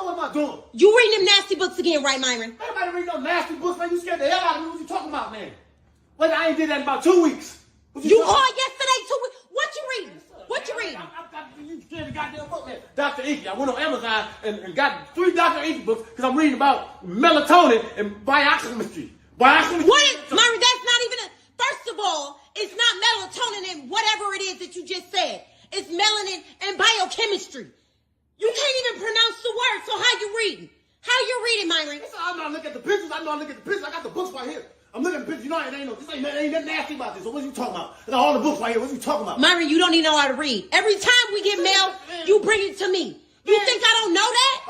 on, what am I doing? You reading them nasty books again, right, Myron? Nobody read no nasty books, man. You scared the hell out of me. What you talking about, man? Wait, I ain't did that in about 2 weeks. You called yesterday 2 weeks. What you reading? What you reading? You scared the goddamn book, man. Dr. EnQi. I went on Amazon and got 3 Dr. EnQi books because I'm reading about melatonin and biochemistry. What is, Myron, that's not even a, first of all, it's not melatonin and whatever it is that you just said. It's melanin and biochemistry. You can't even pronounce the word, so how you reading? How you reading, Myron? I'm not looking at the pictures. I got the books right here. I'm looking at the pictures. You know, it ain't nothing nasty about this. So what are you talking about? I got all the books right here. What are you talking about? Myron, you don't even know how to read. Every time we get mail, you bring it to me. You think I don't know that?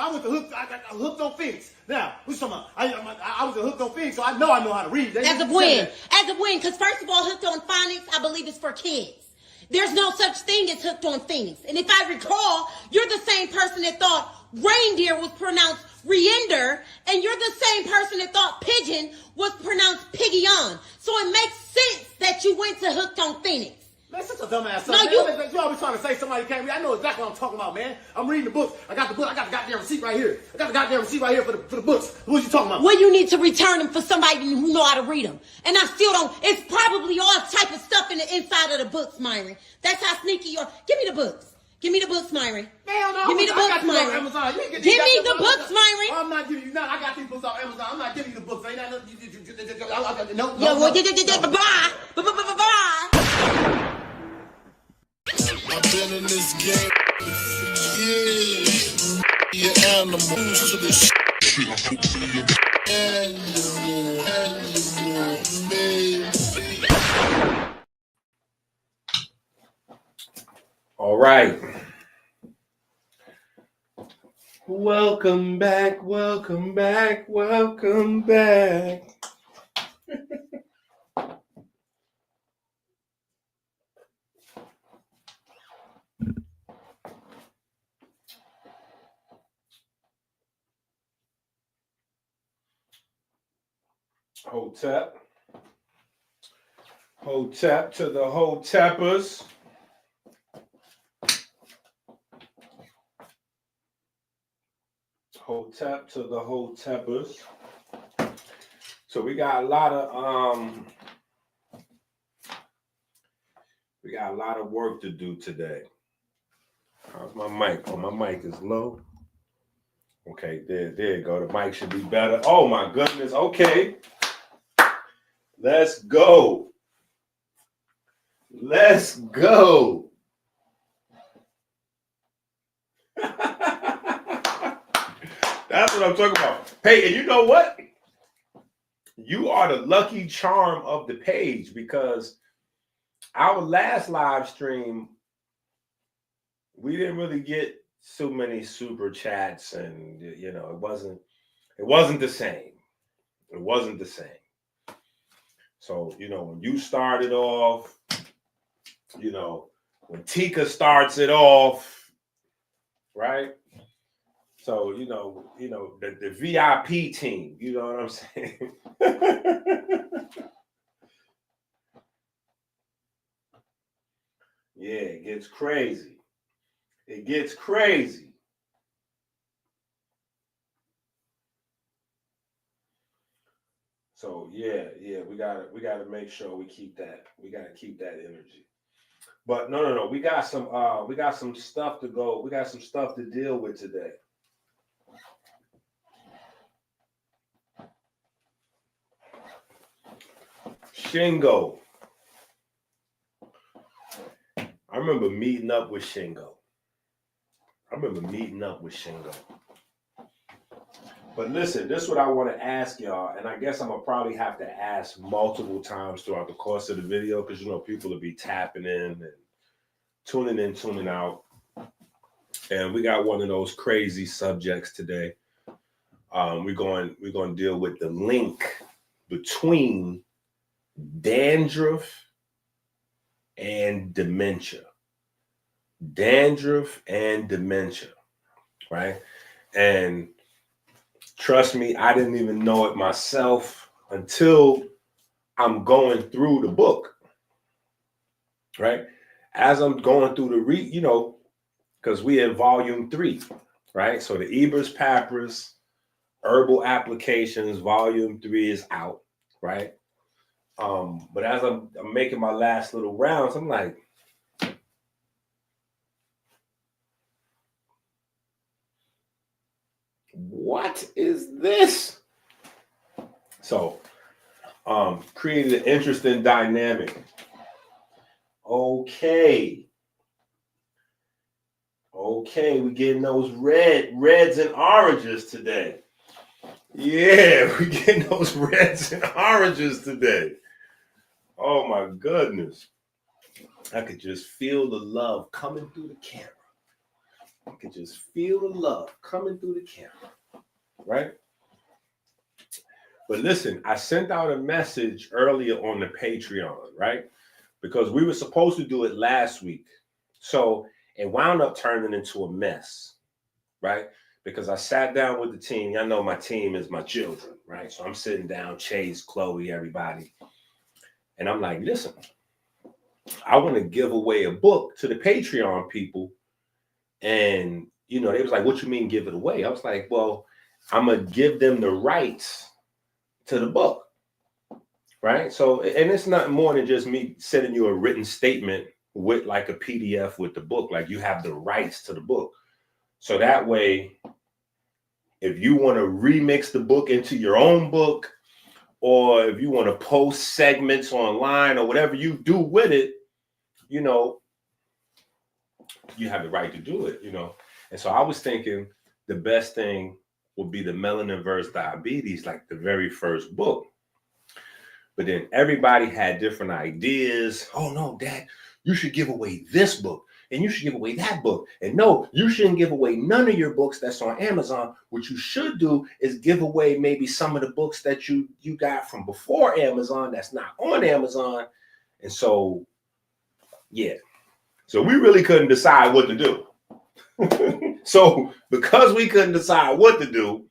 I got hooked on Phoenix. Now, what you talking about? I was hooked on Phoenix, so I know how to read. As of when? Because first of all, hooked on phonics, I believe it's for kids. There's no such thing as hooked on Phoenix. And if I recall, you're the same person that thought reindeer was pronounced reender, and you're the same person that thought pigeon was pronounced piggion. So it makes sense that you went to hooked on Phoenix. Man, such a dumbass. No, you always trying to say somebody can't read. I know exactly what I'm talking about, man. I'm reading the books. I got the book. I got the goddamn receipt right here. I got the goddamn receipt right here for the books. What you talking about? Well, you need to return them for somebody who know how to read them. And I still don't. It's probably all type of stuff in the inside of the books, Myron. That's how sneaky you are. Give me the books. Give me the books, Myron. Hell no. Give me the books, Myron. Give me the books, Myron. I'm not giving you none. I got these books off Amazon. I'm not giving you the books. Ain't that no. Bye. Bye. I've been in this game for years. You're animals to this shit. Animal, baby. All right. Welcome back. Hotep to the Hoteppers. Hotep to the Hoteppers. So we got a lot of work to do today. How's my mic? Oh, my mic is low. Okay, there you go. The mic should be better. Oh my goodness. Okay. Let's go. That's what I'm talking about. Hey, and you know what? You are the lucky charm of the page, because our last live stream, we didn't really get so many super chats, and you know, it wasn't the same. It wasn't the same. So, you know, when you started off, you know, when Tika starts it off, right? So, you know, the VIP team, you know what I'm saying? Yeah, it gets crazy. It gets crazy. So yeah, we gotta make sure we keep that. We gotta keep that energy. But no. We got some stuff to go. We got some stuff to deal with today. Shingo. I remember meeting up with Shingo. But listen, this is what I want to ask y'all, and I guess I'm gonna probably have to ask multiple times throughout the course of the video, because you know people will be tapping in and tuning out. And we got one of those crazy subjects today. We're going to deal with the link between dandruff and dementia. Dandruff and dementia, right? And trust me, I didn't even know it myself until I'm going through the book, right? As I'm going through the because we in volume 3. right? So the Ebers Papyrus Herbal Applications Volume 3 is out, right? But as I'm making my last little rounds, I'm like, what is this? So created an interesting dynamic. Okay, we getting those reds and oranges today. Yeah, we getting those reds and oranges today. Oh my goodness. I could just feel the love coming through the camera. I could just feel the love coming through the camera, right? But listen, I sent out a message earlier on the Patreon, right? Because we were supposed to do it last week. So it wound up turning into a mess, right? Because I sat down with the team. Y'all know my team is my children, right? So I'm sitting down, Chase, Chloe, everybody. And I'm like, listen, I want to give away a book to the Patreon people. And, you know, they was like, what you mean give it away? I was like, well, I'm going to give them the rights to the book, right? So, and it's not more than just me sending you a written statement with like a PDF with the book. Like you have the rights to the book. So that way, if you want to remix the book into your own book, or if you want to post segments online or whatever you do with it, you know, you have the right to do it, you know. And so I was thinking the best thing would be the Melanin vs. Diabetes, like the very first book. But then everybody had different ideas. Oh no, Dad, you should give away this book. And you should give away that book. And no, you shouldn't give away none of your books that's on Amazon. What you should do is give away maybe some of the books that you got from before Amazon that's not on Amazon. And so, yeah. So we really couldn't decide what to do. So because we couldn't decide what to do,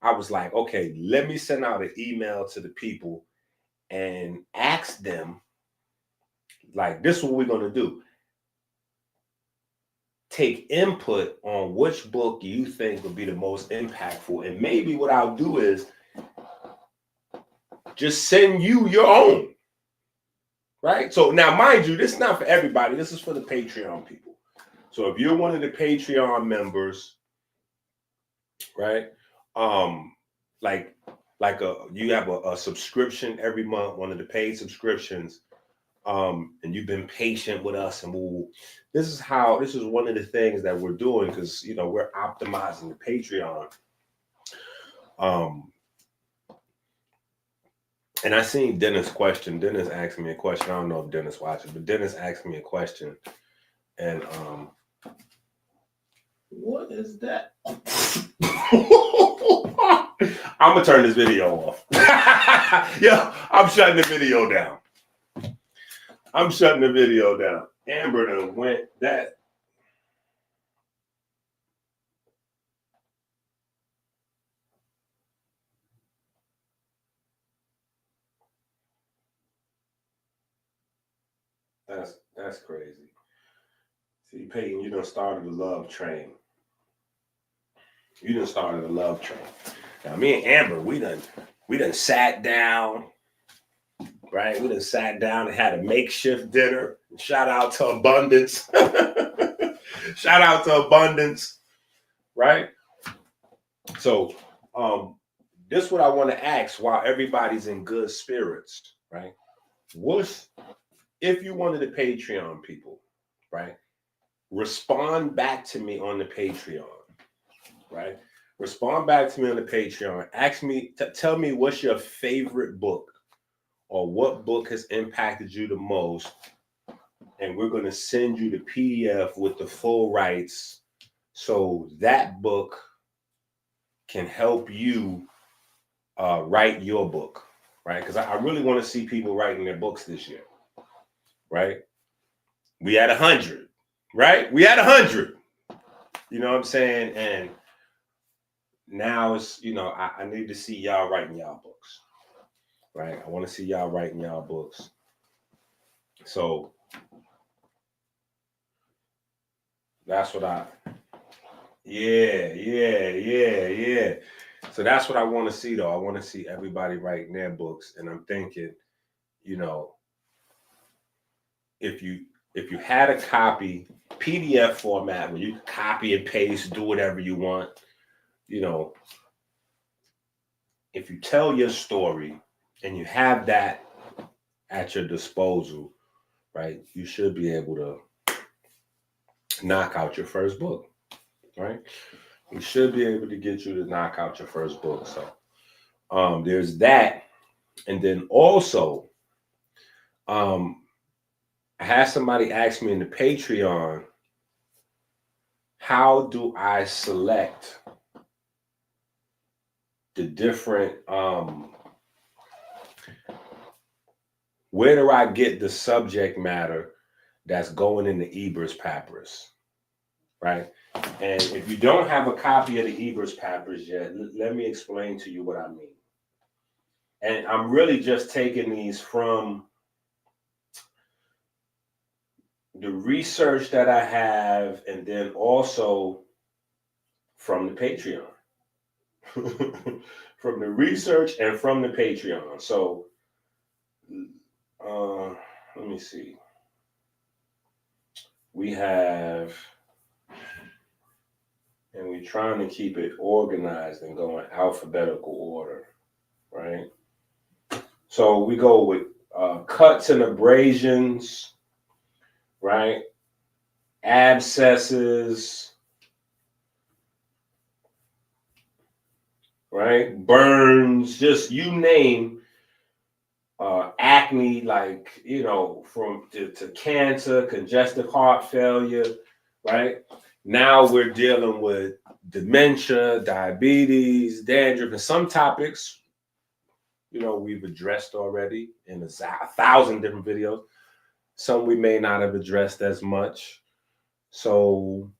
I was like, okay, let me send out an email to the people and ask them, like, this is what we're going to do. Take input on which book you think would be the most impactful. And maybe what I'll do is just send you your own, right? So now, mind you, this is not for everybody. This is for the Patreon people. So if you're one of the Patreon members, right? You have a subscription every month, one of the paid subscriptions, and you've been patient with us, and this is one of the things that we're doing, because you know we're optimizing the Patreon. And I seen Dennis question. Dennis asked me a question. I don't know if Dennis watches, but Dennis asked me a question, and what is that? I'm gonna turn this video off. Yeah, I'm shutting the video down. Amber done went that. That's crazy. See, Peyton, you done started a love train. Now, me and Amber, we done sat down, right? We done sat down and had a makeshift dinner. Shout out to Abundance. Right? So, this is what I want to ask while everybody's in good spirits, right? If you wanted the Patreon people, right? Respond back to me on the Patreon, right? Respond back to me on the Patreon. Ask me, tell me what's your favorite book, or what book has impacted you the most. And we're going to send you the PDF with the full rights, so that book can help you write your book, right? Because I really want to see people writing their books this year, right? We had 100, right? We had 100. You know what I'm saying? And now it's, you know, I need to see y'all writing y'all books, right? I want to see y'all writing y'all books. So that's what Yeah. So that's what I want to see, though. I want to see everybody writing their books, and I'm thinking, you know, if you had a copy PDF format where you can copy and paste, do whatever you want, you know, if you tell your story and you have that at your disposal, right, you should be able to knock out your first book, right? We should be able to get you to knock out your first book. So there's that. And then also, I had somebody ask me in the Patreon, how do I select the different, where do I get the subject matter that's going in the Ebers Papyrus, right? And if you don't have a copy of the Ebers Papyrus yet, let me explain to you what I mean. And I'm really just taking these from the research that I have, and then also from the Patreon. From the research and from the Patreon. So let me see. We have, and we're trying to keep it organized and go in alphabetical order, right? So we go with cuts and abrasions, right? Abscesses, right? Burns, just you name acne, like, you know, from to cancer, congestive heart failure, right? Now we're dealing with dementia, diabetes, dandruff, and some topics, you know, we've addressed already in 1,000 different videos. Some we may not have addressed as much. So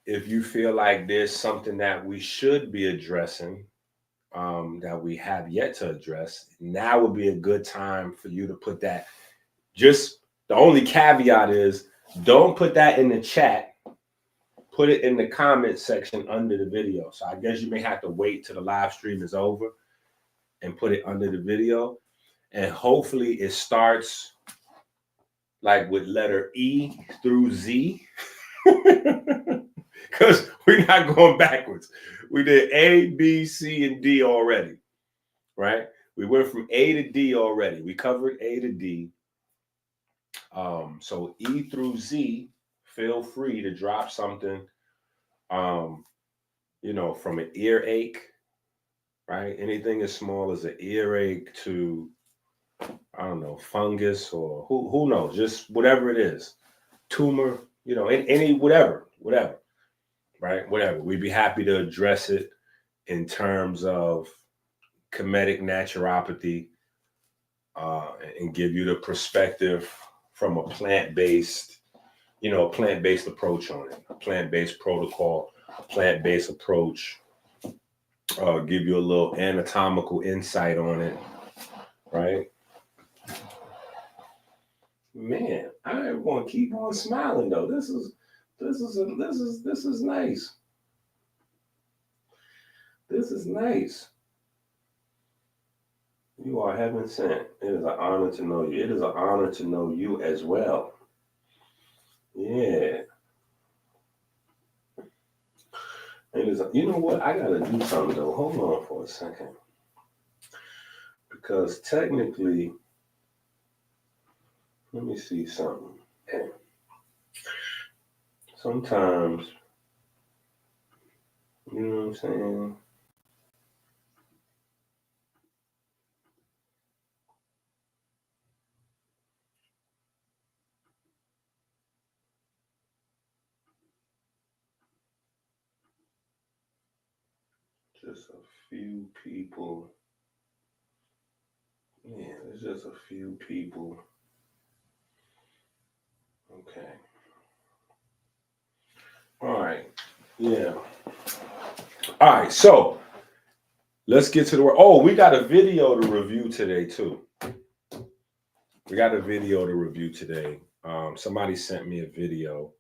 if you feel like there's something that we should be addressing, that we have yet to address, now would be a good time for you to put that. Just the only caveat is, don't put that in the chat. Put it in the comment section under the video. So I guess you may have to wait till the live stream is over and put it under the video. And hopefully it starts like with letter E through Z. Because we're not going backwards. We did A, B, C, and D already, right? We went from A to D already. We covered A to D. So E through Z, feel free to drop something, you know, from an earache, right? Anything as small as an earache to, I don't know, fungus, or who knows, just whatever it is, tumor, you know, any whatever, right? Whatever. We'd be happy to address it in terms of comedic naturopathy, and give you the perspective from a plant-based, you know, a plant-based approach on it, a plant-based protocol, a plant-based approach, give you a little anatomical insight on it, right? Man, I want to keep on smiling though. This is nice. This is nice. You are heaven sent. It is an honor to know you. It is an honor to know you as well. Yeah. It is. You know what? I gotta do something though. Hold on for a second. Because technically, let me see something. Okay. Sometimes, you know what I'm saying? Just a few people. Yeah, there's just a few people. Okay. All right. Yeah. All right. So let's get to the work. Oh, we got a video to review today too. Somebody sent me a video.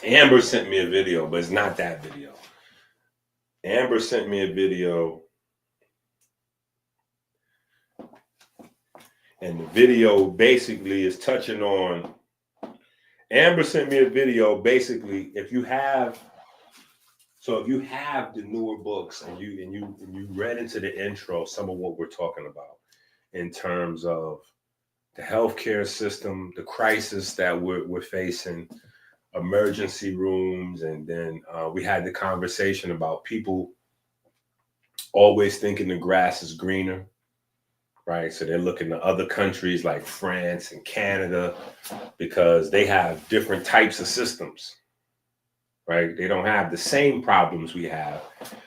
Amber sent me a video, but it's not that video. Amber sent me a video, and the video basically is touching on. Amber sent me a video. Basically, if you have the newer books and you read into the intro some of what we're talking about in terms of the healthcare system, the crisis that we're facing, emergency rooms, and then we had the conversation about people always thinking the grass is greener, right? So they're looking to other countries like France and Canada because they have different types of systems, right? They don't have the same problems we have.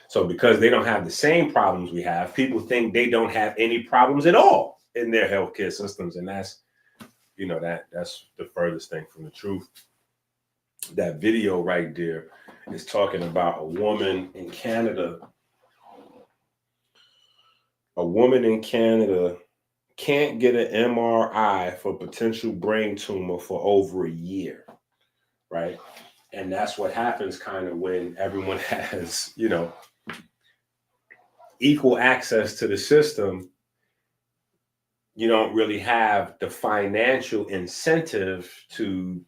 So because they don't have the same problems we have, people think they don't have any problems at all in their healthcare systems. And that's, that's the furthest thing from the truth. That video right there is talking about a woman in Canada. A woman in Canada can't get an MRI for potential brain tumor for over a year, right? And that's what happens kind of when everyone has, equal access to the system. You don't really have the financial incentive to,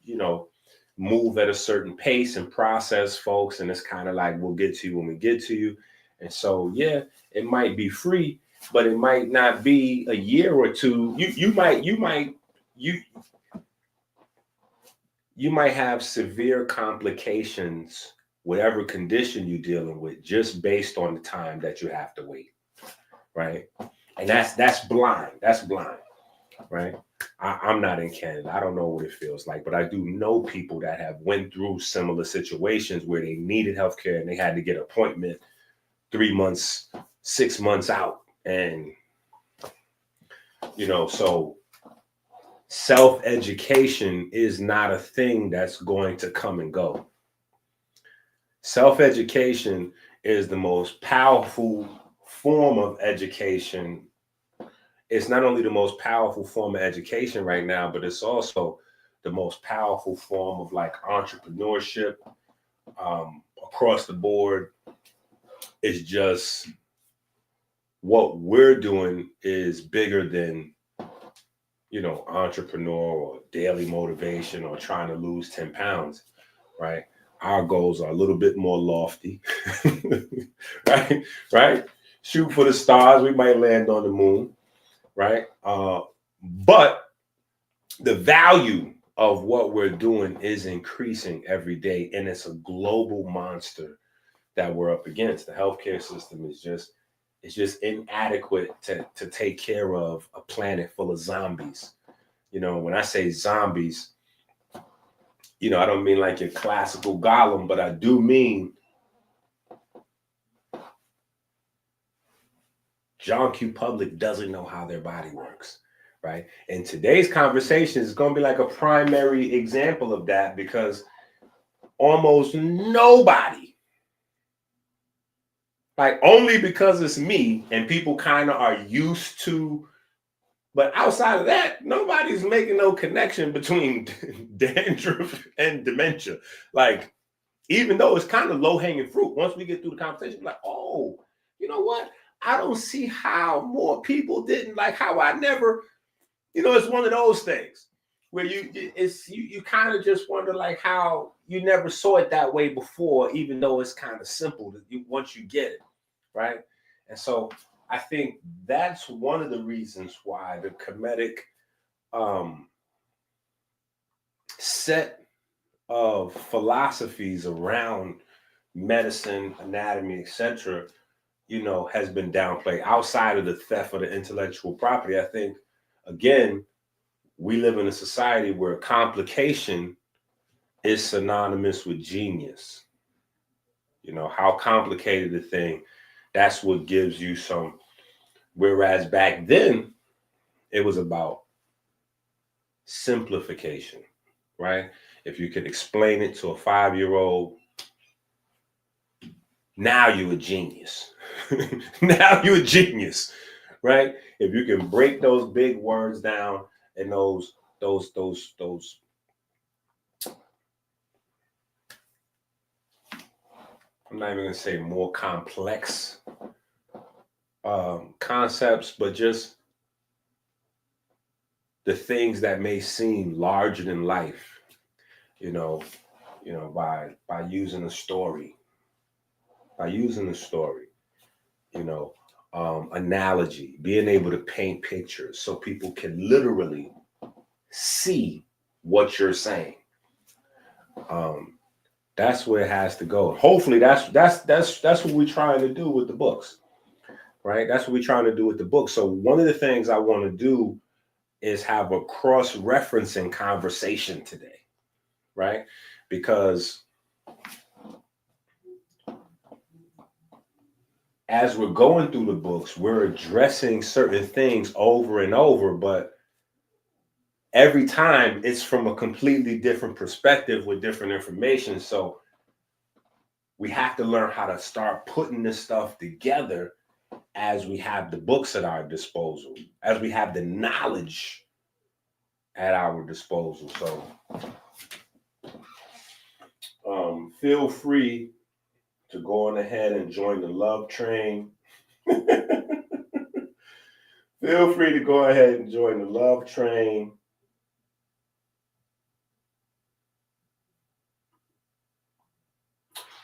move at a certain pace and process folks. And it's kind of like, we'll get to you when we get to you. And so, yeah, it might be free, but it might not be a year or two. You might have severe complications, whatever condition you're dealing with, just based on the time that you have to wait, right? And that's blind. That's blind, right? I'm not in Canada. I don't know what it feels like, but I do know people that have went through similar situations where they needed healthcare and they had to get an appointment 3 months, 6 months out. And, so self-education is not a thing that's going to come and go. Self-education is the most powerful form of education. It's not only the most powerful form of education right now, but it's also the most powerful form of like entrepreneurship across the board. It's just what we're doing is bigger than, entrepreneur or daily motivation or trying to lose 10 pounds, right? Our goals are a little bit more lofty, right? Right? Shoot for the stars. We might land on the moon, right? But the value of what we're doing is increasing every day, and it's a global monster that we're up against. The healthcare system is just inadequate to take care of a planet full of zombies. When I say zombies, I don't mean like your classical golem, but I do mean John Q. Public doesn't know how their body works, right? And today's conversation is going to be like a primary example of that, because almost nobody, like only because it's me and people kind of are used to, but outside of that, nobody's making no connection between dandruff and dementia. Like, even though it's kind of low-hanging fruit, once we get through the conversation, like, oh, you know what? I don't see how more people didn't, like how I never, it's one of those things where you kind of just wonder like how you never saw it that way before, even though it's kind of simple once you get it, right? And so I think that's one of the reasons why the Kemetic set of philosophies around medicine, anatomy, etc., has been downplayed outside of the theft of the intellectual property. I think, again, we live in a society where complication is synonymous with genius. How complicated the thing, that's what gives you some. Whereas back then, it was about simplification, right? If you could explain it to a 5-year-old, now you're a genius. Now you're a genius, right? If you can break those big words down and those I'm not even gonna say more complex concepts, but just the things that may seem larger than life, you know, by using a story, analogy, being able to paint pictures so people can literally see what you're saying. That's where it has to go. Hopefully that's what we're trying to do with the books, right? That's what we're trying to do with the book. So one of the things I want to do is have a cross-referencing conversation today, right? Because as we're going through the books, we're addressing certain things over and over, but every time it's from a completely different perspective with different information. So we have to learn how to start putting this stuff together as we have the books at our disposal, as we have the knowledge at our disposal. So feel free to go on ahead and join the love train. Feel free to go ahead and join the love train.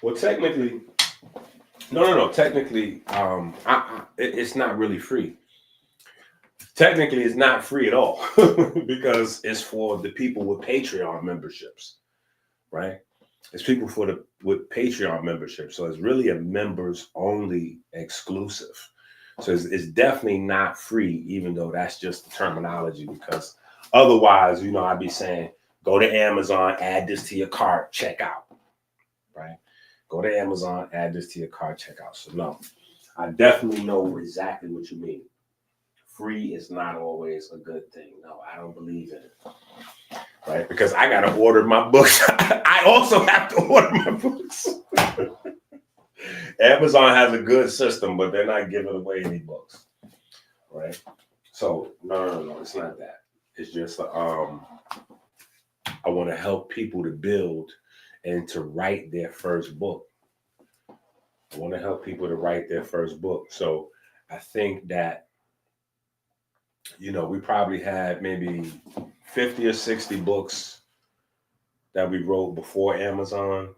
Well, technically, no. Technically, it's not really free. Technically, it's not free at all because it's for the people with Patreon memberships, right? It's people with Patreon memberships. So it's really a members only exclusive. So it's definitely not free, even though that's just the terminology, because otherwise, I'd be saying, go to Amazon, add this to your cart, check out, right? Go to Amazon, add this to your cart, check out. So no, I definitely know exactly what you mean. Free is not always a good thing. No, I don't believe in it. Right? Because I got to order my books. I also have to order my books. Amazon has a good system, but they're not giving away any books. Right? So, no, it's not that. It's just, I want to help people to build and to write their first book. I want to help people to write their first book. So I think that, we probably had maybe 50 or 60 books that we wrote before Amazon.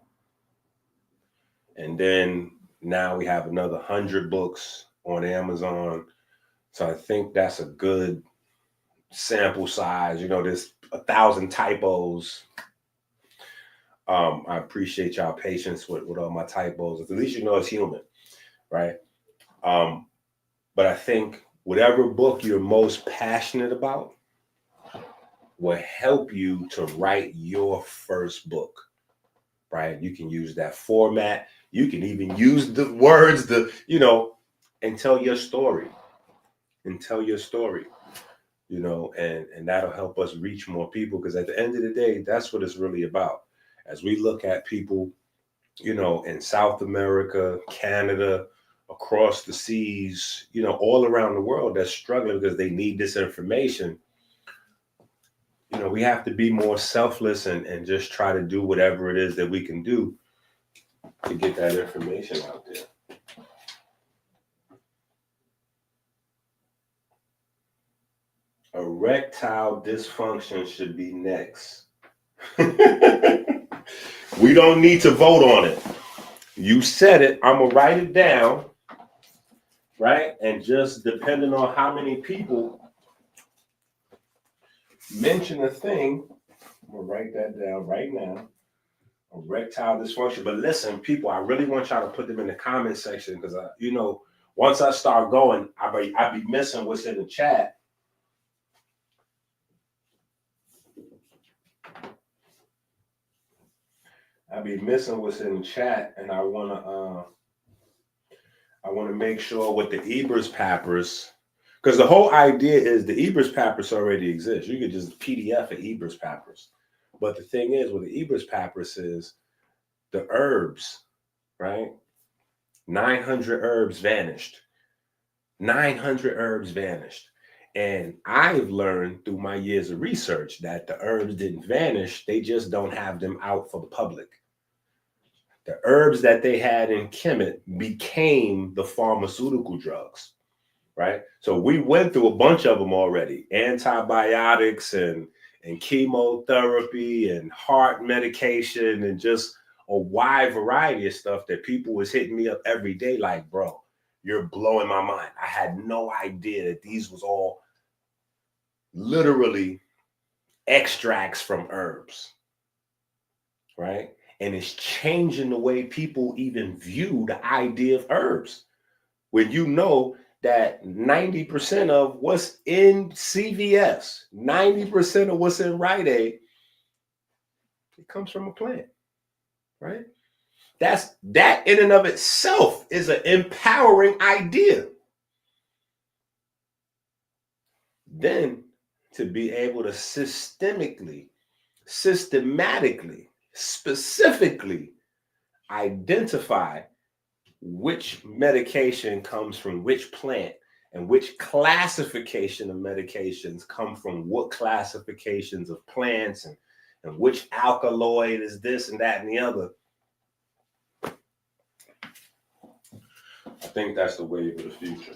And then now we have another 100 books on Amazon. So I think that's a good sample size. There's 1,000 typos. I appreciate y'all patience with all my typos. At least it's human, right? But I think whatever book you're most passionate about will help you to write your first book, right? You can use that format. You can even use the words, and tell your story. And that'll help us reach more people, because at the end of the day, that's what it's really about. As we look at people, in South America, Canada, across the seas, all around the world that's struggling because they need this information. We have to be more selfless and just try to do whatever it is that we can do to get that information out there. Erectile dysfunction should be next. We don't need to vote on it. You said it. I'm going to write it down, right? And just depending on how many people mention a thing, I'm going to write that down right now. Erectile dysfunction. But listen, people, I really want y'all to put them in the comment section, because, once I start going, I be missing what's in the chat. I be missing what's in the chat, and I want to make sure with the Ebers Papyrus, because the whole idea is the Ebers Papyrus already exists. You could just PDF an Ebers Papyrus. But the thing is, with the Ebers Papyrus is the herbs, right? 900 herbs vanished. 900 herbs vanished. And I've learned through my years of research that the herbs didn't vanish. They just don't have them out for the public. The herbs that they had in Kemet became the pharmaceutical drugs, right? So we went through a bunch of them already. Antibiotics and chemotherapy and heart medication and just a wide variety of stuff that people was hitting me up every day like, bro, you're blowing my mind. I had no idea that these was all literally extracts from herbs, right? And it's changing the way people even view the idea of herbs. When you know that 90% of what's in CVS, 90% of what's in Rite Aid, it comes from a plant, right? That in and of itself is an empowering idea. Then to be able to systematically, specifically identify which medication comes from which plant and which classification of medications come from what classifications of plants and which alkaloid is this and that and the other. I think that's the wave of the future.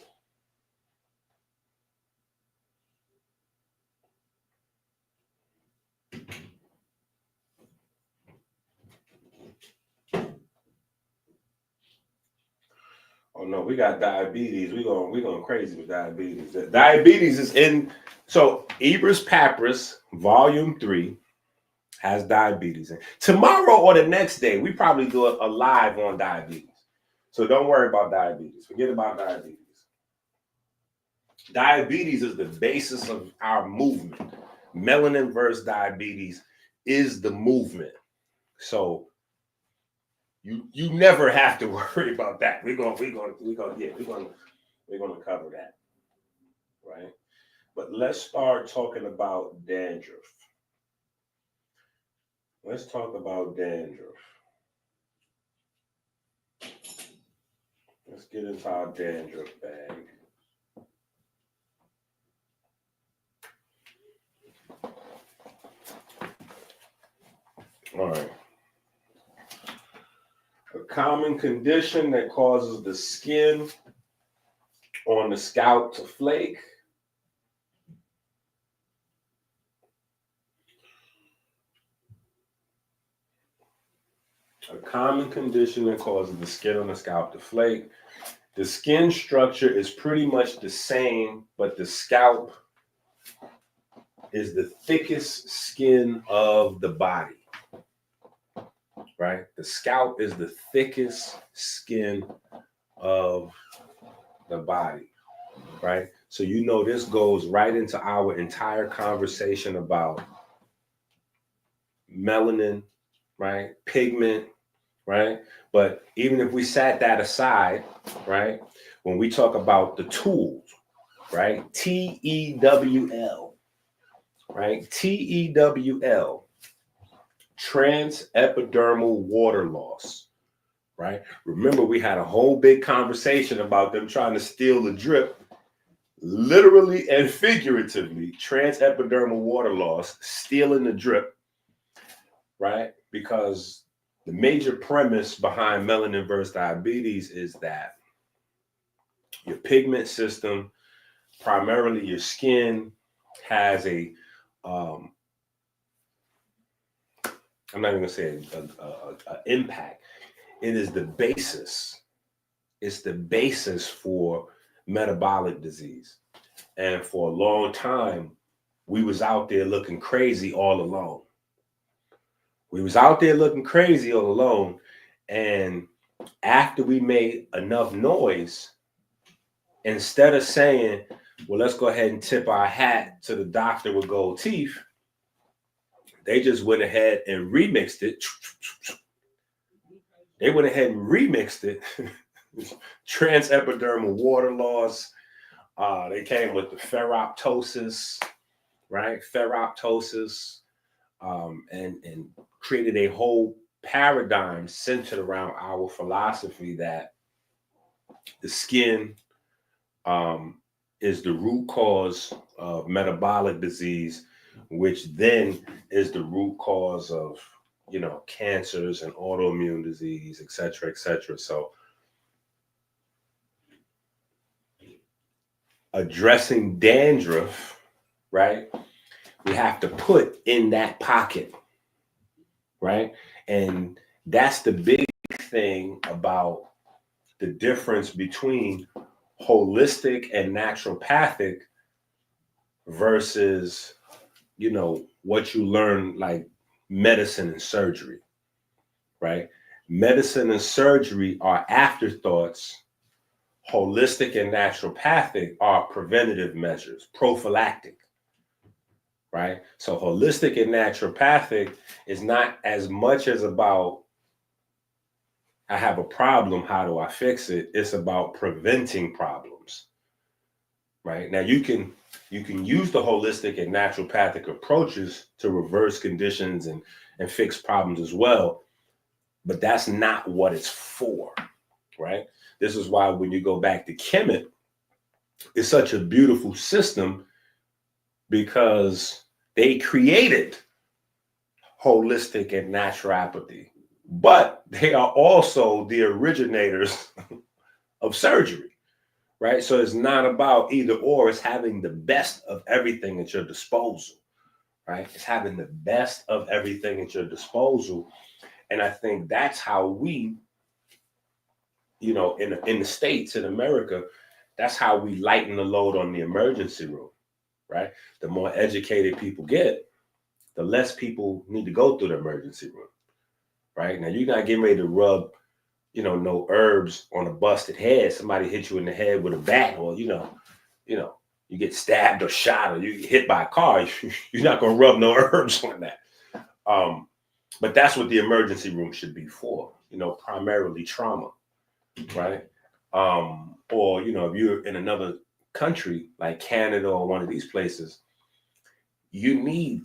Oh no, we got diabetes. We going crazy with diabetes. Diabetes is in. So Ebers Papyrus, Volume 3, has diabetes in. Tomorrow or the next day, we probably do a live on diabetes. So don't worry about diabetes. Forget about diabetes. Diabetes is the basis of our movement. Melanin versus diabetes is the movement. So you never have to worry about that. We're gonna cover that, right? But let's start talking about dandruff. Let's talk about dandruff. Let's get into our dandruff bag. All right. A common condition that causes the skin on the scalp to flake. A common condition that causes the skin on the scalp to flake. The skin structure is pretty much the same, but the scalp is the thickest skin of the body, right? The scalp is the thickest skin of the body, right? So you know this goes right into our entire conversation about melanin, right? Pigment, right? But even if we sat that aside, right? When we talk about the tools, right? TEWL, right? TEWL, transepidermal water loss, right? Remember, we had a whole big conversation about them trying to steal the drip, literally and figuratively, transepidermal water loss, stealing the drip, right? Because the major premise behind melanin versus diabetes is that your pigment system, primarily your skin, has a I'm not even gonna say a impact. It is the basis. It's the basis for metabolic disease. And for a long time, we was out there looking crazy all alone. And after we made enough noise, instead of saying, well, let's go ahead and tip our hat to the doctor with gold teeth, they just went ahead and remixed it. Transepidermal water loss. They came with the ferroptosis, right? And created a whole paradigm centered around our philosophy that the skin is the root cause of metabolic disease, which then is the root cause of, cancers and autoimmune disease, et cetera, et cetera. So addressing dandruff, right? We have to put in that pocket, right? And that's the big thing about the difference between holistic and naturopathic versus, what you learn like medicine and surgery, right? Medicine and surgery are afterthoughts. Holistic and naturopathic are preventative measures, prophylactic, right? So holistic and naturopathic is not as much as about, I have a problem, how do I fix it? It's about preventing problems, right? Now you can use the holistic and naturopathic approaches to reverse conditions and fix problems as well, but that's not what it's for, right? This is why when you go back to Kemet, it's such a beautiful system because they created holistic and naturopathy, but they are also the originators of surgery, right? So it's not about either or, it's having the best of everything at your disposal, right? It's having the best of everything at your disposal. And I think that's how we, in the States, in America, that's how we lighten the load on the emergency room, right? The more educated people get, the less people need to go through the emergency room, right? Now, you're not getting ready to rub, no herbs on a busted head. Somebody hit you in the head with a bat, or, you get stabbed or shot, or you get hit by a car. You're not going to rub no herbs on that. But that's what the emergency room should be for, primarily trauma, right? Or, if you're in another country like Canada or one of these places, you need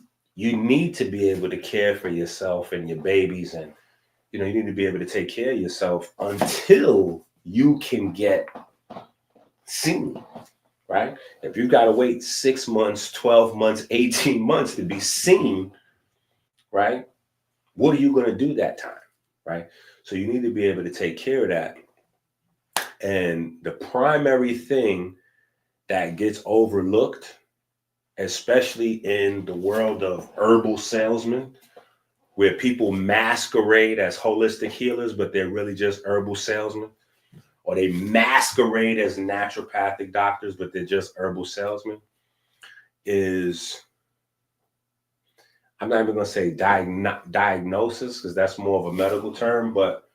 to be able to care for yourself and your babies, and you need to be able to take care of yourself until you can get seen, right? If you've got to wait 6 months, 12 months, 18 months to be seen, right? What are you going to do that time, right? So you need to be able to take care of that. And the primary thing that gets overlooked, especially in the world of herbal salesmen, where people masquerade as holistic healers, but they're really just herbal salesmen, or they masquerade as naturopathic doctors, but they're just herbal salesmen, is, I'm not even going to say diagnosis, because that's more of a medical term, but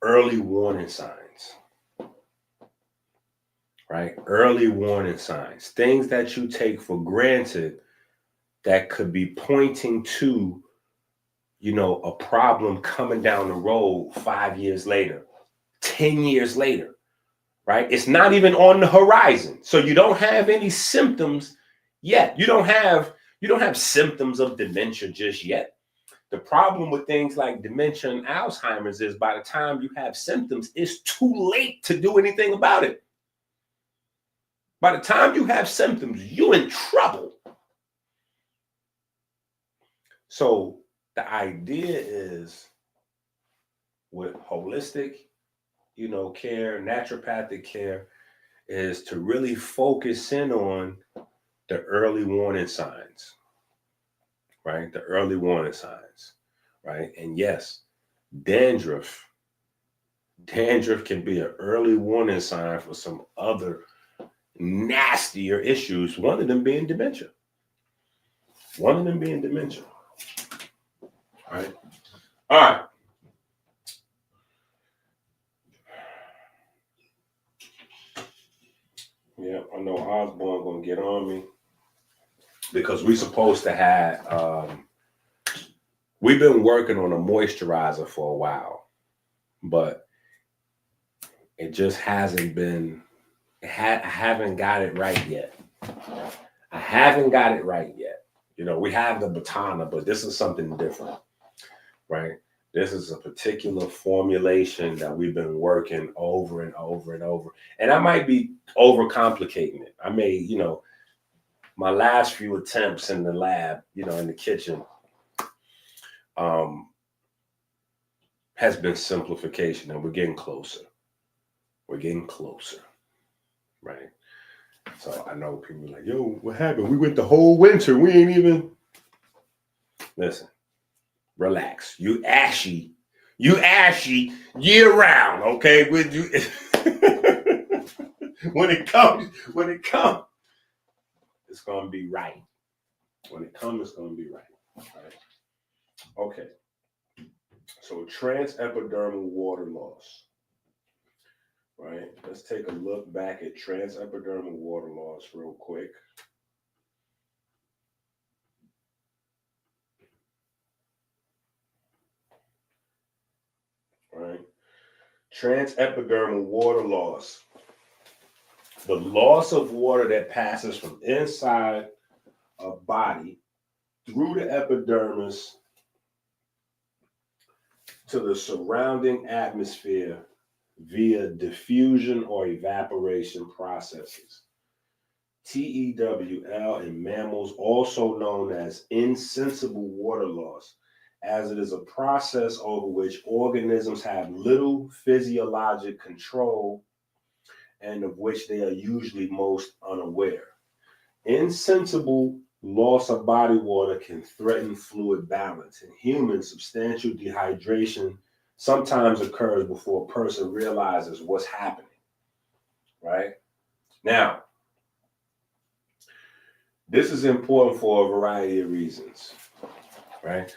early warning signs. Right? Early warning signs, things that you take for granted that could be pointing to, a problem coming down the road 5 years later, 10 years later, right? It's not even on the horizon. So you don't have any symptoms yet. You don't have symptoms of dementia just yet. The problem with things like dementia and Alzheimer's is by the time you have symptoms, it's too late to do anything about it. By the time you have symptoms, you're in trouble. So the idea is with holistic, care, naturopathic care, is to really focus in on the early warning signs, right? The early warning signs, right? And yes, dandruff can be an early warning sign for some other nastier issues, one of them being dementia. All right. Yeah, I know Osborne gonna get on me because we're supposed to have, we've been working on a moisturizer for a while, but it just hasn't been, I haven't got it right yet. We have the Batana, but this is something different, right? This is a particular formulation that we've been working over and over and over. And I might be overcomplicating it. I may, my last few attempts in the lab, in the kitchen, has been simplification, and we're getting closer. We're getting closer, right? So I know people are like, yo, what happened? We went the whole winter. We ain't even. Listen, relax. You ashy year round, okay? When you when it comes, it's gonna be right. When it comes, it's gonna be right. Right? Okay. So transepidermal water loss. Right? Let's take a look back at transepidermal water loss real quick. Right? Transepidermal water loss. The loss of water that passes from inside a body through the epidermis to the surrounding atmosphere via diffusion or evaporation processes. TEWL in mammals, also known as insensible water loss, as it is a process over which organisms have little physiologic control and of which they are usually most unaware. Insensible loss of body water can threaten fluid balance. In humans, substantial dehydration sometimes occurs before a person realizes what's happening, right? Now, this is important for a variety of reasons, right?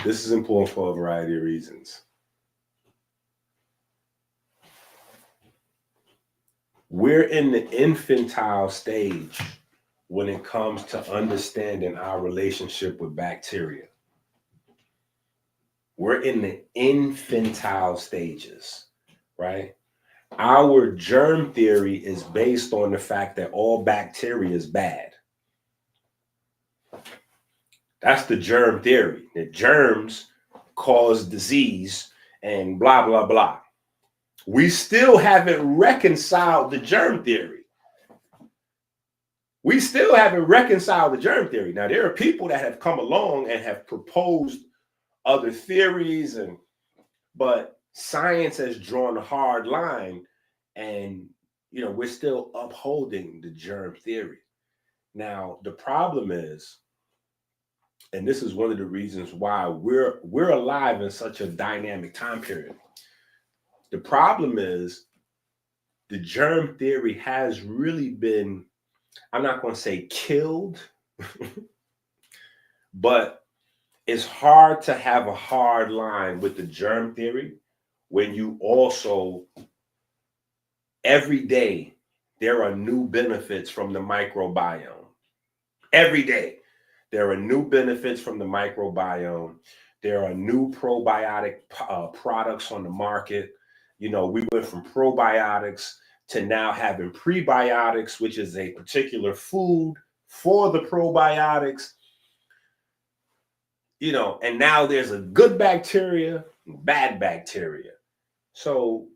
This is important for a variety of reasons. We're in the infantile stage when it comes to understanding our relationship with bacteria. We're in the infantile stages, right? Our germ theory is based on the fact that all bacteria is bad. That's the germ theory, that germs cause disease and blah, blah, blah. We still haven't reconciled the germ theory. We still haven't reconciled the germ theory. Now, there are people that have come along and have proposed other theories, but science has drawn a hard line, and we're still upholding the germ theory. Now, the problem is, and this is one of the reasons why we're alive in such a dynamic time period. The problem is the germ theory has really been, I'm not going to say killed, but it's hard to have a hard line with the germ theory when you also, every day, there are new benefits from the microbiome. Every day, there are new benefits from the microbiome. There are new probiotic products on the market. We went from probiotics to now having prebiotics, which is a particular food for the probiotics. And now there's a good bacteria, bad bacteria. So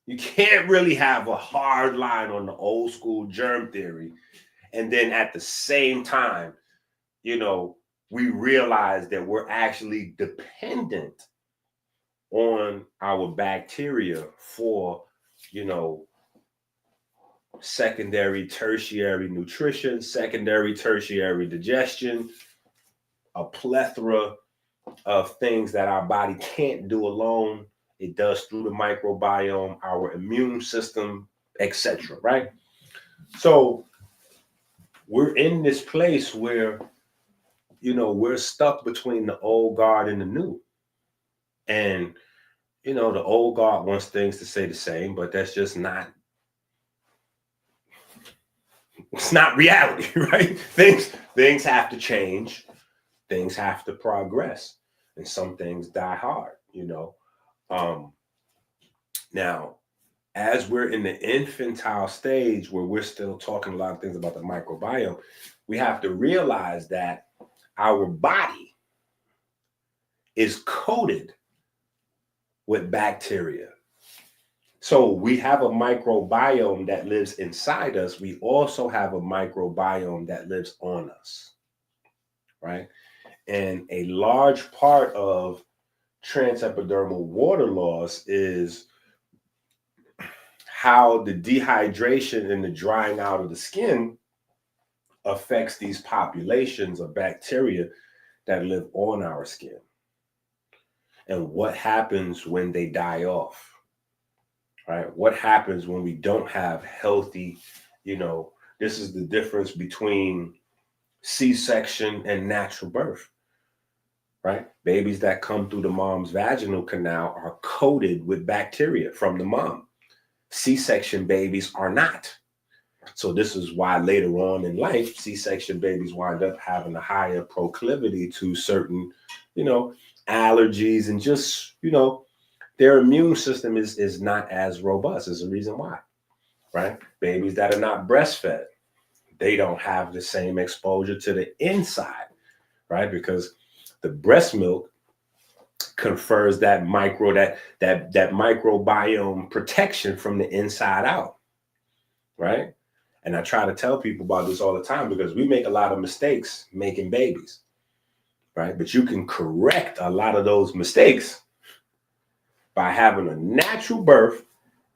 you can't really have a hard line on the old school germ theory. And then at the same time, we realize that we're actually dependent on our bacteria for, secondary, tertiary nutrition, secondary, tertiary digestion, a plethora of things that our body can't do alone. It does through the microbiome, our immune system, etc. Right? So we're in this place where, we're stuck between the old guard and the new. And, the old guard wants things to stay the same, but that's just not, it's not reality, right? Things have to change. Things have to progress. And some things die hard, Now, as we're in the infantile stage where we're still talking a lot of things about the microbiome, we have to realize that our body is coated with bacteria. So we have a microbiome that lives inside us. We also have a microbiome that lives on us, right? And a large part of transepidermal water loss is how the dehydration and the drying out of the skin affects these populations of bacteria that live on our skin. And what happens when they die off, right? What happens when we don't have healthy, this is the difference between C-section and natural birth, right? Babies that come through the mom's vaginal canal are coated with bacteria from the mom. C-section babies are not. So this is why later on in life, C-section babies wind up having a higher proclivity to certain, allergies, and just, their immune system is not as robust. There's a reason why, right? Babies that are not breastfed, they don't have the same exposure to the inside, right? Because the breast milk confers that microbiome protection from the inside out, right? And I try to tell people about this all the time because we make a lot of mistakes making babies, right? But you can correct a lot of those mistakes by having a natural birth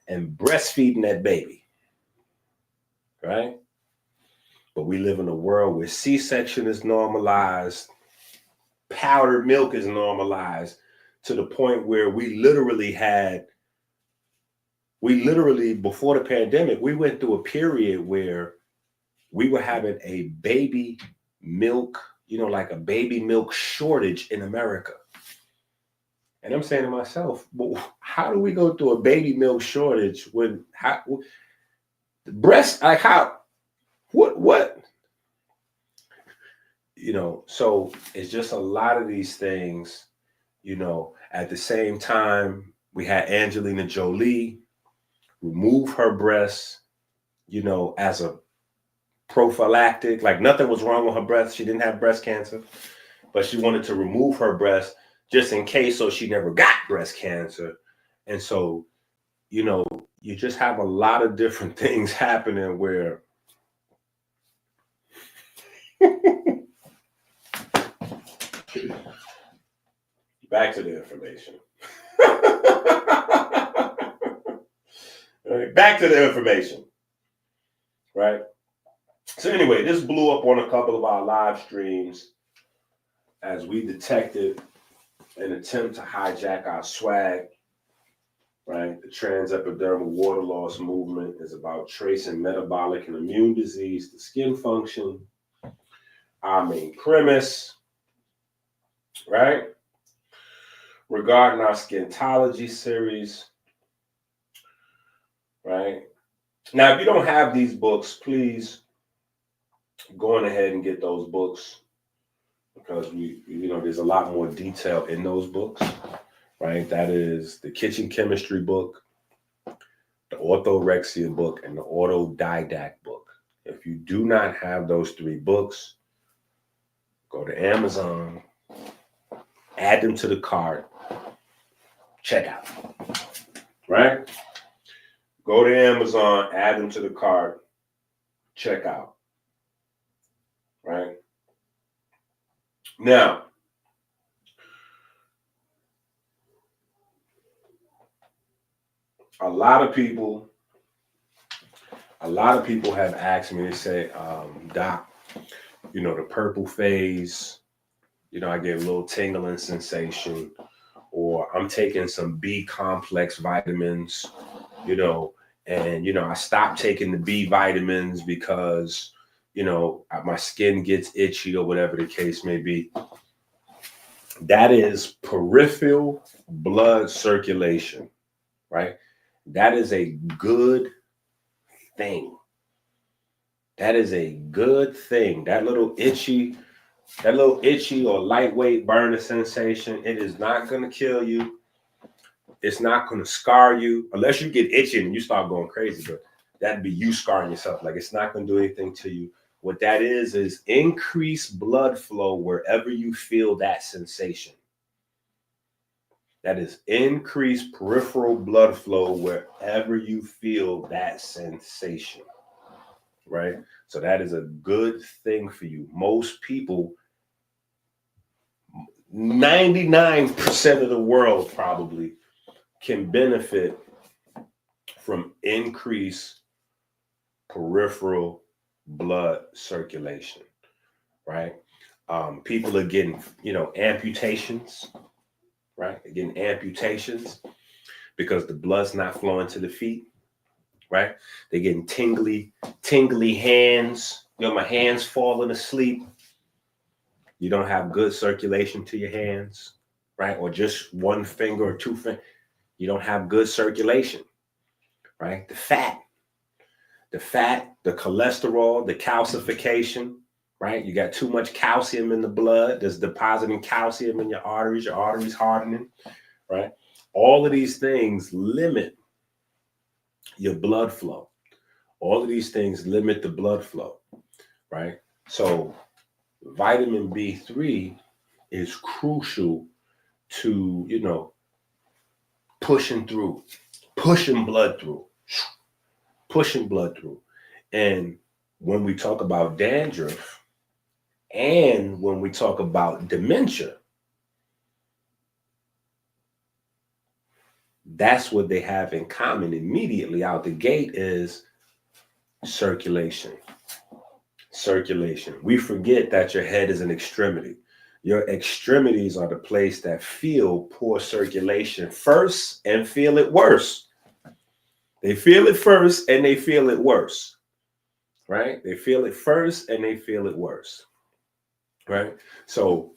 and breastfeeding that baby, right? But we live in a world where C-section is normalized, powdered milk is normalized, to the point where we literally, before the pandemic, we went through a period where we were having a baby milk, like a baby milk shortage in America. And I'm saying to myself, well, how do we go through a baby milk shortage when the breast, like how, what? So it's just a lot of these things, at the same time, we had Angelina Jolie remove her breasts, as a prophylactic, like nothing was wrong with her breast. She didn't have breast cancer, but she wanted to remove her breast just in case, so she never got breast cancer. And so, you just have a lot of different things happening where back to the information. Back to the information, right? So anyway, this blew up on a couple of our live streams as we detected an attempt to hijack our swag, right? The transepidermal water loss movement is about tracing metabolic and immune disease to skin function. Our main premise, right? Regarding our skintology series, right? Now, if you don't have these books, please go on ahead and get those books, because there's a lot more detail in those books, right? That is the kitchen chemistry book, the orthorexia book, and the autodidact book. If you do not have those 3 books, go to Amazon, add them to the cart, check out, right? Go to Amazon, add them to the cart, check out, right? Now, a lot of people have asked me, they say, Doc, the purple phase, I get a little tingling sensation, or I'm taking some B complex vitamins, and, I stopped taking the B vitamins because, my skin gets itchy or whatever the case may be. That is peripheral blood circulation, right? That is a good thing. That is a good thing. That little itchy or lightweight burning sensation, it is not going to kill you. It's not going to scar you unless you get itchy and you start going crazy, but that'd be you scarring yourself. Like, it's not going to do anything to you. What that is increased blood flow wherever you feel that sensation. That is increased peripheral blood flow wherever you feel that sensation, right? So that is a good thing for you. Most people, 99% of the world probably can benefit from increased peripheral blood circulation, right? People are getting, amputations, right? They're getting amputations because the blood's not flowing to the feet, right? They're getting tingly hands. My hands falling asleep. You don't have good circulation to your hands, right? Or just one finger or two fingers. You don't have good circulation, right? The fat, the cholesterol, the calcification, right? You got too much calcium in the blood. There's depositing calcium in your arteries hardening, right? All of these things limit your blood flow. All of these things limit the blood flow, right? So vitamin B3 is crucial to, pushing blood through. And when we talk about dandruff and when we talk about dementia, that's what they have in common immediately out the gate is circulation. We forget that your head is an extremity. Your extremities are the place that feel poor circulation first and feel it worse. They feel it first and they feel it worse, right? They feel it first and they feel it worse, right? So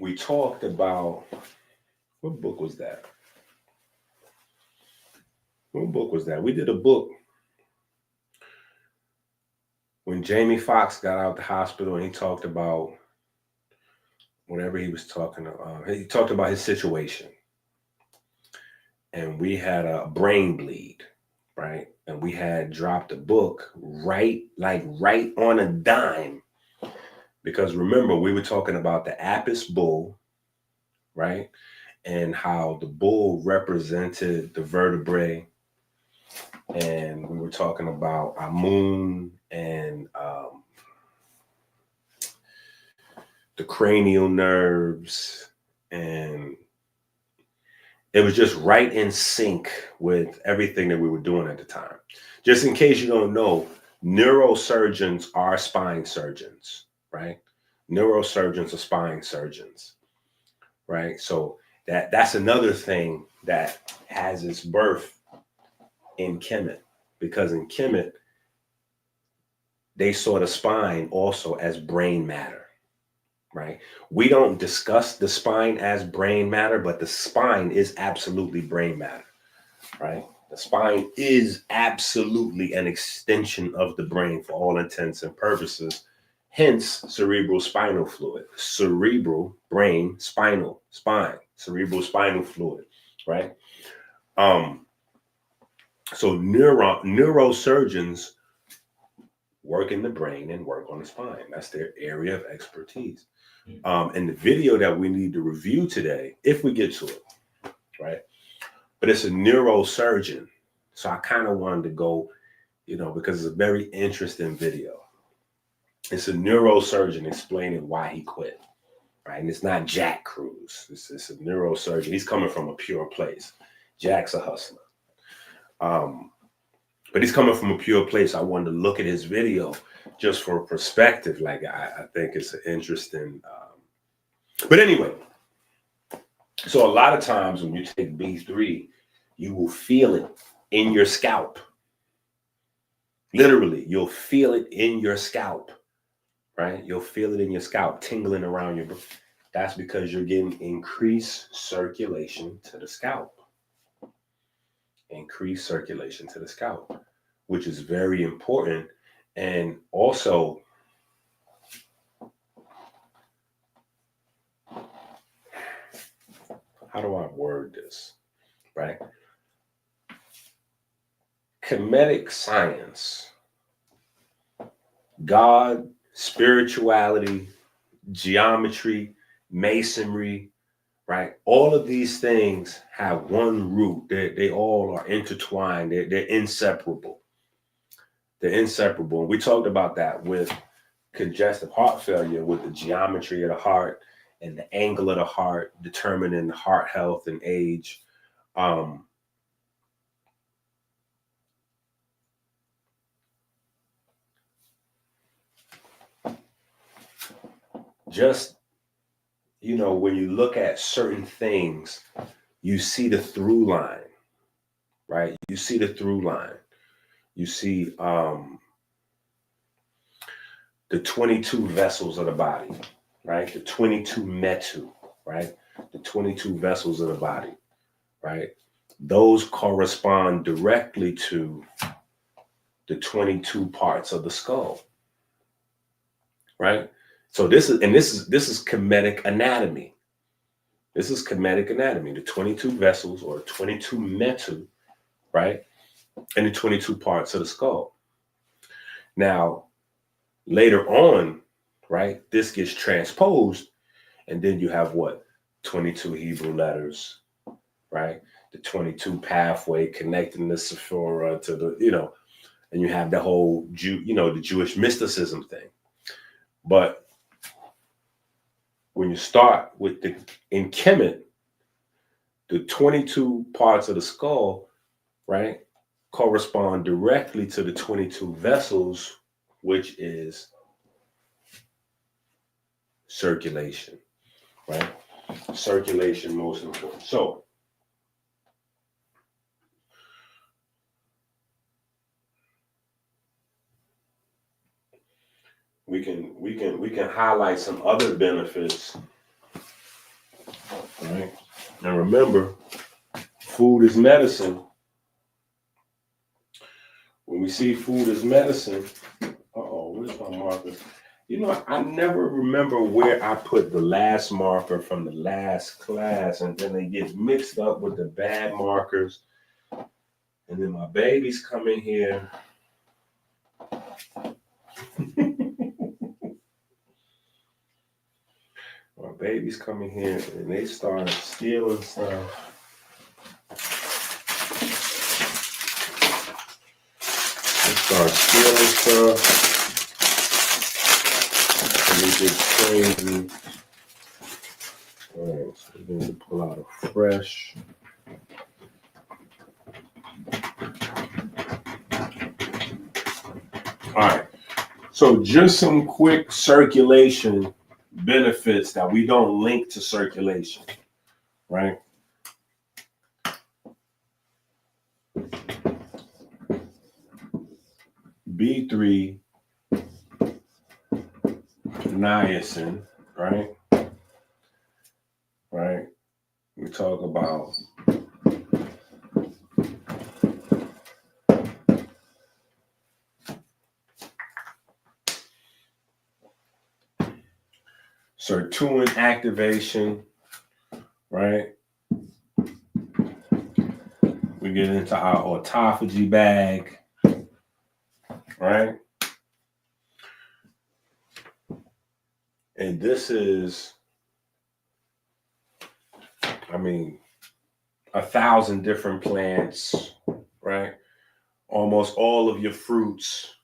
we talked about, what book was that? We did a book when Jamie Foxx got out the hospital and he talked about whatever he was talking about. He talked about his situation. And we had a brain bleed, right? And we had dropped a book right on a dime. Because remember, we were talking about the Apis bull, right? And how the bull represented the vertebrae. And we were talking about Amun and the cranial nerves, and it was just right in sync with everything that we were doing at the time. Just in case you don't know, neurosurgeons are spine surgeons, right? Neurosurgeons are spine surgeons, right? So that's another thing that has its birth in Kemet, because in Kemet, they saw the spine also as brain matter, right? We don't discuss the spine as brain matter, but the spine is absolutely brain matter, right? The spine is absolutely an extension of the brain for all intents and purposes. Hence, cerebral spinal fluid, cerebral brain, spinal, spine, cerebral spinal fluid, right? So neurosurgeons work in the brain and work on the spine. That's their area of expertise. And the video that we need to review today, if we get to it, right? But it's a neurosurgeon. So I kind of wanted to go, because it's a very interesting video. It's a neurosurgeon explaining why he quit, right? And it's not Jack Cruz. It's a neurosurgeon. He's coming from a pure place. Jack's a hustler. But he's coming from a pure place. I wanted to look at his video just for perspective. Like, I think it's an interesting. But anyway, so a lot of times when you take B3, you will feel it in your scalp. Literally, you'll feel it in your scalp, right? You'll feel it in your scalp, tingling around your. That's because you're getting increased circulation to the scalp. Increase circulation to the scalp, which is very important. And also, how do I word this, right? Kemetic science, God, spirituality, geometry, masonry, right? All of these things have one root. They all are intertwined. They're inseparable. They're inseparable. And we talked about that with congestive heart failure, with the geometry of the heart and the angle of the heart determining heart health and age. Just, when you look at certain things, you see the through line, right? You see the through line. You see the 22 vessels of the body, right? The 22 metu, right? The 22 vessels of the body, right? Those correspond directly to the 22 parts of the skull, right? So this is comedic anatomy. This is comedic anatomy, the 22 vessels or 22 metu, right? And the 22 parts of the skull. Now, later on, right, this gets transposed, and then you have what? 22 Hebrew letters, right? The 22 pathway connecting the Sephora to the, and you have the whole the Jewish mysticism thing. But when you start with the EnQi, the 22 parts of the skull, right, correspond directly to the 22 vessels, which is circulation, right? Circulation, most important. So we can highlight some other benefits, right? And remember, food is medicine. When we see food as medicine, where's my marker? I never remember where I put the last marker from the last class, and then they get mixed up with the bad markers. And then my babies come in here. My babies come in here and they start stealing stuff. They start stealing stuff. And they get crazy. All right, so we're going to pull out a fresh. All right, so just some quick circulation benefits that we don't link to circulation, right? B3, niacin, right? Right. We talk about sirtuin activation, right? We get into our autophagy bag, right? And this is, 1,000 different plants, right? Almost all of your fruits,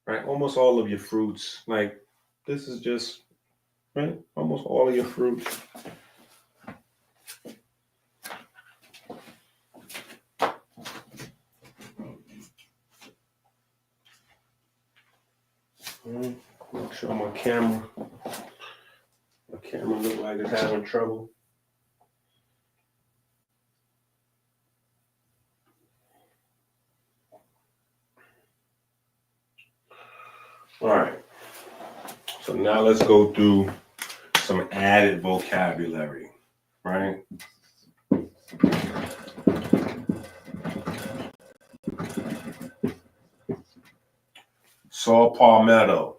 right? Almost all of your fruits. Like, this is just, right? Almost all of your fruits. Make sure my camera look like it's having trouble. All right. So now let's go through some added vocabulary, right? Saw palmetto.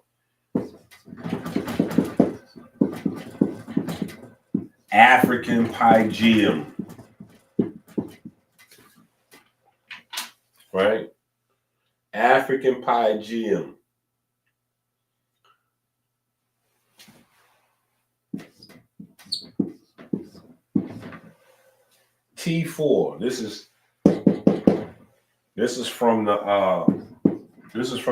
African pygeum, right? African pygeum. T4. This is from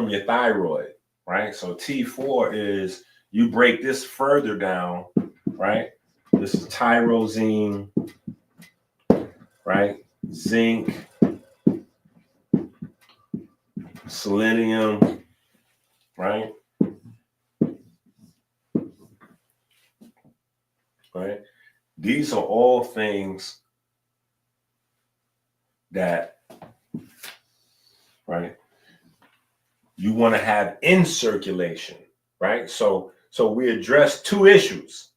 your thyroid, right? So T4 is, you break this further down, right? This is tyrosine, right? Zinc, selenium, right? Right? These are all things that, right, you want to have in circulation, right? So we address two issues,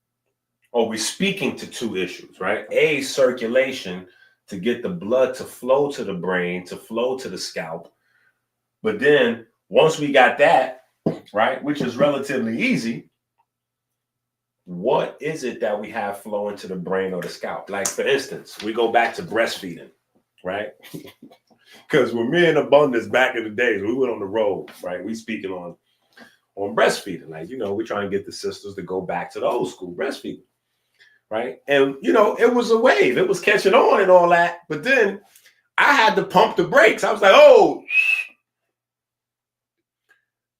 or we're speaking to two issues, right? A, circulation, to get the blood to flow to the brain, to flow to the scalp. But then once we got that, right, which is relatively easy, what is it that we have flowing to the brain or the scalp? Like, for instance, we go back to breastfeeding, right? Because when me and Abundance back in the days, we went on the road, right? We speaking on breastfeeding. Like, we try and get the sisters to go back to the old school breastfeeding, right? And, it was a wave. It was catching on and all that. But then I had to pump the brakes. I was like, oh,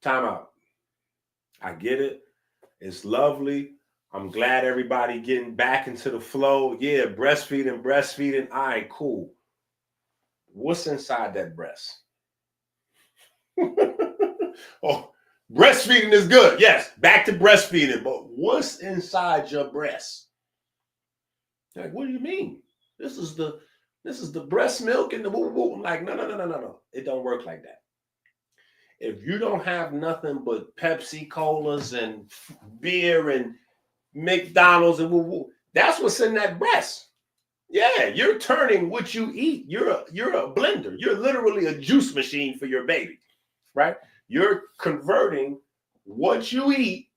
time out. I get it. It's lovely. I'm glad everybody getting back into the flow. Yeah, breastfeeding. All right, cool. What's inside that breast? Oh, breastfeeding is good. Yes, back to breastfeeding. But what's inside your breast? Like, what do you mean? This is the breast milk and the woo woo. I'm like, no. It don't work like that. If you don't have nothing but Pepsi Colas and beer and McDonald's and woo woo, that's what's in that breast. Yeah, you're turning what you eat. You're a blender. You're literally a juice machine for your baby, right? You're converting what you eat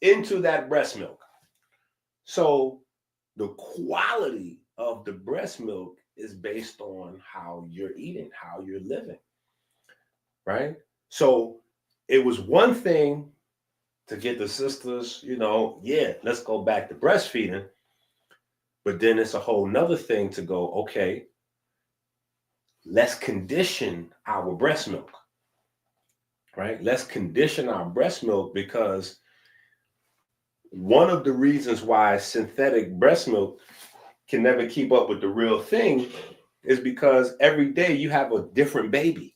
into that breast milk. So the quality of the breast milk is based on how you're eating, how you're living, right? So it was one thing to get the sisters, let's go back to breastfeeding. But then it's a whole nother thing to go, okay, let's condition our breast milk, right? Let's condition our breast milk, because one of the reasons why synthetic breast milk can never keep up with the real thing is because every day you have a different baby.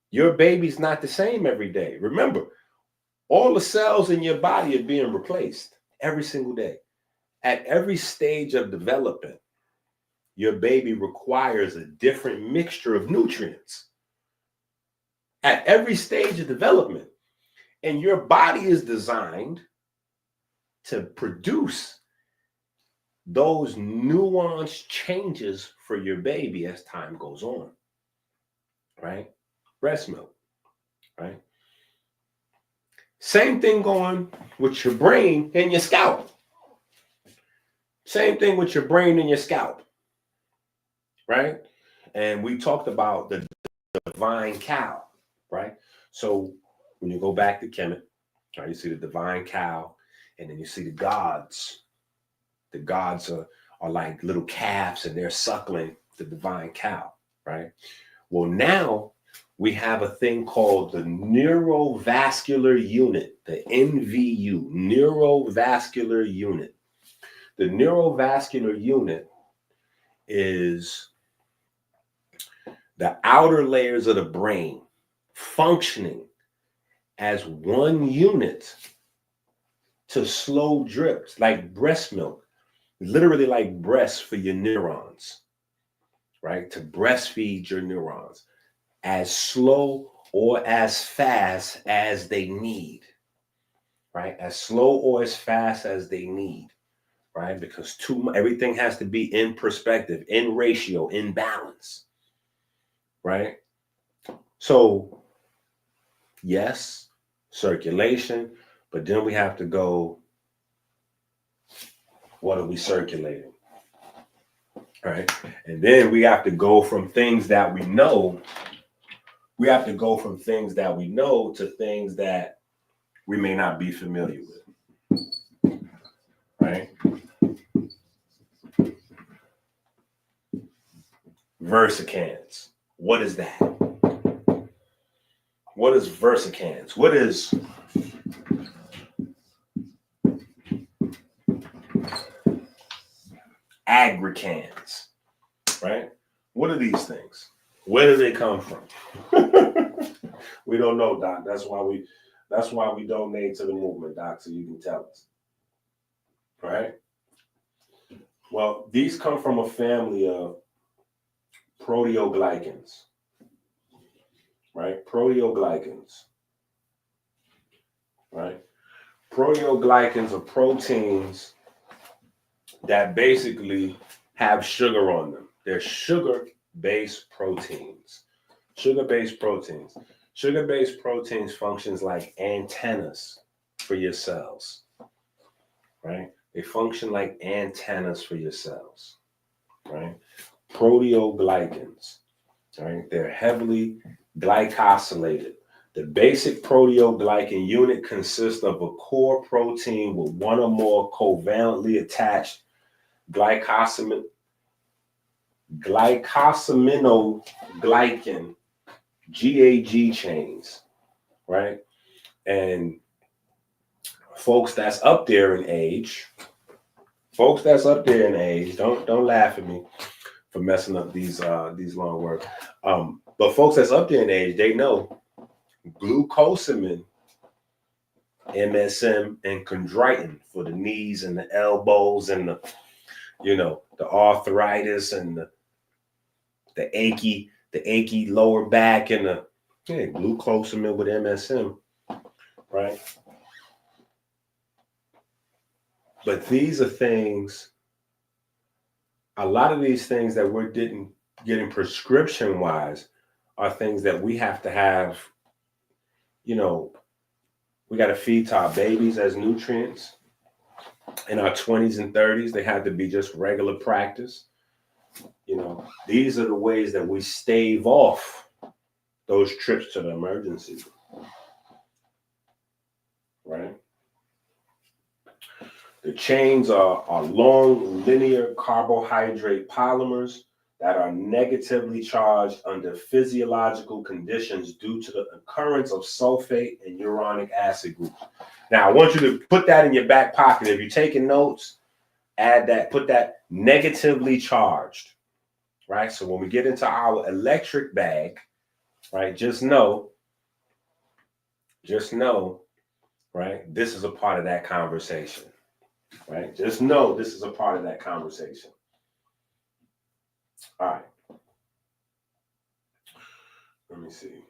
Your baby's not the same every day. Remember, all the cells in your body are being replaced every single day. At every stage of development, your baby requires a different mixture of nutrients. At every stage of development. And your body is designed to produce those nuanced changes for your baby as time goes on, right? Breast milk, right? Same thing going with your brain and your scalp. Same thing with your brain and your scalp, right? And we talked about the divine cow, right? So when you go back to Kemet, right, you see the divine cow, and then you see the gods. The gods are like little calves, and they're suckling the divine cow, right? Well, now we have a thing called the neurovascular unit, the NVU, neurovascular unit. The neurovascular unit is the outer layers of the brain functioning as one unit to slow drips, like breast milk, literally like breasts for your neurons, right? To breastfeed your neurons as slow or as fast as they need, right? As slow or as fast as they need. Right? Because everything has to be in perspective, in ratio, in balance, right? So, yes, circulation, but then we have to go, what are we circulating? Right? And then we have to go from things that we know, to things that we may not be familiar with, right? Versicans. What is that? What is versicans? What is agricans? Right? What are these things? Where do they come from? We don't know, Doc. That's why we donate to the movement, Doc, so you can tell us. Right? Well, these come from a family of proteoglycans. Right? Proteoglycans. Right? Proteoglycans are proteins that basically have sugar on them. They're sugar-based proteins. Sugar-based proteins. Sugar-based proteins functions like antennas for your cells. Right? They function like antennas for your cells. Right? Proteoglycans. Right? They're heavily glycosylated. The basic proteoglycan unit consists of a core protein with one or more covalently attached glycosaminoglycan GAG chains, right? And folks that's up there in age, don't laugh at me for messing up these long words. But folks that's up there in age, they know glucosamine, MSM, and chondroitin for the knees and the elbows and the arthritis and the achy lower back and the glucosamine with MSM, right? But these are things, a lot of these things that we're getting prescription wise are things that we have to have. We got to feed to our babies as nutrients. In our 20s and 30s, they have to be just regular practice. These are the ways that we stave off those trips to the emergency. Right? The chains are long linear carbohydrate polymers that are negatively charged under physiological conditions due to the occurrence of sulfate and uronic acid groups. Now, I want you to put that in your back pocket. If you're taking notes, add that, put that negatively charged, right? So when we get into our electric bag, right, just know, right, this is a part of that conversation, right? Just know this is a part of that conversation. All right. Let me see.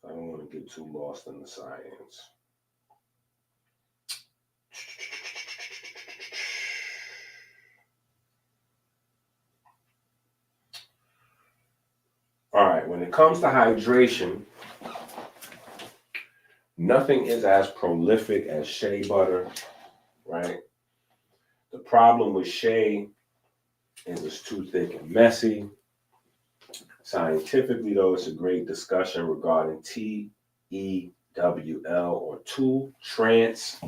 I don't want to get too lost in the science. All right. When it comes to hydration, nothing is as prolific as shea butter, right? The problem with shea is it's too thick and messy. Scientifically, though, it's a great discussion regarding TEWL or 2-trans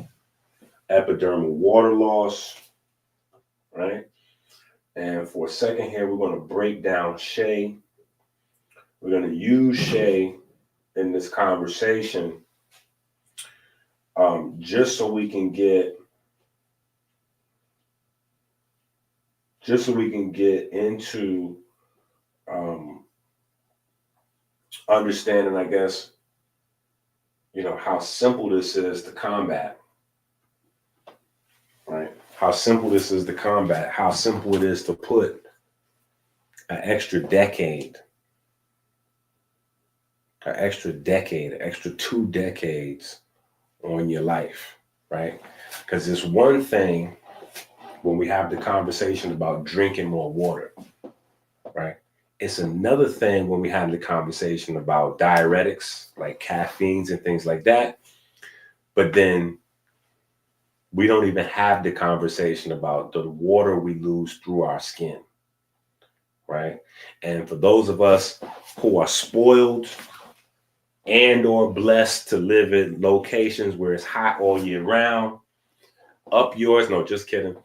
epidermal water loss, right? And for a second here, we're going to break down shea. We're going to use shea in this conversation just so we can get into understanding, I guess, how simple this is to combat, right? How simple this is to combat, how simple it is to put an extra 2 decades on your life, right? Because it's one thing when we have the conversation about drinking more water, right? It's another thing when we have the conversation about diuretics like caffeines and things like that. But then we don't even have the conversation about the water we lose through our skin, right? And for those of us who are spoiled and or blessed to live in locations where it's hot all year round, up yours, no, just kidding.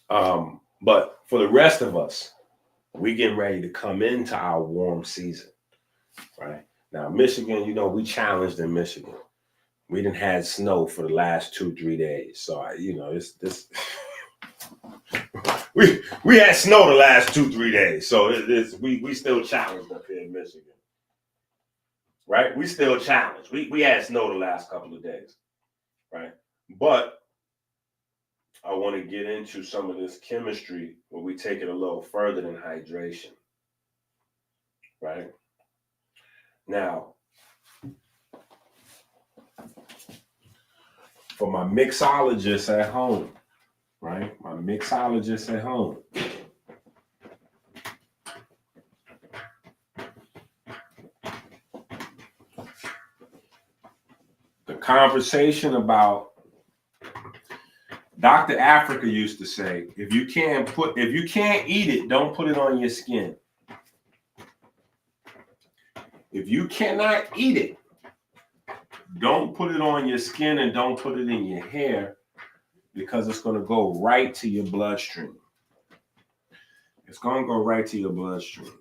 But for the rest of us, we getting ready to come into our warm season, right? Now, Michigan, you know, we challenged in Michigan. We didn't had snow for the last 2-3 days. So, you know, it's this. we had snow the last 2-3 days. So we still challenged up here in Michigan. Right? We still challenged. We had snow the last couple of days. Right? But I want to get into some of this chemistry where we take it a little further than hydration. Right? Now, for my mixologists at home, right? My mixologists at home. The conversation about Dr. Africa used to say, if you can't eat it, don't put it on your skin. If you cannot eat it, don't put it on your skin and don't put it in your hair, because it's going to go right to your bloodstream. It's going to go right to your bloodstream.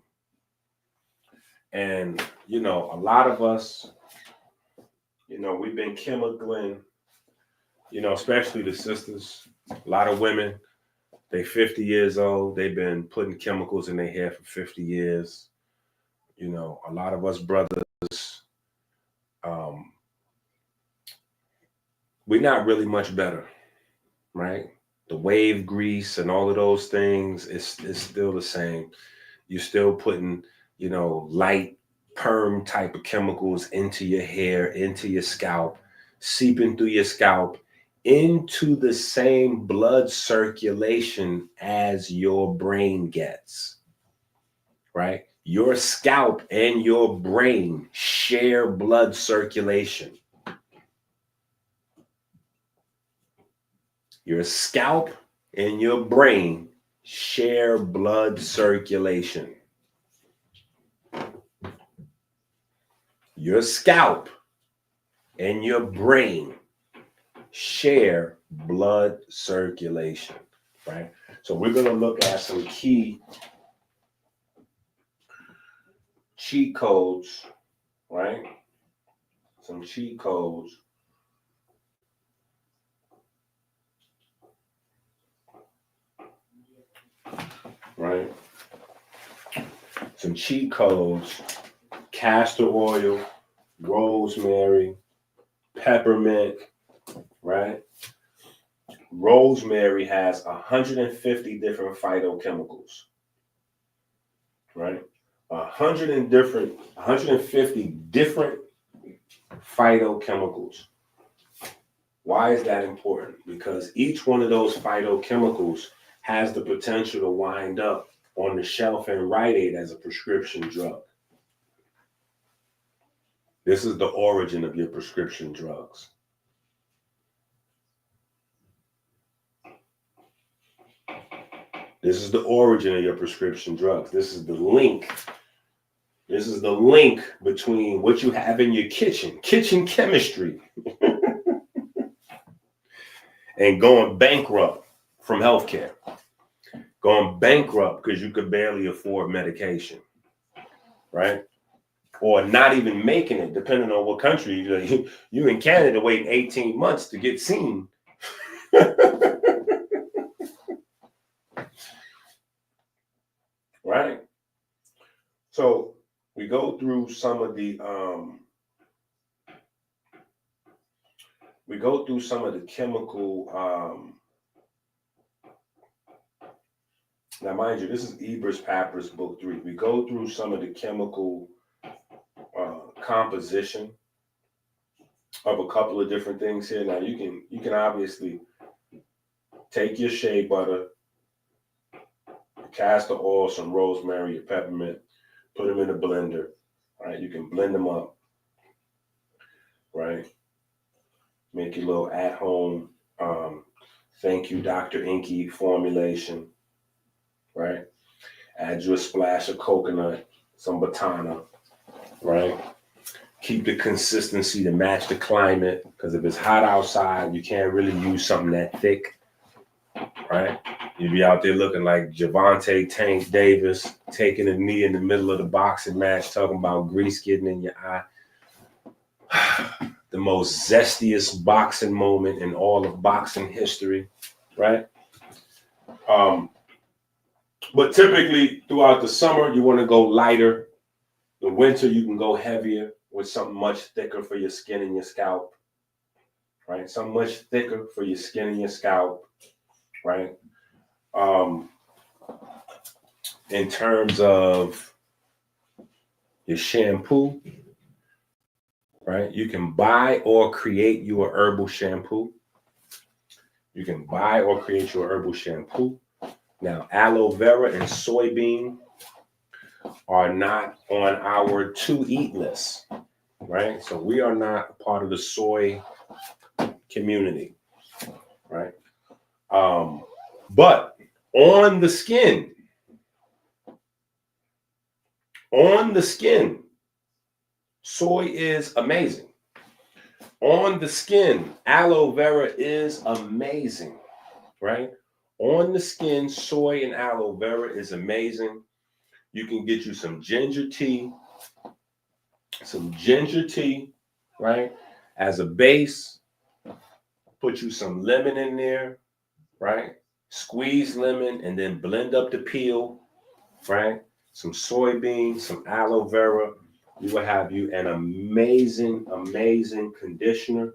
And, you know, a lot of us, you know, we've been chemically, you know, especially the sisters, a lot of women, they 50 years old. They've been putting chemicals in their hair for 50 years. You know, a lot of us brothers, we're not really much better, right? The wave grease and all of those things is still the same. You're still putting, you know, light perm type of chemicals into your hair, into your scalp, seeping through your scalp, into the same blood circulation as your brain gets, right? Your scalp and your brain share blood circulation. Your scalp and your brain share blood circulation. Your scalp and your brain share blood circulation, right? So we're going to look at some key cheat codes, right? Some cheat codes. Right? Some cheat codes: castor oil, rosemary, peppermint, right? Rosemary has 150 different phytochemicals, right? 150 different phytochemicals. Why is that important? Because each one of those phytochemicals has the potential to wind up on the shelf in Rite Aid as a prescription drug. This is the origin of your prescription drugs. This is the origin of your prescription drugs. This is the link. This is the link between what you have in your kitchen chemistry, and going bankrupt from healthcare. Going bankrupt because you could barely afford medication, right? Or not even making it, depending on what country. You in Canada waiting 18 months to get seen. Right? So we go through some of the chemical. Now, mind you, this is Ebers Papyrus Book 3. We go through some of the chemical composition of a couple of different things here. Now, you can obviously take your shea butter, castor oil, some rosemary, your peppermint, put them in a blender. Right? You can blend them up. Right? Make your little at-home thank you, Dr. EnQi formulation. Right? Add you a splash of coconut, some botana, right? Keep the consistency to match the climate, because if it's hot outside, you can't really use something that thick. right? You be out there looking like Javante Tank Davis, taking a knee in the middle of the boxing match, talking about grease getting in your eye. The most zestiest boxing moment in all of boxing history, right? But typically throughout the summer, you want to go lighter. The winter, you can go heavier with something much thicker for your skin and your scalp, right? Something much thicker for your skin and your scalp, right? In terms of your shampoo, right? You can buy or create your herbal shampoo. You can buy or create your herbal shampoo. Now, aloe vera and soybean are not on our to eat list, right? So we are not a part of the soy community, right? But on the skin, soy is amazing. On the skin, aloe vera is amazing, right? On the skin, soy and aloe vera is amazing. You can get you some ginger tea, right? As a base, put you some lemon in there, right? Squeeze lemon and then blend up the peel, right? Some soybeans, some aloe vera. You will have you an amazing, amazing conditioner,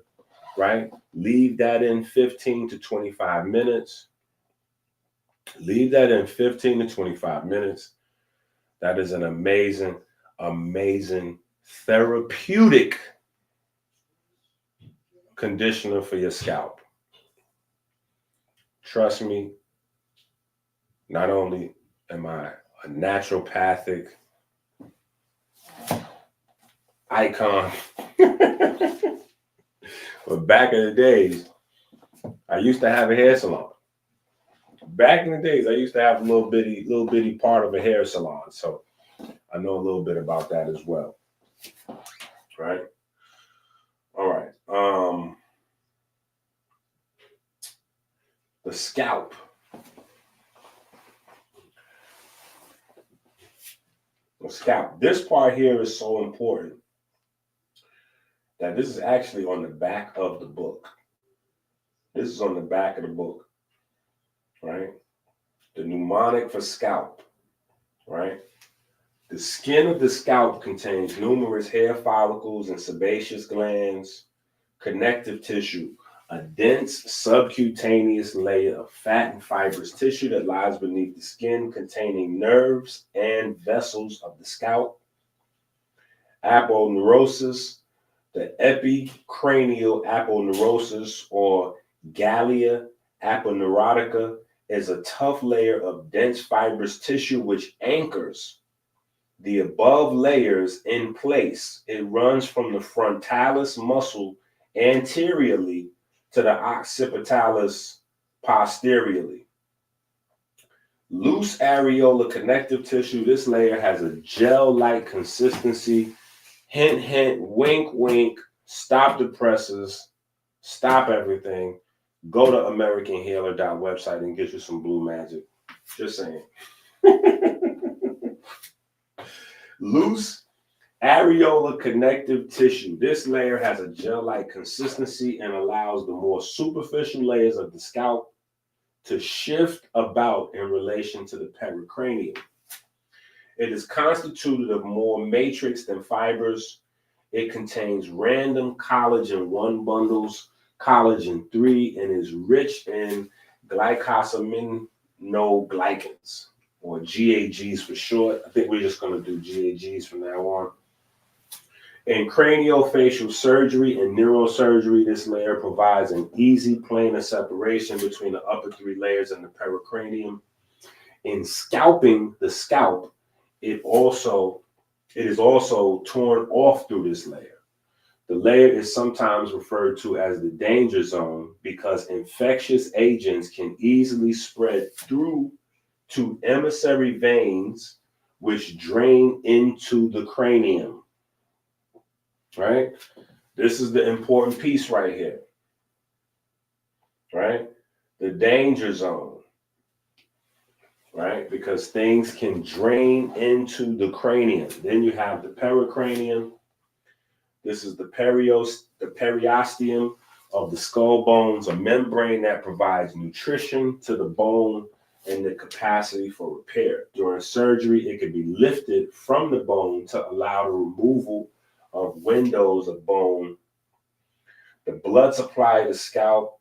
right? Leave that in 15 to 25 minutes. Leave that in 15 to 25 minutes. That is an amazing, amazing therapeutic conditioner for your scalp. Trust me, not only am I a naturopathic icon, but back in the days, I used to have a hair salon. Back in the days, I used to have a little bitty part of a hair salon. So I know a little bit about that as well. Right? All right. The scalp. The scalp. This part here is so important that this is actually on the back of the book. This is on the back of the book, right? The mnemonic for scalp, right? The skin of the scalp contains numerous hair follicles and sebaceous glands, connective tissue, a dense subcutaneous layer of fat and fibrous tissue that lies beneath the skin containing nerves and vessels of the scalp. Aponeurosis, the epicranial aponeurosis or Gallia aponeurotica is a tough layer of dense fibrous tissue which anchors the above layers in place. It runs from the frontalis muscle anteriorly to the occipitalis posteriorly. Loose areolar connective tissue. This layer has a gel-like consistency. Hint, hint, wink, wink. Stop the presses. Stop everything. Go to AmericanHealer.website and get you some Blue Magic. Just saying. Loose areolar connective tissue. This layer has a gel-like consistency and allows the more superficial layers of the scalp to shift about in relation to the pericranium. It is constituted of more matrix than fibers. It contains random collagen 1 bundles, collagen 3, and is rich in glycosaminoglycans, or GAGs for short. I think we're just going to do GAGs from now on. In craniofacial surgery and neurosurgery, this layer provides an easy planar separation between the upper 3 layers and the pericranium. In scalping the scalp, it is also torn off through this layer. The layer is sometimes referred to as the danger zone because infectious agents can easily spread through to emissary veins, which drain into the cranium. Right? This is the important piece right here. Right? the danger zone, right? Because things can drain into the cranium. Then you have the pericranium. This is the periosteum of the skull bones, a membrane that provides nutrition to the bone and the capacity for repair. During surgery, it can be lifted from the bone to allow the removal of windows of bone. The blood supply to the scalp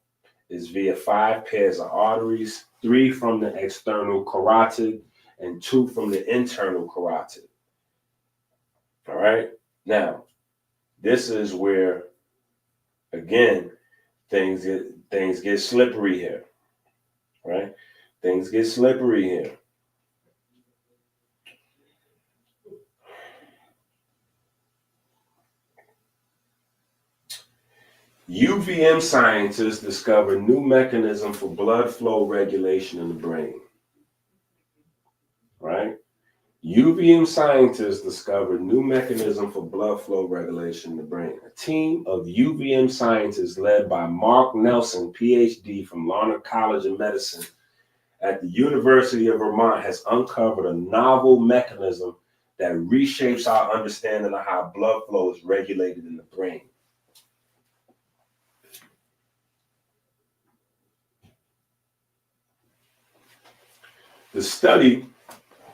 is via 5 pairs of arteries, 3 from the external carotid and 2 from the internal carotid. All right. Now, this is where, again, things get slippery here, right? Things get slippery here. UVM scientists discover new mechanism for blood flow regulation in the brain, right? UVM scientists discovered new mechanism for blood flow regulation in the brain. A team of UVM scientists led by Mark Nelson, PhD from Larner College of Medicine at the University of Vermont, has uncovered a novel mechanism that reshapes our understanding of how blood flow is regulated in the brain. The study,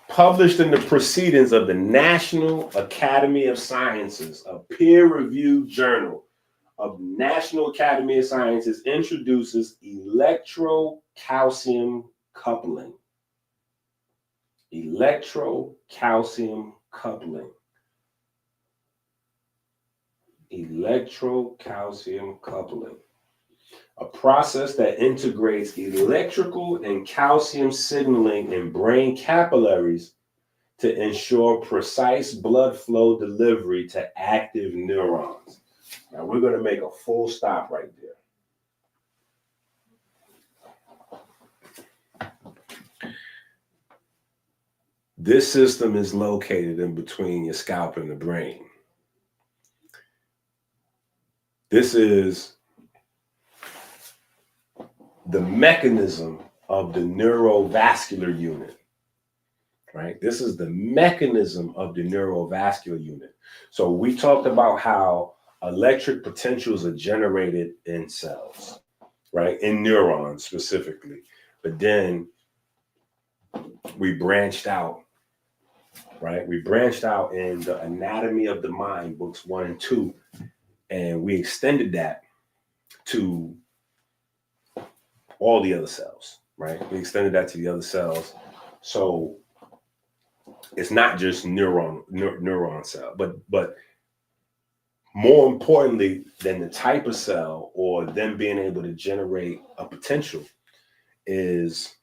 published in the Proceedings of the National Academy of Sciences, a peer-reviewed journal of National Academy of Sciences, introduces electrocalcium coupling. Electrocalcium coupling. Electrocalcium coupling. A process that integrates electrical and calcium signaling in brain capillaries to ensure precise blood flow delivery to active neurons. Now we're going to make a full stop right there. This system is located in between your scalp and the brain. This is the mechanism of the neurovascular unit, right? This is the mechanism of the neurovascular unit. So we talked about how electric potentials are generated in cells, right? In neurons specifically. But then we branched out, right? We branched out in the Anatomy of the Mind, books 1 and 2, and we extended that to all the other cells, right? We extended that to the other cells. So it's not just neuron cell, but more importantly than the type of cell or them being able to generate a potential is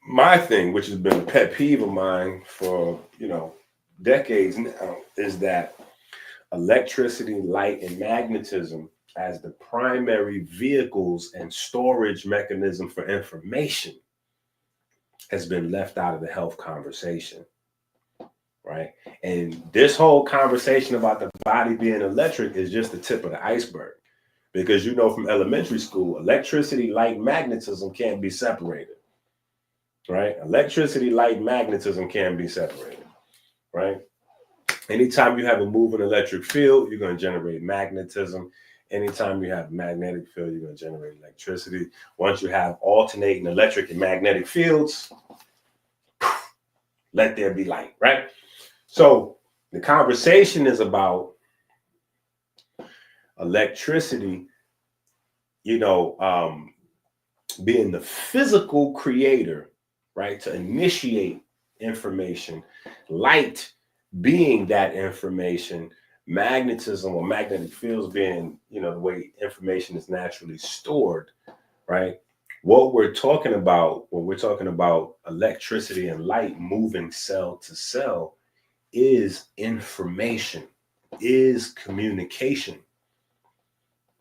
my thing, which has been a pet peeve of mine for, decades now, is that electricity, light, and magnetism as the primary vehicles and storage mechanism for information has been left out of the health conversation, right? And this whole conversation about the body being electric is just the tip of the iceberg, because from elementary school, electricity, light, magnetism can't be separated, right? Electricity, light, magnetism can't be separated, right? Anytime you have a moving electric field, you're going to generate magnetism. Anytime you have a magnetic field, you're going to generate electricity. Once you have alternating electric and magnetic fields, let there be light, right? So the conversation is about electricity, being the physical creator, right, to initiate information, light being that information, magnetism or magnetic fields being, the way information is naturally stored, right? What we're talking about when we're talking about electricity and light moving cell to cell is information, is communication,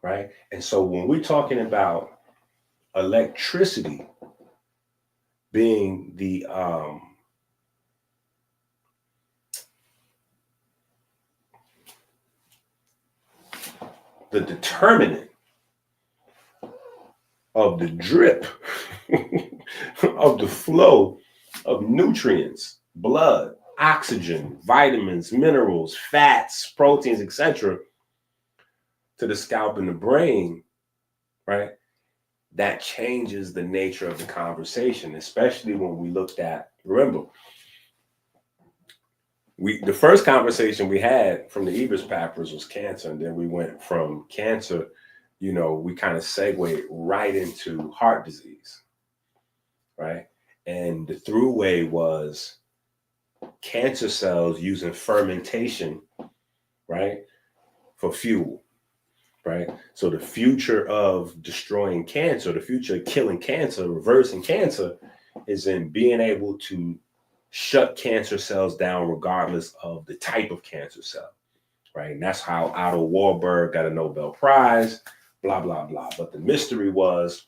right? And so when we're talking about electricity being the determinant of the drip of the flow of nutrients, blood, oxygen, vitamins, minerals, fats, proteins, etc., to the scalp and the brain, right? That changes the nature of the conversation, especially when we looked at, remember, the first conversation we had from the Ebers papers was cancer, and then we went from cancer, we kind of segued right into heart disease, right? And the throughway was cancer cells using fermentation, right, for fuel, right? So the future of destroying cancer, the future of killing cancer, reversing cancer, is in being able to shut cancer cells down regardless of the type of cancer cell, right? And that's how Otto Warburg got a Nobel Prize, blah, blah, blah. But the mystery was,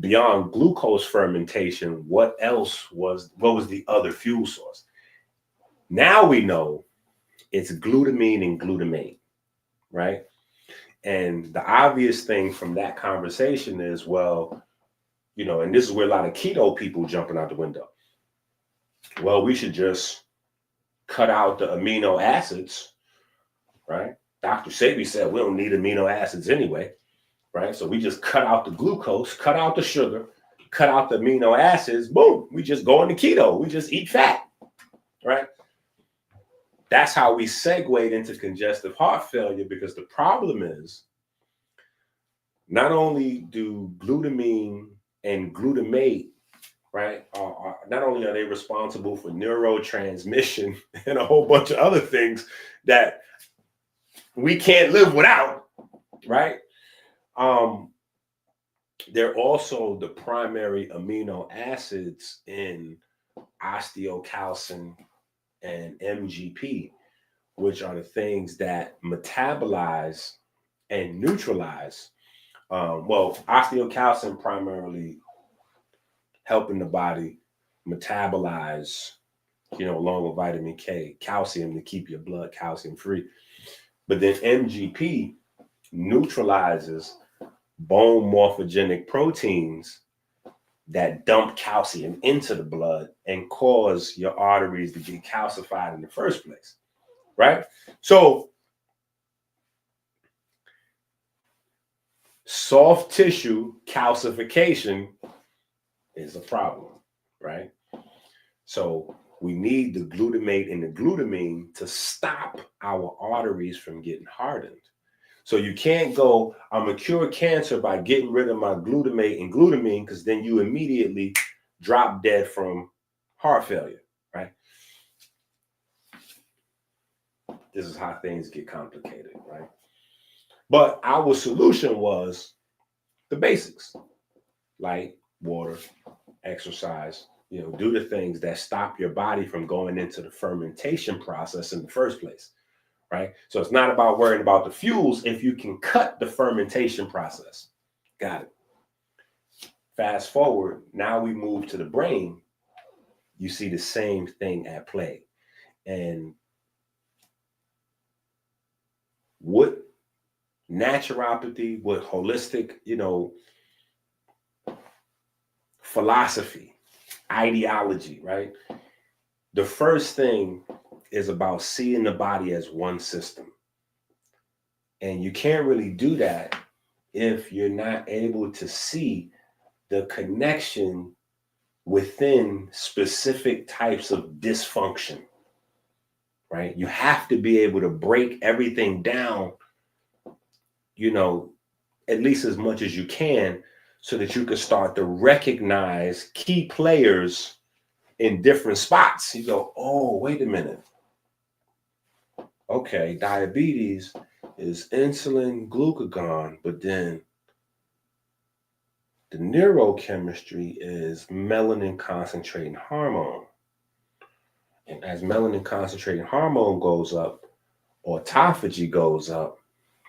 beyond glucose fermentation, what was the other fuel source? Now we know it's glutamine and glutamate, right? And the obvious thing from that conversation is, well, and this is where a lot of keto people jumping out the window. Well, we should just cut out the amino acids, right? Dr. Sebi said we don't need amino acids anyway, right? So we just cut out the glucose, cut out the sugar, cut out the amino acids, boom, we just go into keto. We just eat fat, right? That's how we segued into congestive heart failure, because the problem is not only do glutamine and glutamate, right, not only are they responsible for neurotransmission and a whole bunch of other things that we can't live without, right? They're also the primary amino acids in osteocalcin and MGP, which are the things that metabolize and neutralize. Osteocalcin primarily helping the body metabolize, along with vitamin K, calcium to keep your blood calcium free. But then MGP neutralizes bone morphogenic proteins that dump calcium into the blood and cause your arteries to get calcified in the first place, right? So soft tissue calcification is a problem, right? So we need the glutamate and the glutamine to stop our arteries from getting hardened. So you can't go, I'm going to cure cancer by getting rid of my glutamate and glutamine, because then you immediately drop dead from heart failure, right? This is how things get complicated, right? But our solution was the basics: light, water, exercise, do the things that stop your body from going into the fermentation process in the first place, right? So it's not about worrying about the fuels if you can cut the fermentation process. Got it. Fast forward, now we move to the brain. You see the same thing at play. And what naturopathy, what holistic, philosophy, ideology, right? The first thing is about seeing the body as one system. And you can't really do that if you're not able to see the connection within specific types of dysfunction, right? You have to be able to break everything down, at least as much as you can, so that you can start to recognize key players in different spots. You go, oh, wait a minute. Okay, diabetes is insulin, glucagon, but then the neurochemistry is melanin concentrating hormone. And as melanin concentrating hormone goes up, autophagy goes up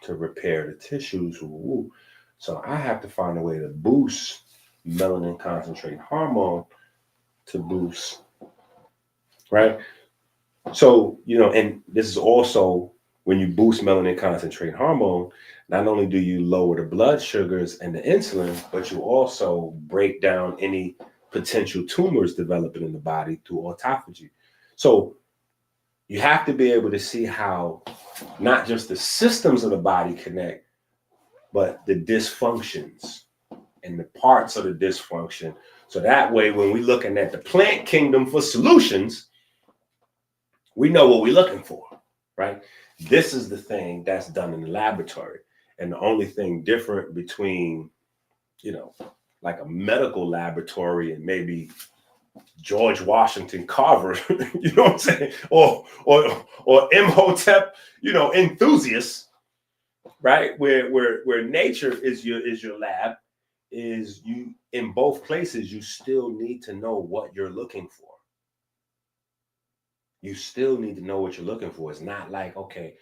to repair the tissues. Ooh. So I have to find a way to boost melanin concentrating hormone to boost, right? So, and this is also when you boost melanin concentrate hormone, not only do you lower the blood sugars and the insulin, but you also break down any potential tumors developing in the body through autophagy. So you have to be able to see how not just the systems of the body connect, but the dysfunctions and the parts of the dysfunction. So that way, when we're looking at the plant kingdom for solutions, we know what we're looking for, right? This is the thing that's done in the laboratory. And the only thing different between, like a medical laboratory and maybe George Washington Carver, you know what I'm saying? Or Imhotep, enthusiasts, right? Where nature is your lab, is you in both places, you still need to know what you're looking for. You still need to know what you're looking for. It's not like, okay,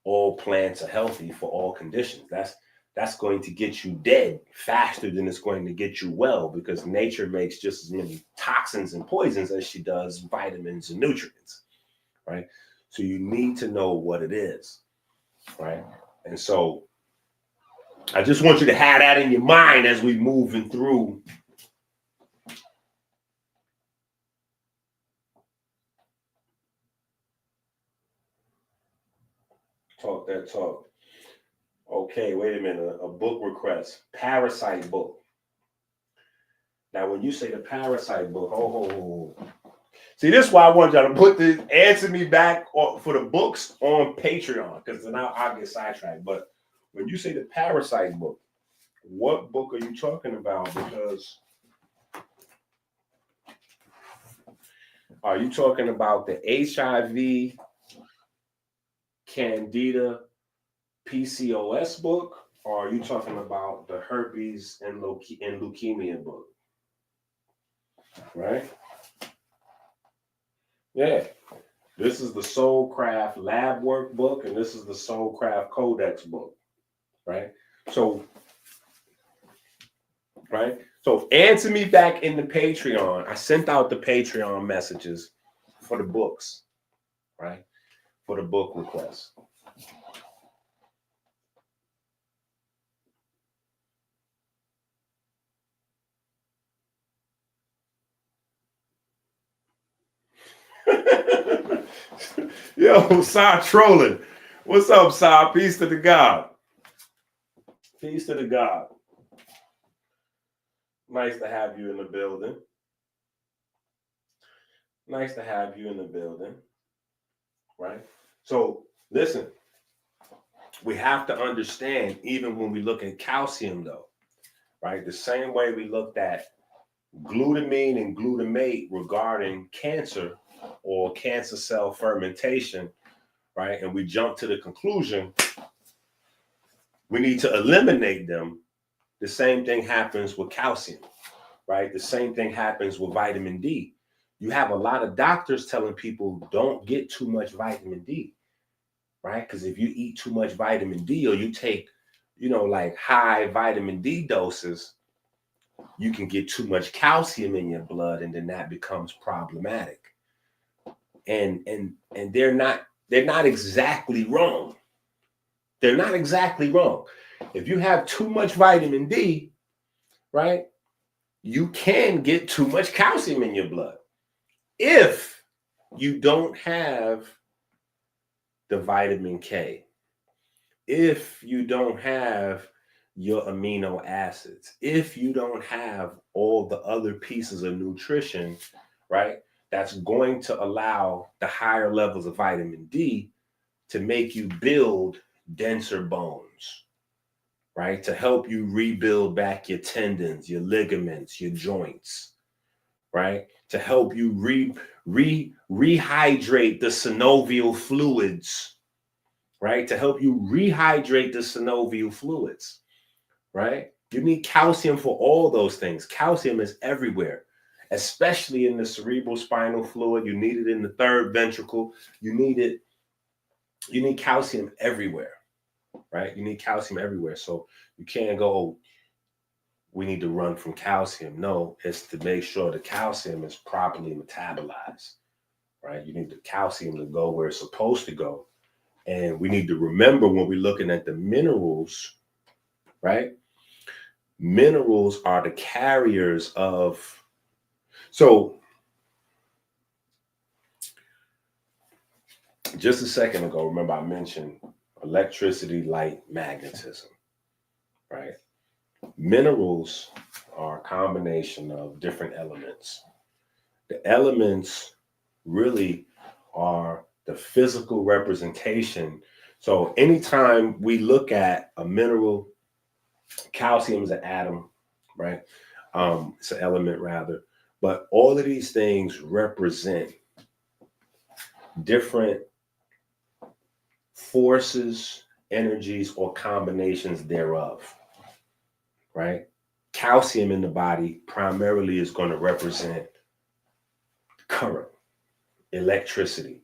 all plants are healthy for all conditions. That's going to get you dead faster than it's going to get you well, because nature makes just as many toxins and poisons as she does vitamins and nutrients, right? So you need to know what it is, right? And so I just want you to have that in your mind as we moving through. Talk that talk. Okay, wait a minute. A book request. Parasite book. Now, when you say the parasite book, see, this is why I want y'all to put this, answer me back for the books on Patreon, because then I'll get sidetracked. But when you say the parasite book, what book are you talking about? Because are you talking about the HIV, Candida, PCOS book, or are you talking about the herpes and leukemia book? Right? Yeah. This is the Soulcraft lab work book, and this is the Soulcraft Codex book. Right? So answer me back in the Patreon. I sent out the Patreon messages for the books, right? For the book requests. Yo, Sa trolling. What's up, Sa? Peace to the God. Peace to the God. Nice to have you in the building. Nice to have you in the building. Right? So, listen. We have to understand, even when we look at calcium, though, right? The same way we looked at glutamine and glutamate regarding cancer or cancer cell fermentation, right? And we jump to the conclusion we need to eliminate them. The same thing happens with calcium, right? The same thing happens with vitamin D. You have a lot of doctors telling people don't get too much vitamin D, right? Because if you eat too much vitamin D or you take, like high vitamin D doses, you can get too much calcium in your blood, and then that becomes problematic. And they're not exactly wrong. They're not exactly wrong. If you have too much vitamin D, right, you can get too much calcium in your blood if you don't have the vitamin K, if you don't have your amino acids, if you don't have all the other pieces of nutrition, right, that's going to allow the higher levels of vitamin D to make you build denser bones, right, to help you rebuild back your tendons, your ligaments, your joints, right, to help you rehydrate the synovial fluids, right, to help you rehydrate the synovial fluids, right? You need calcium for all those things. Calcium is everywhere, especially in the cerebral spinal fluid. You need it in the third ventricle. You need calcium everywhere, right? You need calcium everywhere. So you can't go, oh, we need to run from calcium. No, it's to make sure the calcium is properly metabolized, right? You need the calcium to go where it's supposed to go And we need to remember when we're looking at the minerals, right? Minerals are the carriers of, so just a second ago, remember I mentioned electricity, light, magnetism, right? Minerals are a combination of different elements. The elements really are the physical representation. So anytime we look at a mineral, calcium is an atom, right? It's an element rather, but all of these things represent different forces, energies, or combinations thereof, right? Calcium in the body primarily is going to represent current, electricity,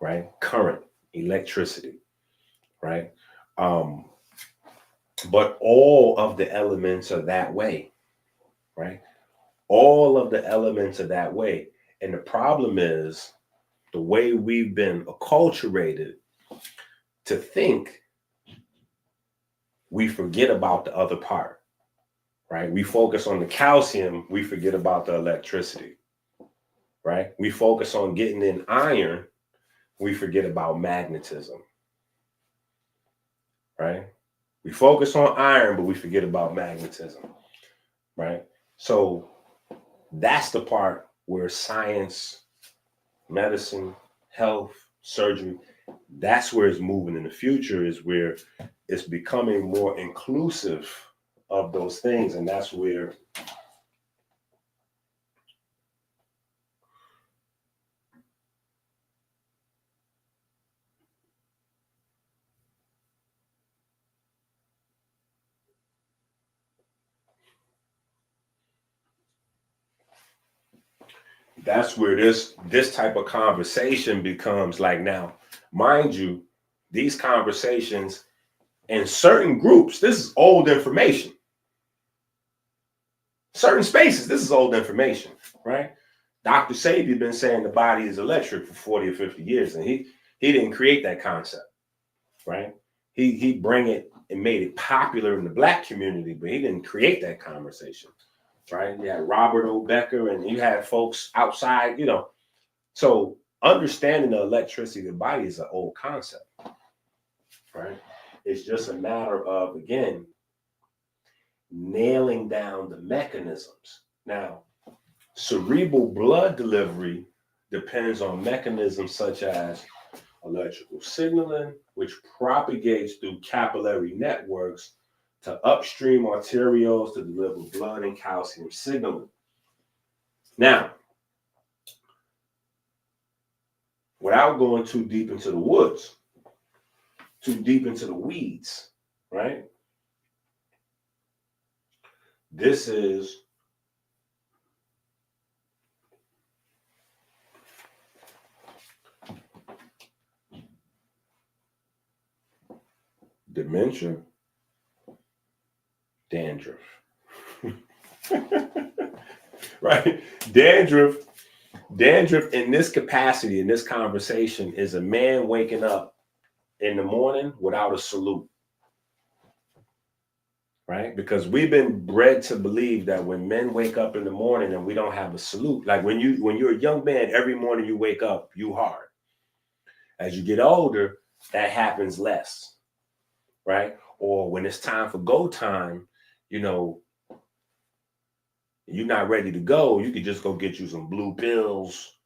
right? Current, electricity, right? But all of the elements are that way, right? All of the elements are that way. And the problem is the way we've been acculturated to think, we forget about the other part, right? We focus on the calcium, we forget about the electricity, right? We focus on getting in iron, we forget about magnetism, right? We focus on iron, but we forget about magnetism, right? So that's the part where science, medicine, health, surgery, that's where it's moving in the future, is where it's becoming more inclusive of those things. And that's where this type of conversation becomes like, now, mind you, these conversations in certain groups, this is old information. Certain spaces, this is old information, right? Dr. Sabian been saying the body is electric for 40 or 50 years, and he didn't create that concept, right? He bring it and made it popular in the Black community, but he didn't create that conversation, right? You had Robert O. Becker, and you had folks outside, you know. So understanding the electricity of the body is an old concept, right? It's just a matter of, again, nailing down the mechanisms. Now, cerebral blood delivery depends on mechanisms such as electrical signaling, which propagates through capillary networks to upstream arterioles to deliver blood and calcium signaling. Now, without going too deep into the woods, too deep into the weeds, right? This is dementia, dandruff. Right? Dandruff in this capacity, in this conversation, is a man waking up in the morning without a salute. Right? Because we've been bred to believe that when men wake up in the morning and we don't have a salute, like when you're a young man, every morning you wake up, you hard. As you get older, that happens less, right? Or when it's time for go time, you know, you're not ready to go, you could just go get you some blue pills,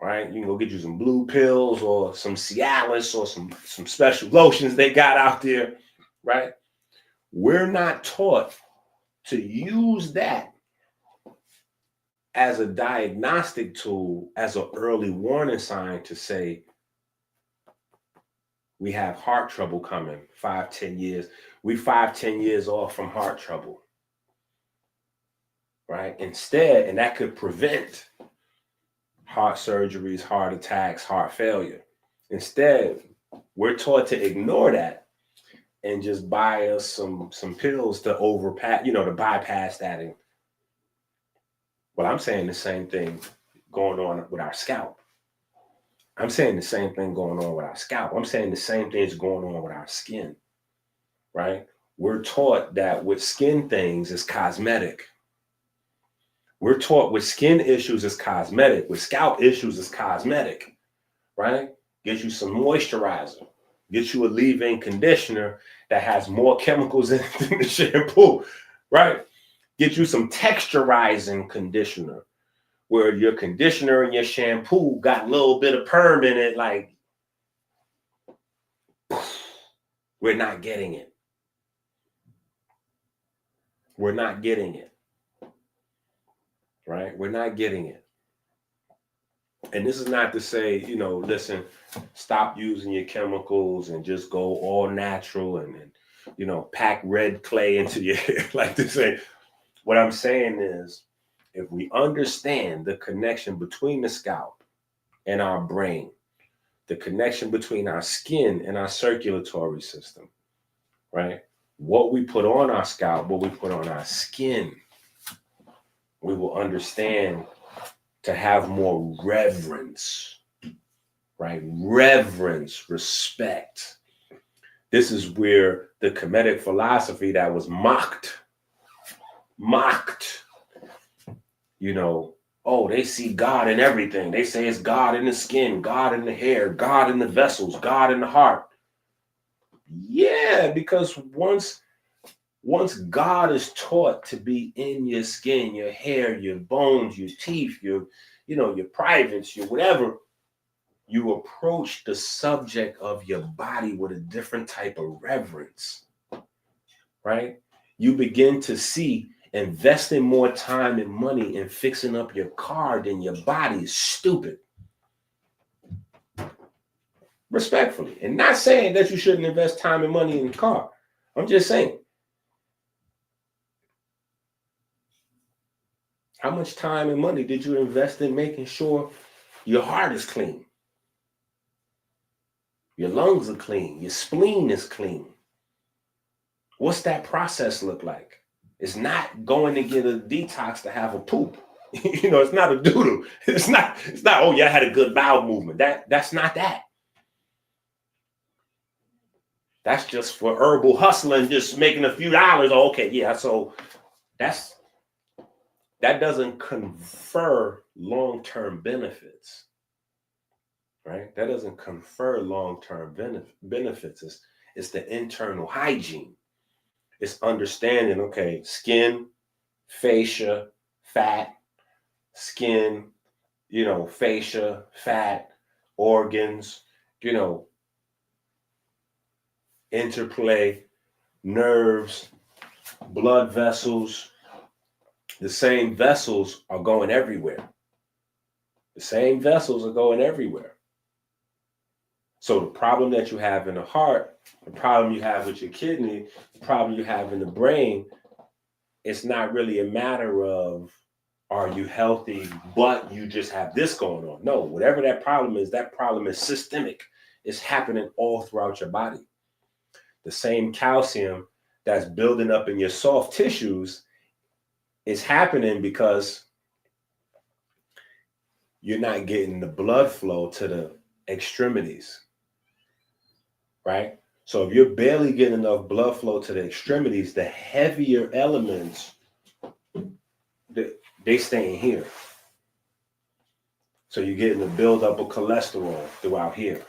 right? You can go get you some blue pills or some Cialis or some special lotions they got out there, right? We're not taught to use that as a diagnostic tool, as an early warning sign to say, we have heart trouble coming 5-10 years. We 5-10 years off from heart trouble, right? Instead, and that could prevent heart surgeries, heart attacks, heart failure. Instead, we're taught to ignore that and just buy us some pills to to bypass that. And well, I'm saying the same thing going on with our scalp, I'm saying the same thing going on with our scalp. I'm saying the same thing is going on with our skin, right? We're taught that with skin things is cosmetic. We're taught with skin issues is cosmetic. With scalp issues is cosmetic, right? Get you some moisturizer. Get you a leave-in conditioner that has more chemicals in it than the shampoo, right? Get you some texturizing conditioner where your conditioner and your shampoo got a little bit of perm in it, like, we're not getting it. We're not getting it, right? We're not getting it. And this is not to say, listen, stop using your chemicals and just go all natural and pack red clay into your hair. Like to say, what I'm saying is, if we understand the connection between the scalp and our brain, the connection between our skin and our circulatory system, right? What we put on our scalp, what we put on our skin, we will understand to have more reverence, right? Reverence, respect. This is where the Kemetic philosophy that was mocked, oh, they see God in everything. They say it's God in the skin, God in the hair, God in the vessels, God in the heart. Yeah, because once God is taught to be in your skin, your hair, your bones, your teeth, your privates, your whatever, you approach the subject of your body with a different type of reverence, right? You begin to see investing more time and money in fixing up your car than your body is stupid. Respectfully. And not saying that you shouldn't invest time and money in the car. I'm just saying, how much time and money did you invest in making sure your heart is clean? Your lungs are clean. Your spleen is clean. What's that process look like? It's not going to get a detox to have a poop. It's not a doodle. It's not, oh yeah, I had a good bowel movement. That's not that. That's just for herbal hustling, just making a few dollars. Oh, okay, yeah. So that doesn't confer long-term benefits, right? That doesn't confer long-term benefits. It's the internal hygiene. It's understanding, okay, skin, fascia, fat, skin, fascia, fat, organs, interplay, nerves, blood vessels. The same vessels are going everywhere. The same vessels are going everywhere. So the problem that you have in the heart, the problem you have with your kidney, the problem you have in the brain, it's not really a matter of, are you healthy, but you just have this going on. No, whatever that problem is systemic. It's happening all throughout your body. The same calcium that's building up in your soft tissues is happening because you're not getting the blood flow to the extremities, right? So if you're barely getting enough blood flow to the extremities, the heavier elements, they stay in here. So you're getting the buildup of cholesterol throughout here.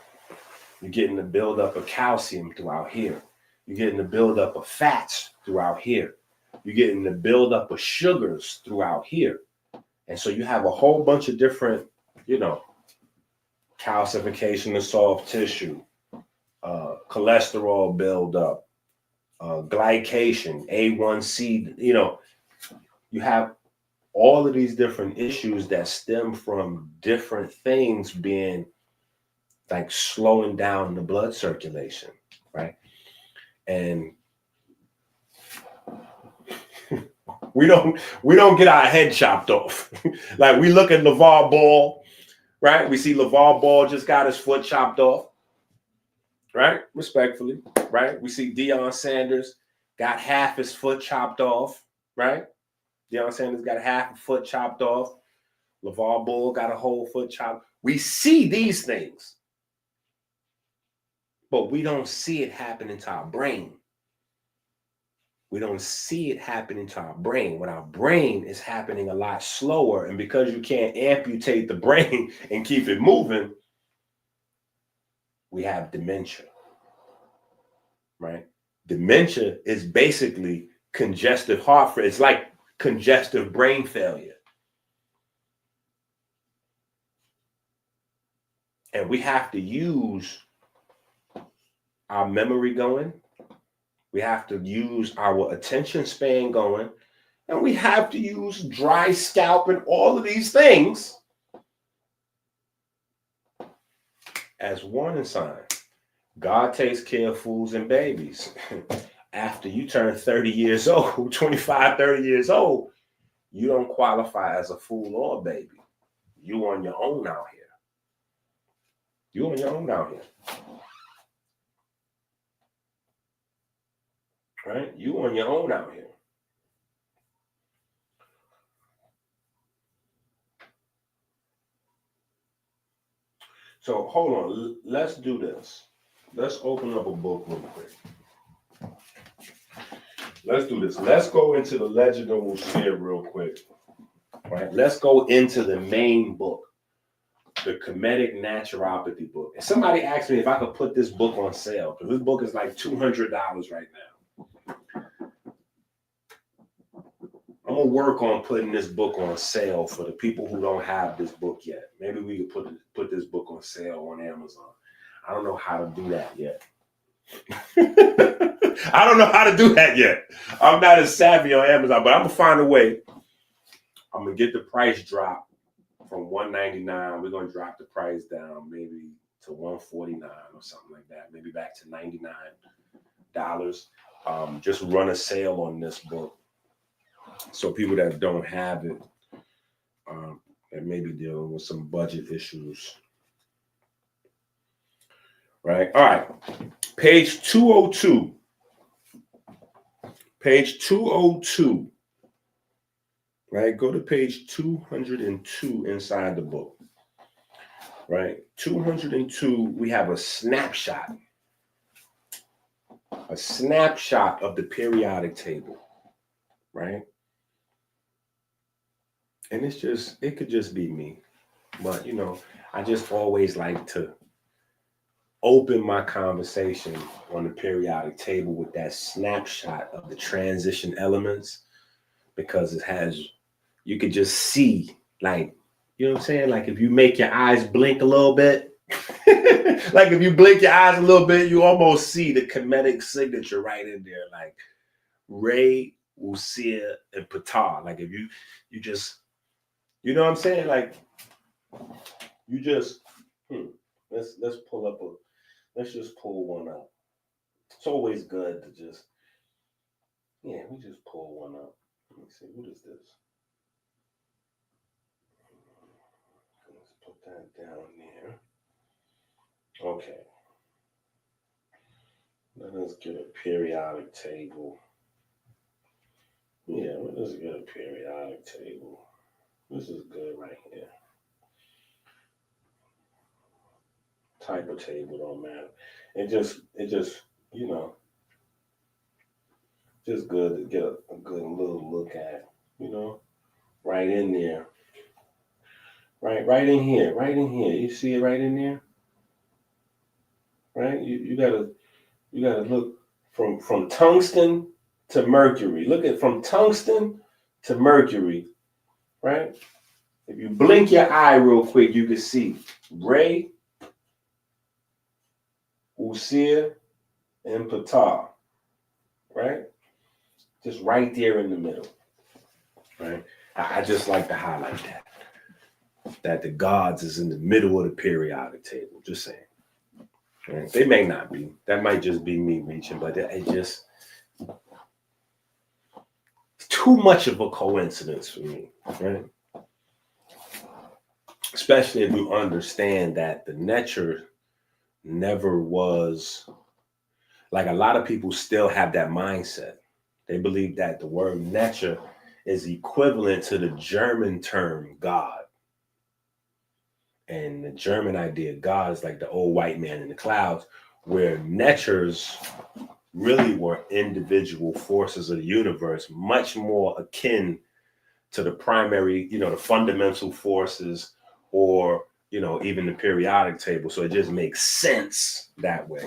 You're getting the buildup of calcium throughout here. You're getting the buildup of fats throughout here. You're getting the buildup of sugars throughout here. And so you have a whole bunch of different, calcification of soft tissue, cholesterol buildup, glycation, A1C, you have all of these different issues that stem from different things being like slowing down the blood circulation, right? And we don't get our head chopped off. Like we look at LeVar Ball, right? We see LeVar Ball just got his foot chopped off, right? Respectfully, right? We see Deion Sanders got half his foot chopped off, right? Deion Sanders got half a foot chopped off. LeVar Ball got a whole foot chopped. We see these things, but we don't see it happening to our brain. We don't see it happening to our brain. When our brain is happening a lot slower, and because you can't amputate the brain and keep it moving, we have dementia, right? Dementia is basically congestive heart failure. It's like congestive brain failure. And we have to use our memory going. We have to use our attention span going. And we have to use dry scalp and all of these things as warning signs. God takes care of fools and babies. After you turn 30 years old, 25, 30 years old, you don't qualify as a fool or a baby. You on your own out here. You on your own out here. Right? You on your own out here. So hold on. Let's do this. Let's open up a book real quick. Let's do this. Let's go into the Legend of Wuxia real quick. Right? Let's go into the main book, the Comedic Naturopathy book. And somebody asked me if I could put this book on sale, because this book is like $200 right now. I'm gonna work on putting this book on sale for the people who don't have this book yet. Maybe we could put this book on sale on Amazon. I don't know how to do that yet. I don't know how to do that yet. I'm not as savvy on Amazon, but I'm gonna find a way. I'm gonna get the price drop from $199. We're gonna drop the price down maybe to $149 or something like that. Maybe back to $99. Just run a sale on this book. So people that don't have it, that may be dealing with some budget issues. Right? All right. Page 202. Page 202. Right? Go to page 202 inside the book. Right? 202, we have a snapshot. A snapshot of the periodic table. Right? And it could just be me. But, you know, I just always like to open my conversation on the periodic table with that snapshot of the transition elements, because it has, you could just see, like, you know what I'm saying? Like if you make your eyes blink a little bit, like if you blink your eyes a little bit, you almost see the comedic signature right in there, like Ray, Wuxia, and Patar. Like if you just, you know what I'm saying? Like you just, let's just pull one up. It's always good to just, we just pull one up. Let me see, what is this? Let's put that down there. Okay. Let us get a periodic table. Yeah, let us get a periodic table. This is good right here. Type of table don't matter. It just, you know, just good to get a good little look at, you know, right in there. Right in here. You see it right in there? Right? You gotta look from tungsten to mercury. Look at from tungsten to mercury, right? If you blink your eye real quick, you can see Ray, Wuxia, and Patar, right? Just right there in the middle, right? I just like to highlight that the gods is in the middle of the periodic table, just saying. Right? They may not be. That might just be me reaching, but it's too much of a coincidence for me, right? Especially if you understand that the nature never was, like a lot of people still have that mindset. They believe that the word nature is equivalent to the German term God. And the German idea of God is like the old white man in the clouds, where natures really were individual forces of the universe, much more akin to the primary, the fundamental forces, or, even the periodic table. So it just makes sense that way.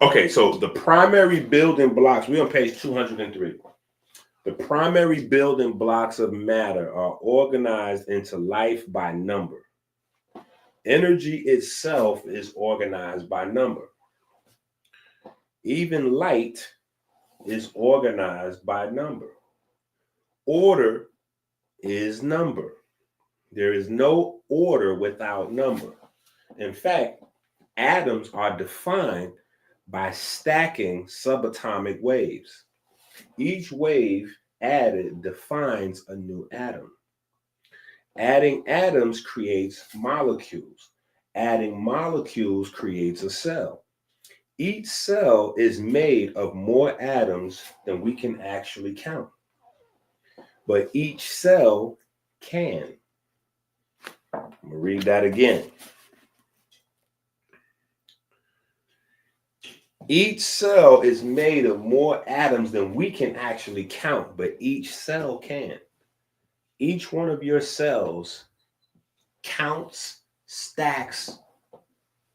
Okay, so the primary building blocks, we're on page 203. The primary building blocks of matter are organized into life by number. Energy itself is organized by number. Even light is organized by number. Order is number. There is no order without number. In fact, atoms are defined by stacking subatomic waves. Each wave added defines a new atom. Adding atoms creates molecules. Adding molecules creates a cell. Each cell is made of more atoms than we can actually count. But each cell can. I'm going to read that again. Each cell is made of more atoms than we can actually count, but each cell can. Each one of your cells counts, stacks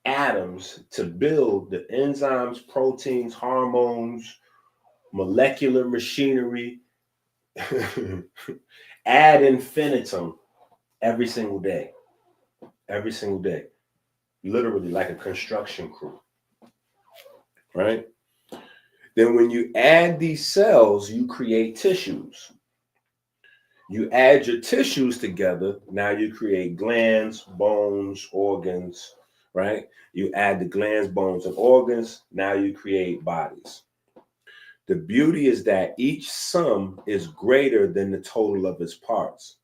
atoms to build the enzymes, proteins, hormones, molecular machinery, ad infinitum, every single day. Every single day. Literally like a construction crew. Right? Then when you add these cells, you create tissues. You add your tissues together, now you create glands, bones, organs, right? You add the glands, bones, and organs, now you create bodies. The beauty is that each sum is greater than the total of its parts.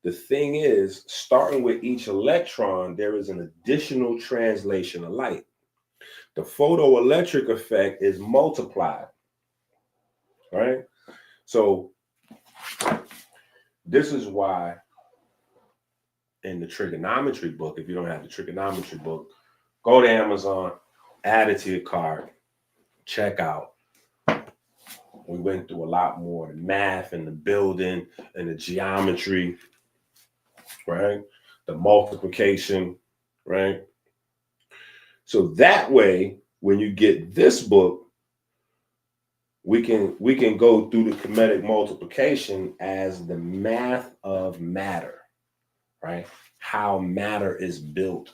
The thing is, starting with each electron, there is an additional translation of light. The photoelectric effect is multiplied, right? So this is why in the trigonometry book, if you don't have the trigonometry book, go to Amazon, add it to your cart, check out. We went through a lot more the math and the building and the geometry, right? The multiplication, right? So that way, when you get this book, we can go through the kinetic multiplication as the math of matter, right? How matter is built,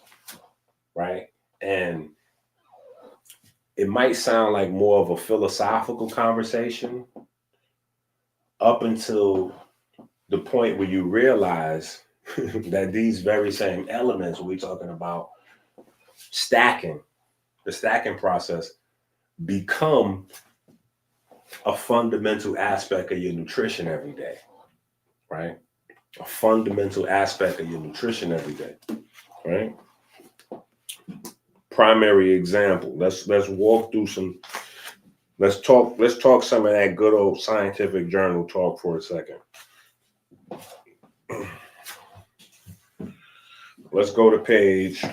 right? And it might sound like more of a philosophical conversation up until the point where you realize that these very same elements we're talking about, stacking, the stacking process, become a fundamental aspect of your nutrition every day, right? A fundamental aspect of your nutrition every day, right? Primary example. Let's walk through some. Let's talk some of that good old scientific journal talk for a second. Let's go to page.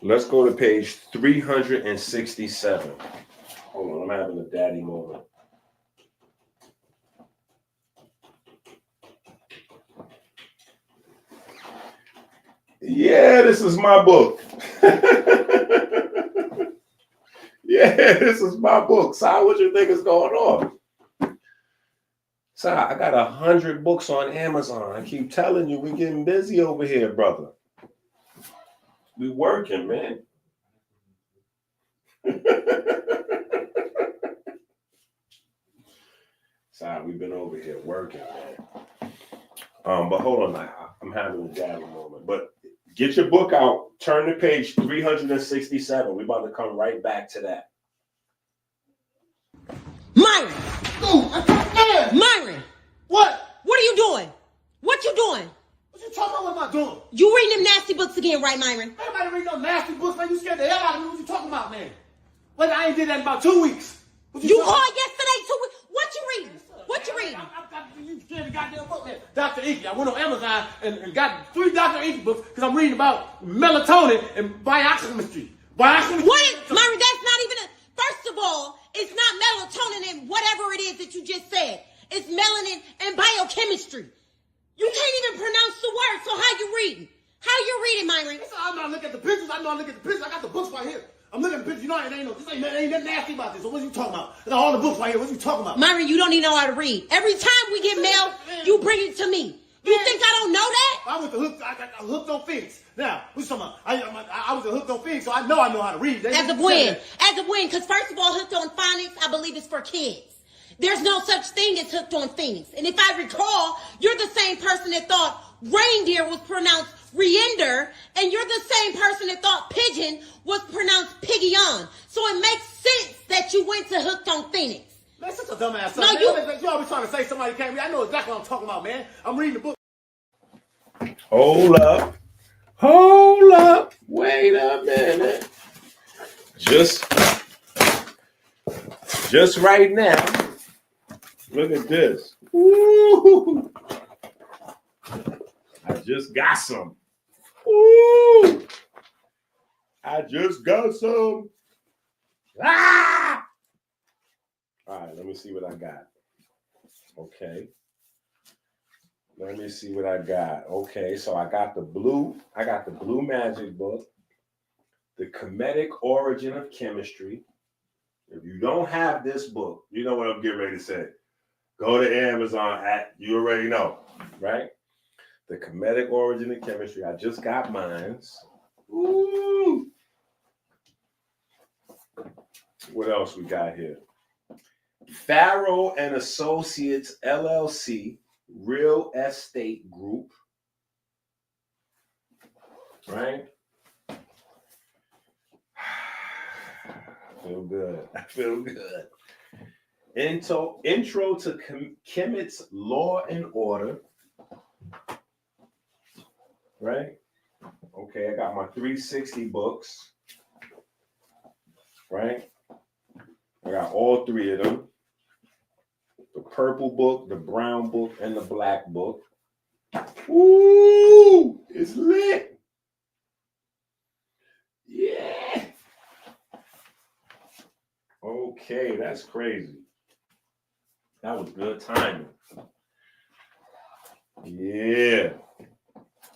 Let's go to page 367. Hold on, I'm having a daddy moment. Yeah, this is my book. Yeah, this is my book. Si, what you think is going on? Si, I got 100 books on Amazon. I keep telling you, we're getting busy over here, brother. We working, man. Sorry, we've been over here working, man. But hold on, I'm having a daddy moment. But get your book out. Turn to page 367. We're about to come right back to that. Myron! Ooh, I can't stand. Myron! What? What are you doing? What you doing? What you talking about? What am I doing? You reading them nasty books again, right, Myron? Everybody read those nasty books, man. You scared the hell out of me. What you talking about, man? Wait, I ain't did that in about 2 weeks. You called yesterday too. What you reading? What you reading? You scared the goddamn book, man. Dr. EnQi. I went on Amazon and got 3 Dr. EnQi books because I'm reading about melatonin and biochemistry. What is, Myron, that's not even first of all, it's not melatonin and whatever it is that you just said. It's melanin and biochemistry. You can't even pronounce the word, so how you reading? How you reading, Myron? I'm not looking at the pictures. I got the books right here. I'm looking at the pictures. You know, it ain't nothing nasty about this. So what are you talking about? I got all the books right here. What are you talking about? Myron, you don't even know how to read. Every time we get mail, you bring it to me. You think I don't know that? I got hooked on Phoenix. Now, what you talking about? I was hooked on Phoenix, so I know how to read. As of when? Because first of all, hooked on phonics, I believe it's for kids. There's no such thing as hooked on Phoenix. And if I recall, you're the same person that thought reindeer was pronounced reender, and you're the same person that thought pigeon was pronounced piggion. So it makes sense that you went to hooked on Phoenix. Man, such a dumbass. No, you always trying to say somebody can't read. I know exactly what I'm talking about, man. I'm reading the book. Hold up. Wait a minute. Just right now. Look at this. Woo! I just got some. Woo! I just got some. Ah! All right, let me see what I got. Okay. Let me see what I got. Okay, so I got the blue magic book, The Comedic Origin of Chemistry. If you don't have this book, you know what I'm getting ready to say. Go to Amazon you already know, right? The Comedic Origin of Chemistry. I just got mine. Ooh. What else we got here? Farrow and Associates LLC, Real Estate Group. Right? I feel good. Intro to Kemet's Law and Order. Right? Okay, I got my 360 books. Right? I got all 3 of them. The purple book, the brown book, and the black book. Ooh, it's lit. Yeah. Okay, that's crazy. That was good timing. Yeah.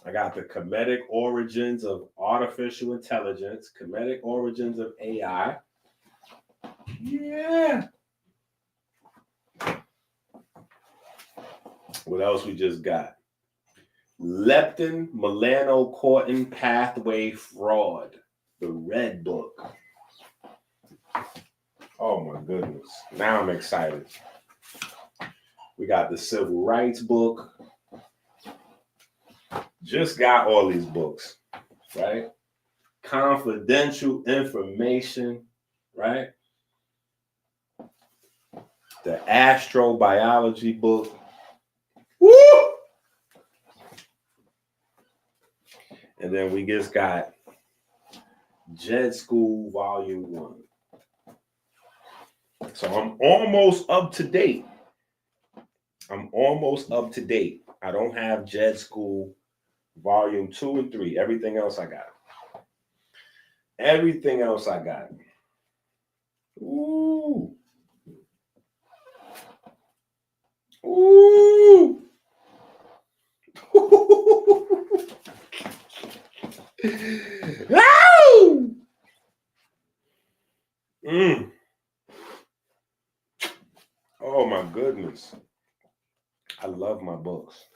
I got the Comedic Origins of Artificial Intelligence, Comedic Origins of AI. Yeah. What else we just got? Leptin melanocortin pathway fraud, the red book. Oh my goodness. Now I'm excited. We got the civil rights book. Just got all these books, right? Confidential information, right? The astrobiology book. Woo! And then we just got Djedschool Volume 1. So I'm almost up to date. I don't have Djedschool Volume 2 and 3. Everything else I got. Ooh. Ooh. Ow! Oh my goodness. I love my books.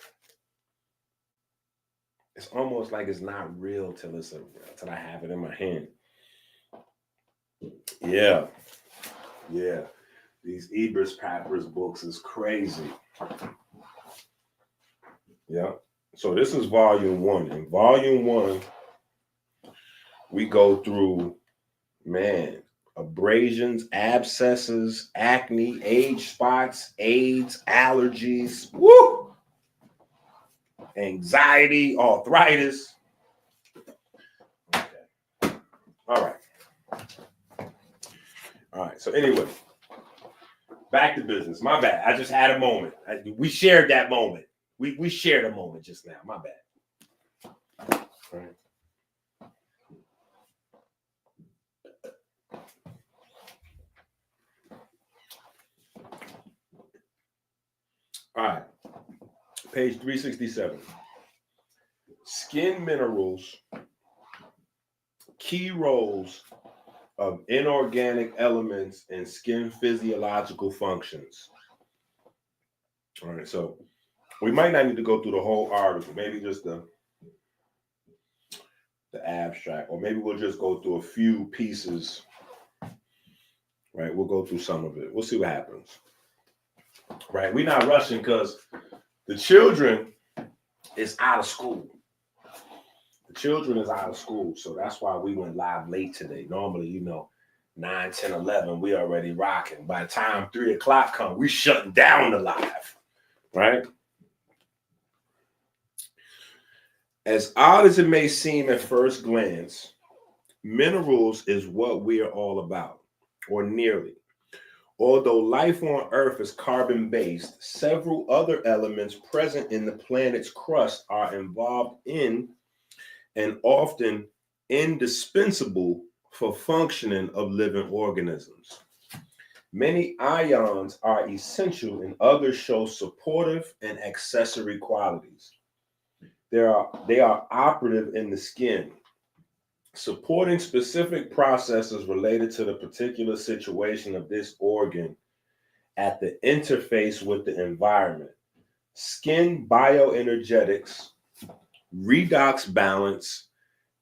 It's almost like it's not real till I have it in my hand. Yeah. These Ebers Papers books is crazy. Yeah. So this is Volume 1. In Volume 1, we go through, abrasions, abscesses, acne, age spots, AIDS, allergies. Woo! anxiety, arthritis. Okay. All right. All right. So anyway, back to business. My bad. I just had a moment. We shared that moment. We shared a moment just now. My bad. All right. All right. Page 367. Skin minerals, key roles of inorganic elements in skin physiological functions. All right, so we might not need to go through the whole article, maybe just the abstract, or maybe we'll just go through a few pieces. Right, we'll go through some of it. We'll see what happens. Right, we're not rushing because the children is out of school. The children is out of school, so that's why we went live late today. Normally, 9, 10, 11, we already rocking. By the time 3 o'clock comes, we shutting down the live, right? As odd as it may seem at first glance, minerals is what we are all about, or nearly. Although life on Earth is carbon-based, several other elements present in the planet's crust are involved in and often indispensable for functioning of living organisms. Many ions are essential and others show supportive and accessory qualities. They are operative in the skin, supporting specific processes related to the particular situation of this organ at the interface with the environment. Skin bioenergetics, redox balance,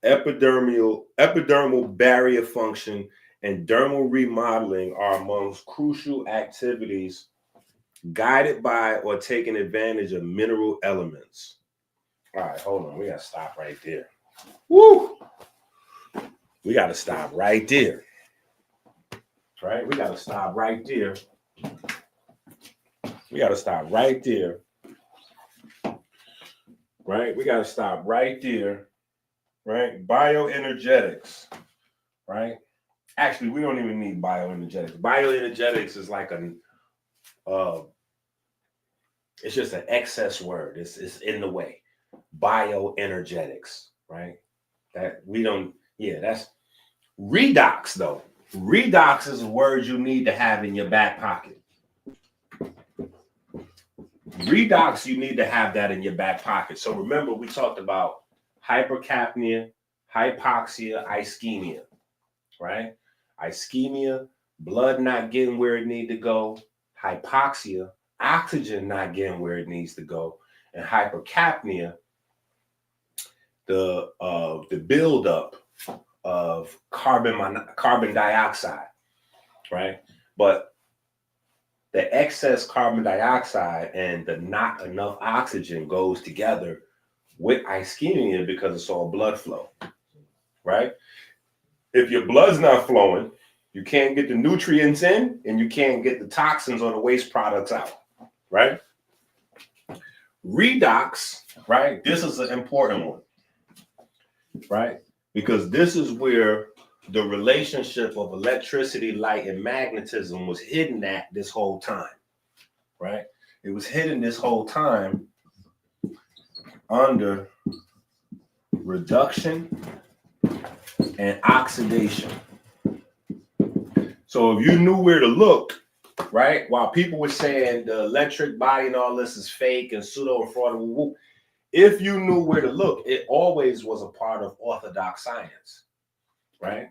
epidermal barrier function, and dermal remodeling are amongst crucial activities guided by or taking advantage of mineral elements. All right, hold on. We got to stop right there. Woo! We got to stop right there. Right? We got to stop right there. We got to stop right there. Right? We got to stop right there. Right? Bioenergetics. Right? Actually, we don't even need bioenergetics. Bioenergetics is like it's just an excess word. It's in the way. Bioenergetics. Right? That we don't, that's redox though. Redox is a word you need to have in your back pocket. Redox, you need to have that in your back pocket. So remember, we talked about hypercapnia, hypoxia, ischemia, right? Ischemia, blood not getting where it needs to go. Hypoxia, oxygen not getting where it needs to go. And hypercapnia, the buildup of carbon dioxide, right? But the excess carbon dioxide and the not enough oxygen goes together with ischemia because it's all blood flow, right? If your blood's not flowing, you can't get the nutrients in and you can't get the toxins or the waste products out, right? Redox, right? This is an important one, right? Because this is where the relationship of electricity, light, and magnetism was hidden at this whole time, right? It was hidden this whole time under reduction and oxidation. So if you knew where to look, right, while people were saying the electric body and all this is fake and pseudo and fraud, if you knew where to look, it always was a part of orthodox science, right?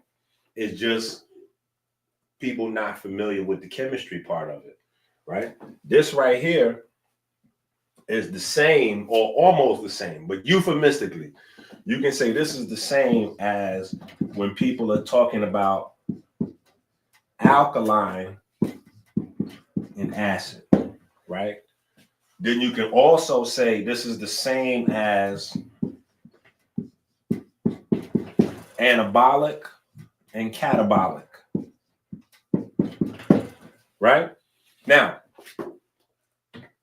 It's just people not familiar with the chemistry part of it, right? This right here is the same or almost the same, but euphemistically, you can say this is the same as when people are talking about alkaline and acid, right? Then you can also say this is the same as anabolic and catabolic, right? Now,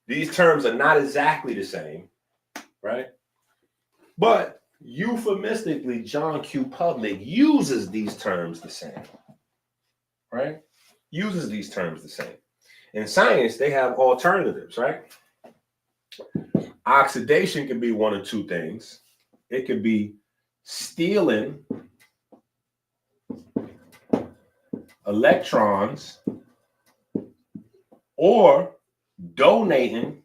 these terms are not exactly the same, right? But euphemistically, John Q. Public uses these terms the same, right? Uses these terms the same. In science, they have alternatives, right? Oxidation can be one of two things. It could be stealing electrons or donating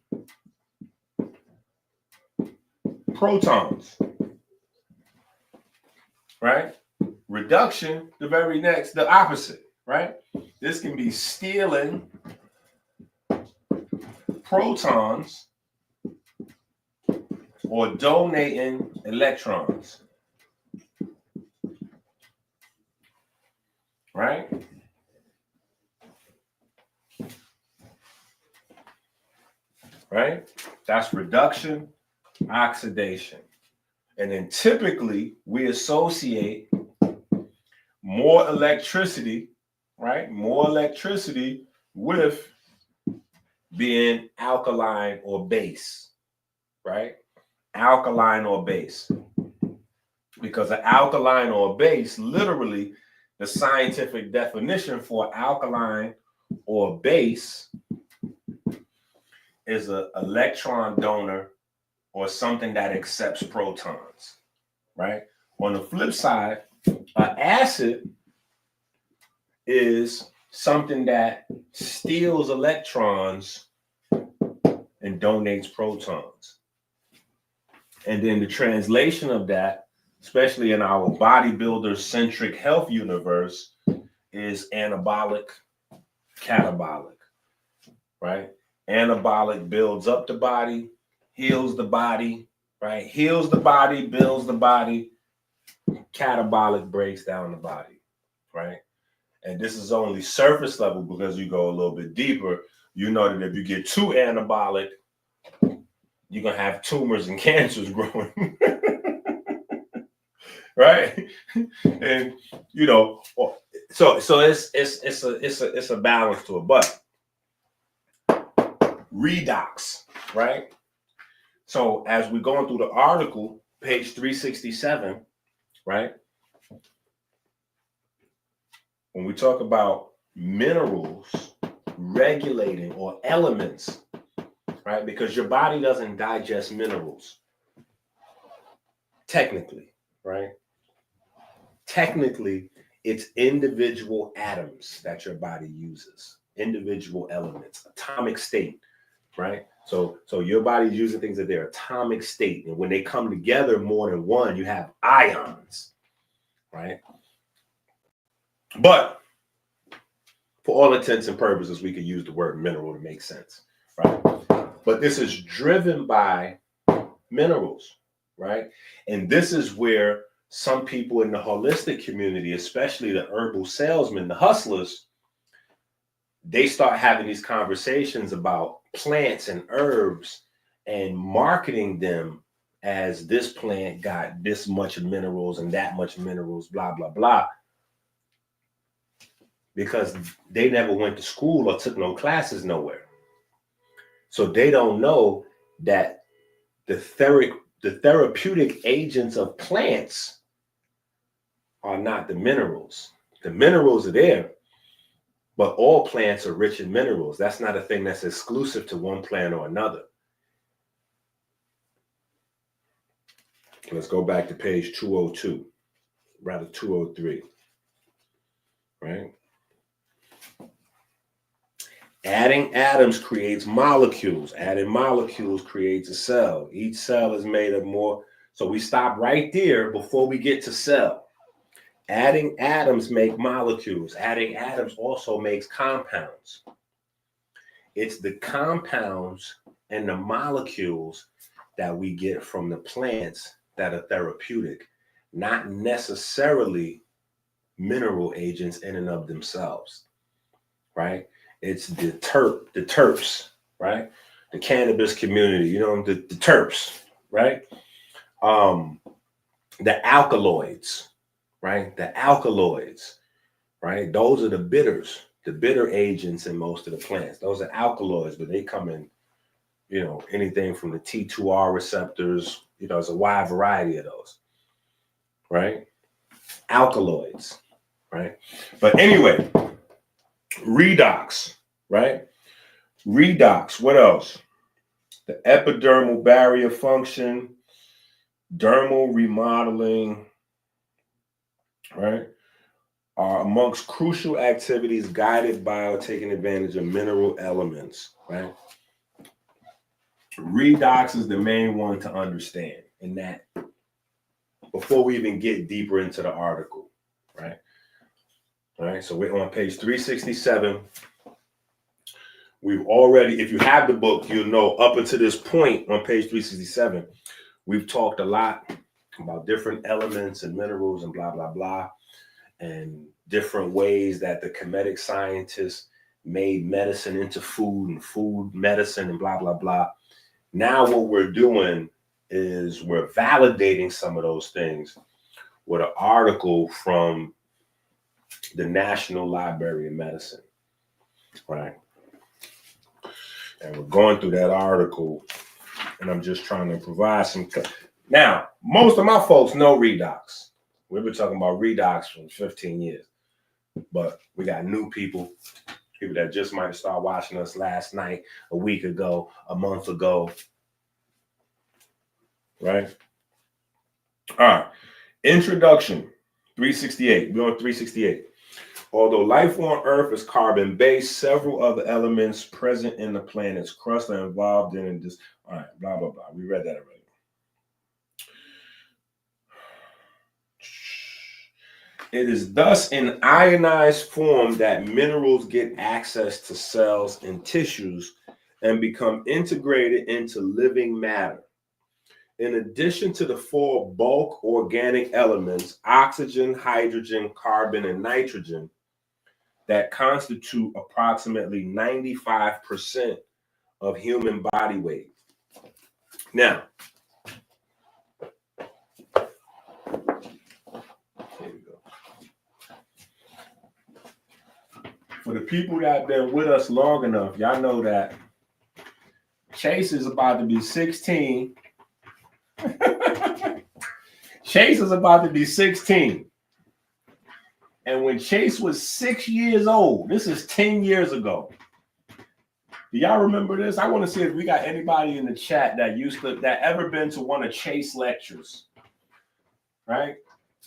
protons, right? Reduction, the opposite, right? This can be stealing protons or donating electrons, right? Right? That's reduction, oxidation. And then typically we associate more electricity, right? More electricity with being alkaline or base, right? Alkaline or base. Because an alkaline or base, literally, the scientific definition for alkaline or base is an electron donor or something that accepts protons, right? On the flip side, an acid is something that steals electrons and donates protons. And then the translation of that, especially in our bodybuilder-centric health universe, is anabolic, catabolic, right? Anabolic builds up the body, heals the body, right? Heals the body, builds the body. Catabolic breaks down the body, right? And this is only surface level because you go a little bit deeper. You know that if you get too anabolic, you're going to have tumors and cancers growing, right? And, you know, so it's a balance to it. But redox, right? So as we're going through the article, page 367, right? When we talk about minerals regulating or elements, right? Because your body doesn't digest minerals, technically, right? Technically, it's individual atoms that your body uses, individual elements, atomic state, right? So your body's using things at their atomic state. And when they come together more than one, you have ions, right? But for all intents and purposes, we could use the word mineral to make sense, right? But this is driven by minerals, right? And this is where some people in the holistic community, especially the herbal salesmen, the hustlers, they start having these conversations about plants and herbs and marketing them as this plant got this much minerals and that much minerals, blah, blah, blah. Because they never went to school or took no classes nowhere. So they don't know that the therapeutic agents of plants are not the minerals. The minerals are there, but all plants are rich in minerals. That's not a thing that's exclusive to one plant or another. Let's go back to page 202, rather 203, right? Adding atoms creates molecules. Adding molecules creates a cell. Each cell is made of more. So we stop right there before we get to cell. Adding atoms make molecules. Adding atoms also makes compounds. It's the compounds and the molecules that we get from the plants that are therapeutic, not necessarily mineral agents in and of themselves, right? It's the terps, right? The cannabis community, you know, the terps, right? The alkaloids, right? The alkaloids, right? Those are the bitter agents in most of the plants. Those are alkaloids, but they come in you know, anything from the T2R receptors, you know, there's a wide variety of those, right? Alkaloids, right? But anyway, redox, right? Redox, what else? The epidermal barrier function, dermal remodeling, right, are amongst crucial activities guided by or taking advantage of mineral elements, right? Redox is the main one to understand in that before we even get deeper into the article, right? All right, so we're on page 367. We've already, if you have the book, you'll know up until this point on page 367, we've talked a lot about different elements and minerals and blah, blah, blah, and different ways that the Kemetic scientists made medicine into food and food medicine and blah, blah, blah. Now what we're doing is we're validating some of those things with an article from the National Library of Medicine, right? And we're going through that article, and I'm just trying to provide some. Now, most of my folks know redox. We've been talking about redox for 15 years, but we got new people that just might have started watching us last night, a week ago, a month ago, right? All right, introduction, 368. We're on 368. Although life on Earth is carbon-based, several other elements present in the planet's crust are involved in this. All right, blah, blah, blah. We read that already. It is thus in ionized form that minerals get access to cells and tissues and become integrated into living matter. In addition to the four bulk organic elements, oxygen, hydrogen, carbon, and nitrogen, that constitute approximately 95% of human body weight. Now, here we go. For the people that have been with us long enough, y'all know that Chase is about to be 16. Chase is about to be 16. And when Chase was 6 years old, this is 10 years ago. Do y'all remember this? I want to see if we got anybody in the chat that ever been to one of Chase lectures, right?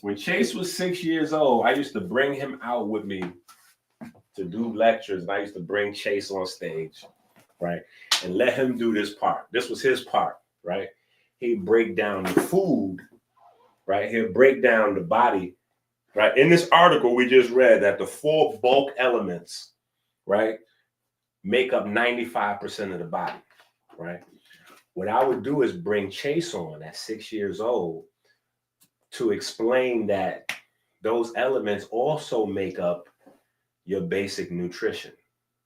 When Chase was 6 years old, I used to bring him out with me to do lectures, and I used to bring Chase on stage, right? And let him do this part. This was his part, right? He'd break down the food, right? He'd break down the body. Right. In this article, we just read that the four bulk elements, right, make up 95% of the body. Right. What I would do is bring Chase on at 6 years old to explain that those elements also make up your basic nutrition,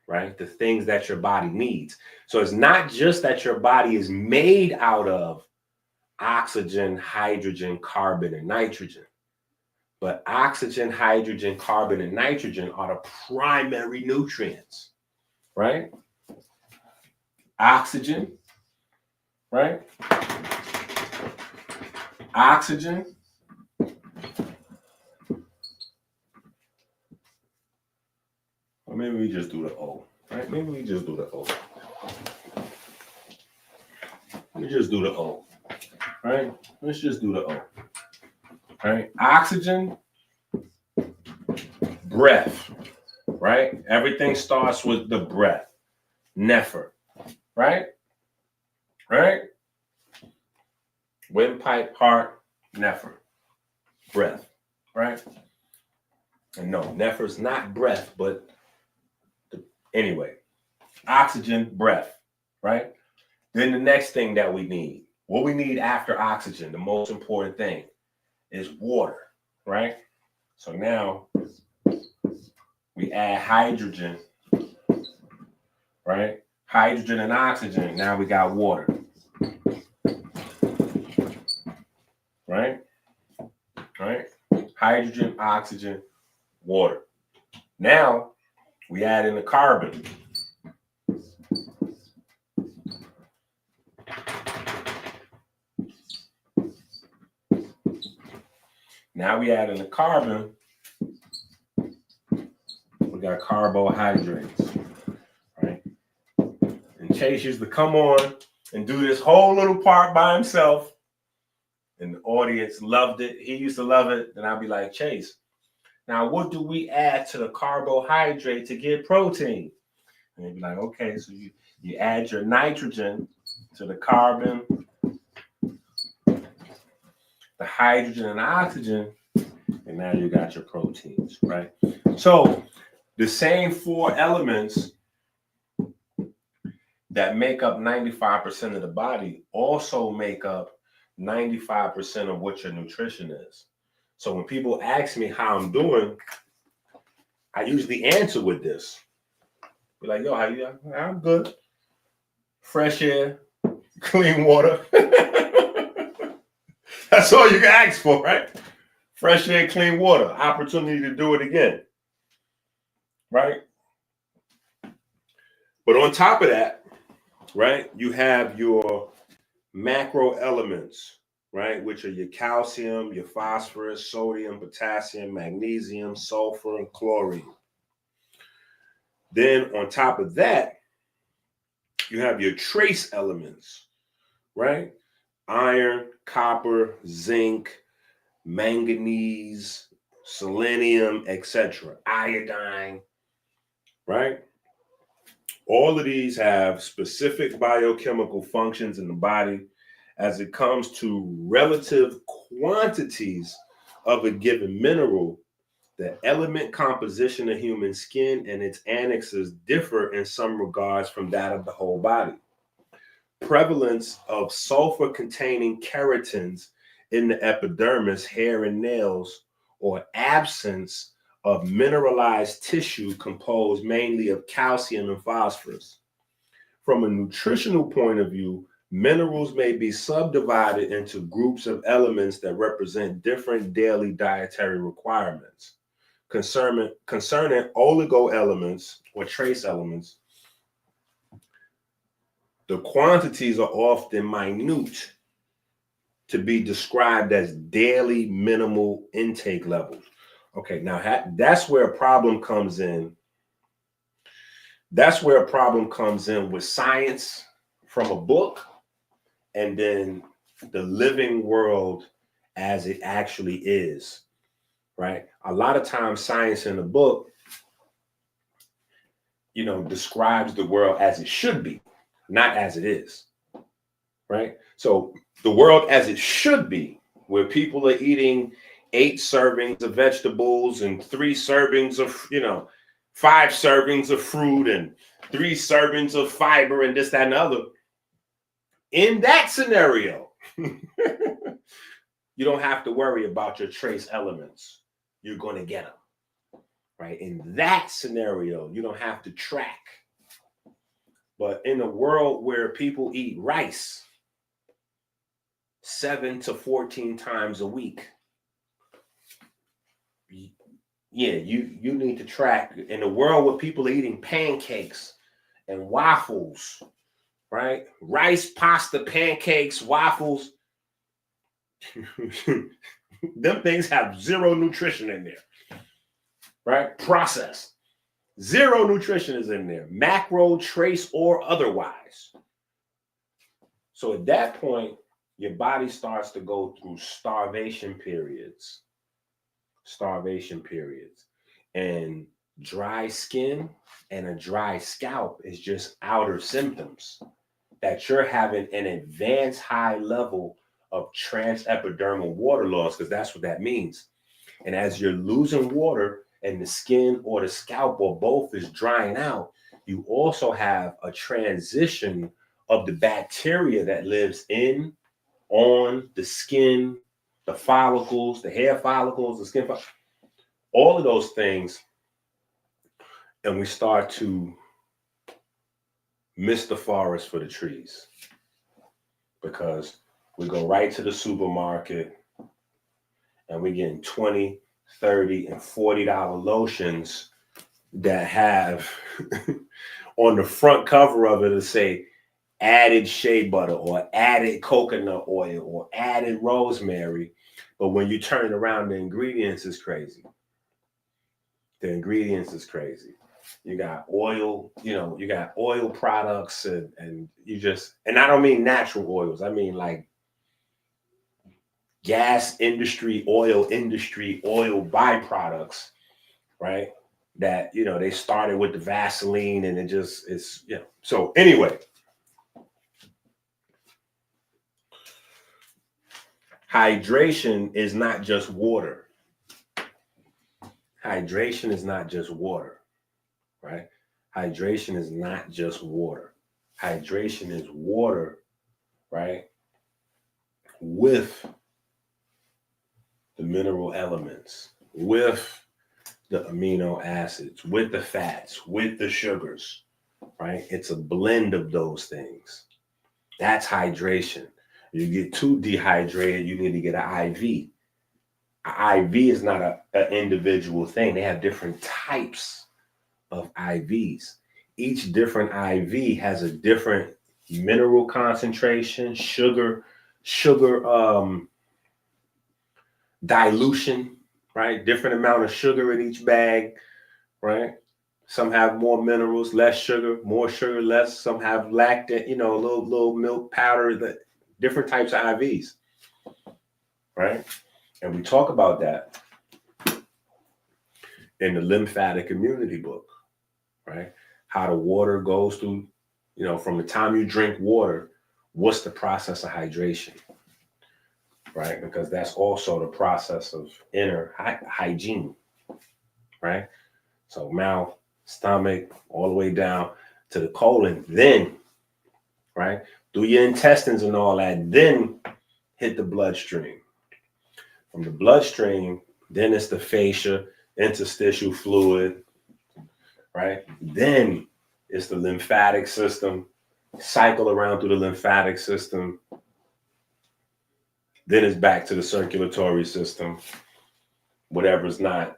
right? The things that your body needs. So it's not just that your body is made out of oxygen, hydrogen, carbon, and nitrogen. But oxygen, hydrogen, carbon, and nitrogen are the primary nutrients, right? Oxygen, right? Oxygen. Or maybe we just do the O, right? Maybe we just do the O. We just do the O, right? Let's just do the O. Right? Oxygen, breath, right? Everything starts with the breath. Nephro, right? Right? Windpipe, heart, nephro, breath, right? And no, nephro's not breath, but anyway, oxygen, breath, right? Then the next thing that we need, what we need after oxygen, the most important thing, is water, right? So now we add hydrogen, right? Hydrogen and oxygen. Now we got water, right? Right? Hydrogen, oxygen, water. Now we add in the carbon. Now we add in the carbon. We got carbohydrates, right? And Chase used to come on and do this whole little part by himself. And the audience loved it. He used to love it. And I'd be like, Chase, now what do we add to the carbohydrate to get protein? And they'd be like, okay, so you add your nitrogen to the carbon, the hydrogen and oxygen, and now you got your proteins, right? So the same 4 elements that make up 95% of the body also make up 95% of what your nutrition is. So when people ask me how I'm doing, I usually answer with this. Be like, yo, how you? I'm good. Fresh air, clean water. That's all you can ask for, right? Fresh air, clean water, opportunity to do it again, right? But on top of that, right, you have your macro elements, right, which are your calcium, your phosphorus, sodium, potassium, magnesium, sulfur, and chlorine. Then on top of that, you have your trace elements, right? Iron, copper, zinc, manganese, selenium, etc., iodine, right? All of these have specific biochemical functions in the body as it comes to relative quantities of a given mineral. The element composition of human skin and its annexes differ in some regards from that of the whole body. Prevalence of sulfur-containing keratins in the epidermis, hair, and nails, or absence of mineralized tissue composed mainly of calcium and phosphorus. From a nutritional point of view, minerals may be subdivided into groups of elements that represent different daily dietary requirements. Concerning oligo elements or trace elements, the quantities are often minute to be described as daily minimal intake levels. Okay, now that's where a problem comes in. That's where a problem comes in with science from a book and then the living world as it actually is, right? A lot of times science in the book, describes the world as it should be, not as it is, right? So the world as it should be, where people are eating 8 servings of vegetables and 3 servings of, 5 servings of fruit and 3 servings of fiber and this, that, and the other. In that scenario, you don't have to worry about your trace elements. You're going to get them, right? In that scenario, you don't have to track. But in a world where people eat rice 7 to 14 times a week, yeah, you need to track. In a world where people are eating pancakes and waffles, right? Rice, pasta, pancakes, waffles. Them things have 0 nutrition in there, right? Processed. 0 nutrition is in there, macro, trace, or otherwise. So at that point, your body starts to go through starvation periods. And dry skin and a dry scalp is just outer symptoms that you're having an advanced high level of transepidermal water loss, because that's what that means. And as you're losing water and the skin or the scalp or both is drying out, you also have a transition of the bacteria that lives on the skin, the follicles, the hair follicles, the skin follicles, all of those things. And we start to miss the forest for the trees, because we go right to the supermarket and we're getting $20, $30, and $40 lotions that have on the front cover of it to say added shea butter or added coconut oil or added rosemary. But when you turn it around, the ingredients is crazy. The ingredients is crazy. You got oil, you got oil products and you just, and I don't mean natural oils. I mean like gas industry, oil byproducts, right? That, they started with the Vaseline and it's. So anyway, hydration is not just water. Hydration is not just water, right? Hydration is not just water. Hydration is water, right? With the mineral elements, with the amino acids, with the fats, with the sugars, right? It's a blend of those things. That's hydration. You get too dehydrated, you need to get an IV. An IV is not an individual thing. They have different types of IVs. Each different IV has a different mineral concentration, sugar dilution, right? Different amount of sugar in each bag, right? Some have more minerals, less sugar, more sugar, less. Some have lactate, little milk powder, that different types of IVs, right? And we talk about that in the lymphatic immunity book, right? How the water goes through, from the time you drink water, what's the process of hydration, right? Because that's also the process of inner hygiene, right? So mouth, stomach, all the way down to the colon, then, right? Through your intestines and all that, then hit the bloodstream. From the bloodstream, then it's the fascia, interstitial fluid, right? Then it's the lymphatic system, cycle around through the lymphatic system. Then it's back to the circulatory system, whatever's not,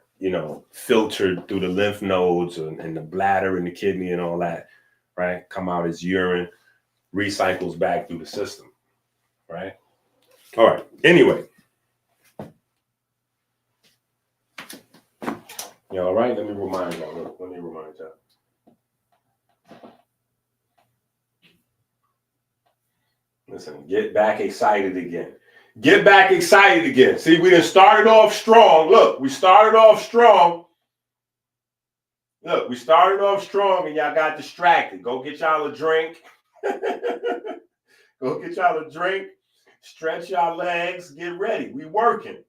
filtered through the lymph nodes and the bladder and the kidney and all that, right? Come out as urine, recycles back through the system, right? All right. Anyway. All right. Let me remind y'all. Listen, get back excited again. Get back excited again. See, we done started off strong. Look, we started off strong. Look, we started off strong and y'all got distracted. Go get y'all a drink. Go get y'all a drink. Stretch y'all legs. Get ready. We working.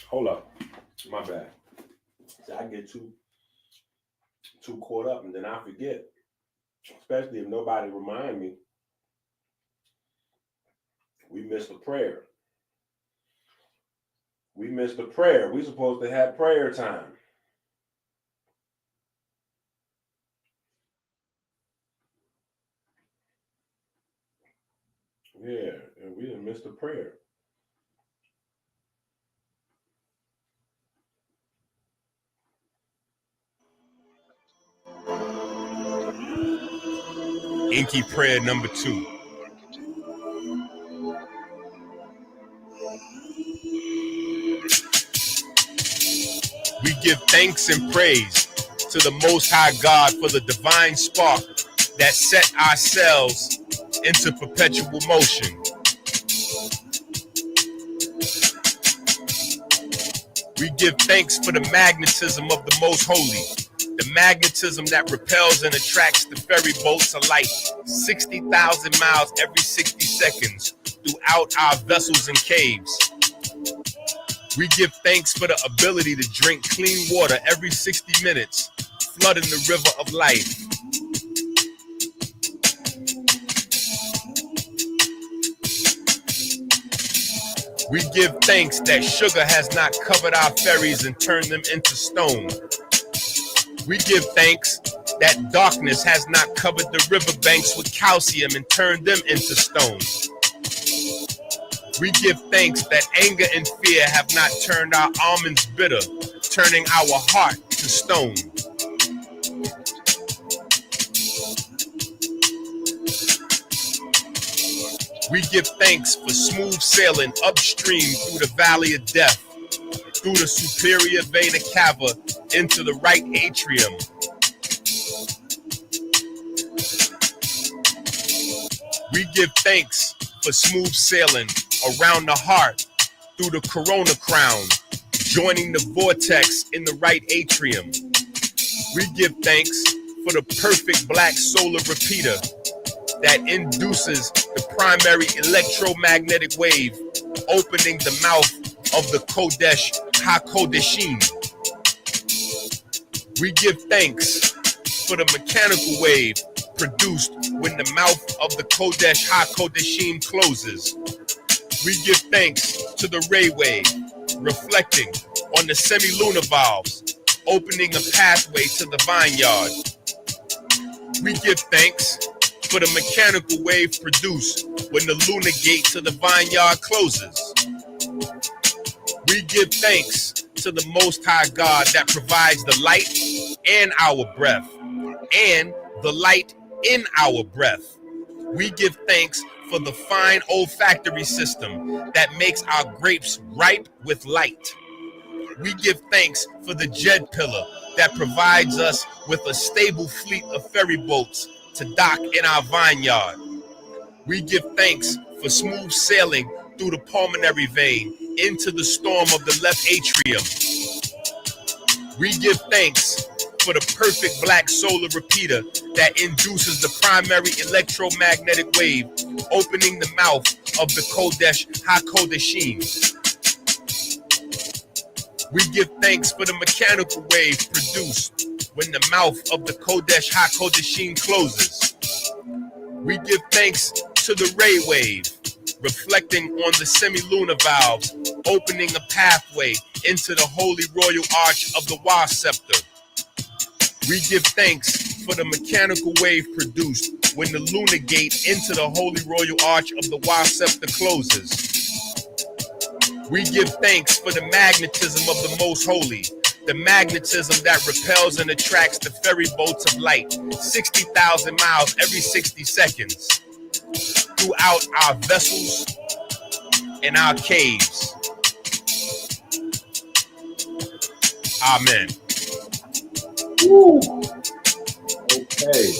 Hold up. My bad. See, I get too caught up and then I forget. Especially if nobody remind me. We missed a prayer. We missed a prayer. We supposed to have prayer time. Yeah, and we didn't miss the prayer. EnQi prayer number 2. We give thanks and praise to the Most High God for the divine spark that set our cells into perpetual motion. We give thanks for the magnetism of the Most Holy, the magnetism that repels and attracts the ferry bolts of light 60,000 miles every 60 seconds throughout our vessels and caves. We give thanks for the ability to drink clean water every 60 minutes, flooding the river of life. We give thanks that sugar has not covered our ferries and turned them into stone. We give thanks that darkness has not covered the riverbanks with calcium and turned them into stone. We give thanks that anger and fear have not turned our almonds bitter, turning our heart to stone. We give thanks for smooth sailing upstream through the valley of death, through the superior vena cava into the right atrium. We give thanks for smooth sailing around the heart through the corona crown, joining the vortex in the right atrium. We give thanks for the perfect black solar repeater that induces the primary electromagnetic wave, opening the mouth of the Kodesh HaKodeshim. We give thanks for the mechanical wave produced when the mouth of the Kodesh HaKodeshim closes. We give thanks to the ray wave, reflecting on the semi-lunar valves, opening a pathway to the vineyard. We give thanks for the mechanical wave produced when the lunar gate to the vineyard closes. We give thanks to the Most High God that provides the light and our breath, and the light in our breath. We give thanks for the fine olfactory system that makes our grapes ripe with light. We give thanks for the Djed pillar that provides us with a stable fleet of ferry boats to dock in our vineyard. We give thanks for smooth sailing through the pulmonary vein into the storm of the left atrium. We give thanks for the perfect black solar repeater that induces the primary electromagnetic wave, opening the mouth of the Kodesh HaKodeshim. We give thanks for the mechanical wave produced when the mouth of the Kodesh HaKodeshim closes. We give thanks to the ray wave, reflecting on the semi-lunar valves, opening a pathway into the holy royal arch of the Wa scepter. We give thanks for the mechanical wave produced when the lunar gate into the holy royal arch of the Wa scepter closes. We give thanks for the magnetism of the Most Holy, the magnetism that repels and attracts the ferry boats of light 60,000 miles every 60 seconds throughout our vessels and our caves. Amen. Woo. Okay.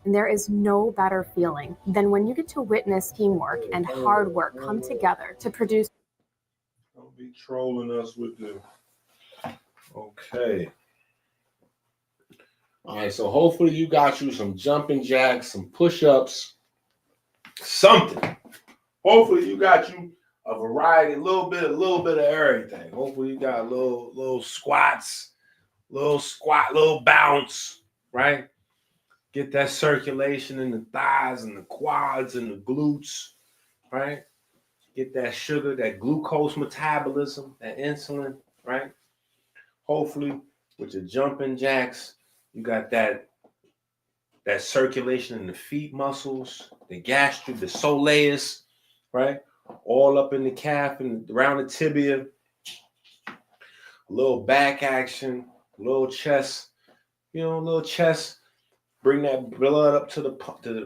And there is no better feeling than when you get to witness teamwork and hard work come together to produce. Don't be trolling us with the. Okay. All right, so hopefully you got you some jumping jacks, some push-ups, something. Hopefully you got you a variety, a little bit of everything. Hopefully you got little squats, little bounce, right? Get that circulation in the thighs and the quads and the glutes, right? Get that sugar, that glucose metabolism, that insulin, right? Hopefully, with your jumping jacks, you got that circulation in the feet muscles, the gastric, the soleus, right? All up in the calf and around the tibia. A little back action, a little chest, a little chest. Bring that blood up to the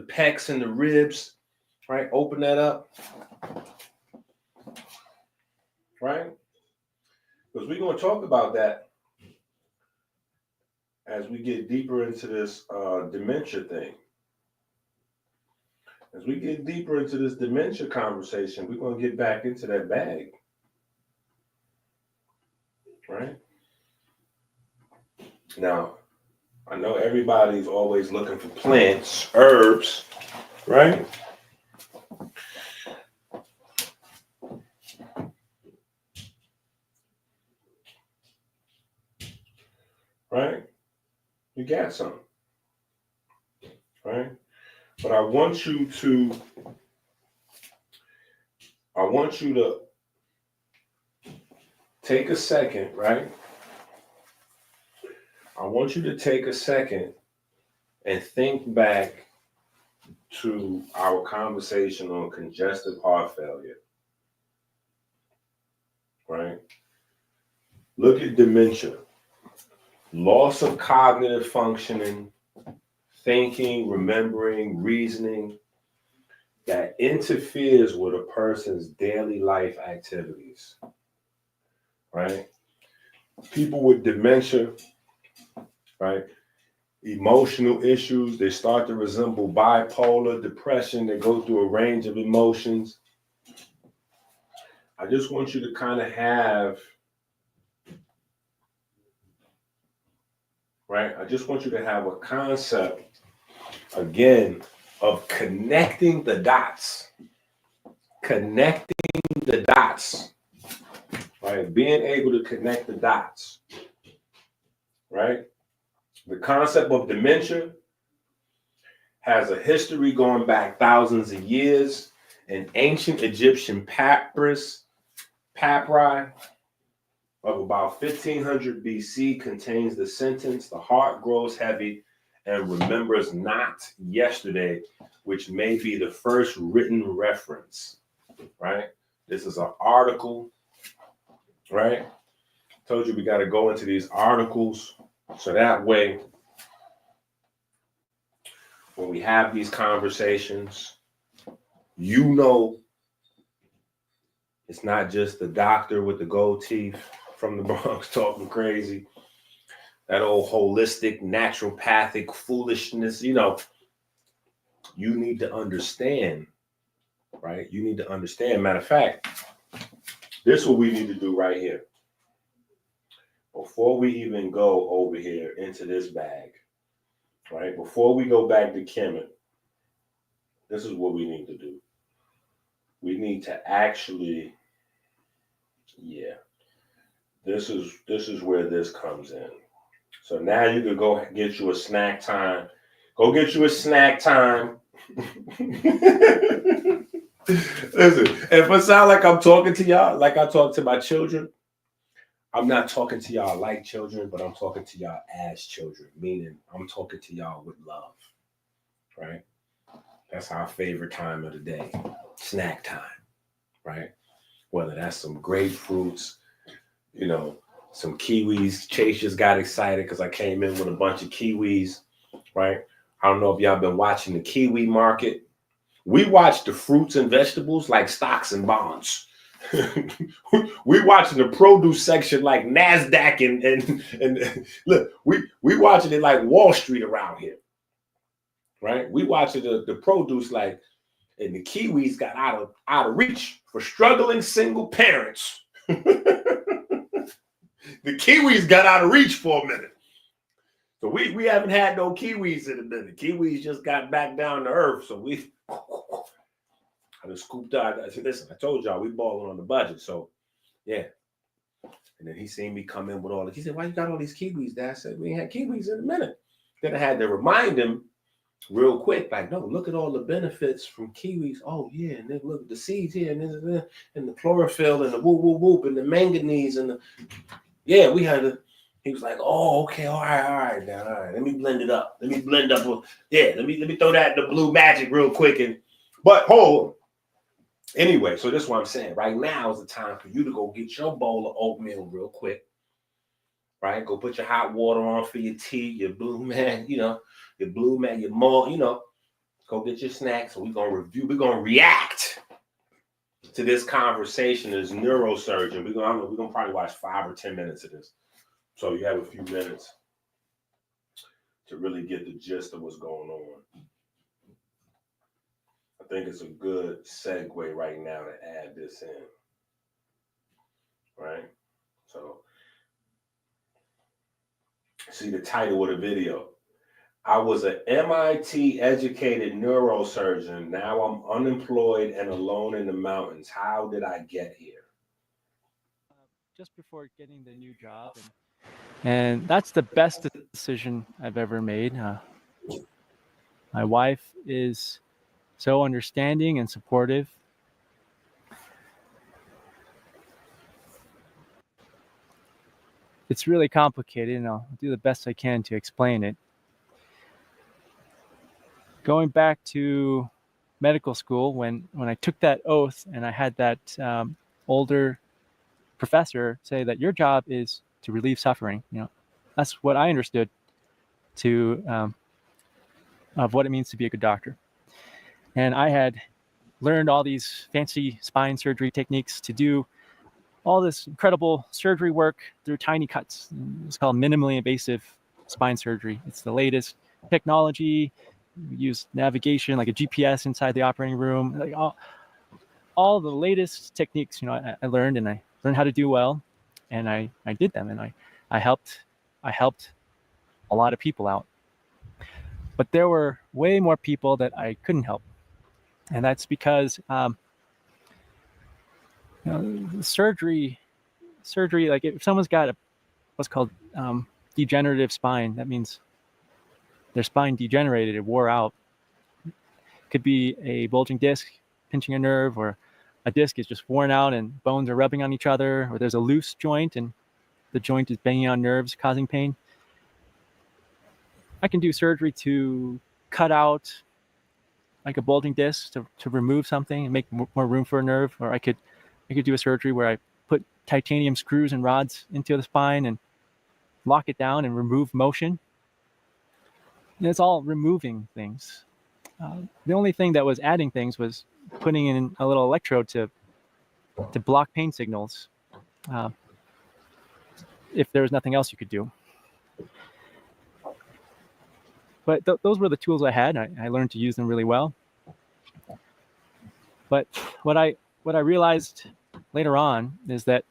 pecs and the ribs, right? Open that up, right? Because we're going to talk about that as we get deeper into this dementia thing. As we get deeper into this dementia conversation, we're going to get back into that bag, right? Now, I know everybody's always looking for plants, herbs, right? Right? You got some, right? But I want you to take a second, right? I want you to take a second and think back to our conversation on congestive heart failure, right? Look at dementia. Loss of cognitive functioning, thinking, remembering, reasoning that interferes with a person's daily life activities, right? People with dementia, right? Emotional issues, they start to resemble bipolar, depression, they go through a range of emotions. I just want you to kind of have, right? I just want you to have a concept, again, of connecting the dots. Connecting the dots, right? Being able to connect the dots, right? The concept of dementia has a history going back thousands of years. An ancient Egyptian papyri of about 1500 BC contains the sentence, "The heart grows heavy and remembers not yesterday," which may be the first written reference, right? This is an article, right? Told you we got to go into these articles so that way when we have these conversations, you know it's not just the doctor with the gold teeth from the Bronx talking crazy, that old holistic, naturopathic foolishness. You need to understand, right? You need to understand. Matter of fact, this is what we need to do right here. Before we even go over here into this bag, right? Before we go back to Kemet, this is what we need to do. We need to actually, this is where this comes in. So now you can go get you a snack time. Go get you a snack time. Listen, if I sound like I'm talking to y'all, like I talk to my children, I'm not talking to y'all like children, but I'm talking to y'all as children, meaning I'm talking to y'all with love, right? That's our favorite time of the day, snack time, right? Whether that's some grapefruits, some kiwis. Chase just got excited because I came in with a bunch of kiwis, right? I don't know if y'all been watching the kiwi market. We watch the fruits and vegetables like stocks and bonds. We watching the produce section like NASDAQ and look, we watching it like Wall Street around here, right? We watching the produce like, and the kiwis got out of reach for struggling single parents. The kiwis got out of reach for a minute. So we haven't had no kiwis in a minute. Kiwis just got back down to earth. So I just scooped out. I said, listen, I told y'all we balling on the budget. So yeah. And then he seen me come in with all this. He said, why you got all these kiwis, Dad? I said, we ain't had kiwis in a minute. Then I had to remind him real quick, like, no, look at all the benefits from kiwis. Oh yeah, and then look at the seeds here, and the chlorophyll, and the whoop whoop whoop, and the manganese, and the we had to. He was like, oh, okay, all right, now, all right. Let me blend it up. Let me blend up. Let me throw that in the blue magic real quick. But hold. Anyway, so this is what I'm saying. Right now is the time for you to go get your bowl of oatmeal real quick. Right? Go put your hot water on for your tea, your blue man, your blue man, your malt, Go get your snacks. So we're gonna react to this conversation as neurosurgeon. We're gonna probably watch 5 or 10 minutes of this. So you have a few minutes to really get the gist of what's going on. I think it's a good segue right now to add this in. Right? So see the title of the video. I was an MIT educated neurosurgeon. Now I'm unemployed and alone in the mountains. How did I get here? Just before getting the new job. And that's the best decision I've ever made. My wife is so understanding and supportive. It's really complicated, and I'll do the best I can to explain it. Going back to medical school, when I took that oath and I had that older professor say that your job is to relieve suffering, that's what I understood of what it means to be a good doctor. And I had learned all these fancy spine surgery techniques to do all this incredible surgery work through tiny cuts. It's called minimally invasive spine surgery. It's the latest technology. We use navigation, like a GPS inside the operating room, like all the latest techniques. I learned, and I learned how to do well, and I did them, and I helped a lot of people out. But there were way more people that I couldn't help, and that's because surgery, like if someone's got what's called degenerative spine, that means their spine degenerated, it wore out. Could be a bulging disc pinching a nerve, or a disc is just worn out and bones are rubbing on each other, or there's a loose joint and the joint is banging on nerves, causing pain. I can do surgery to cut out like a bulging disc to remove something and make more room for a nerve, or I could do a surgery where I put titanium screws and rods into the spine and lock it down and remove motion. And it's all removing things. The only thing that was adding things was putting in a little electrode to block pain signals if there was nothing else you could do. But those were the tools I had. I learned to use them really well. But what I realized later on is that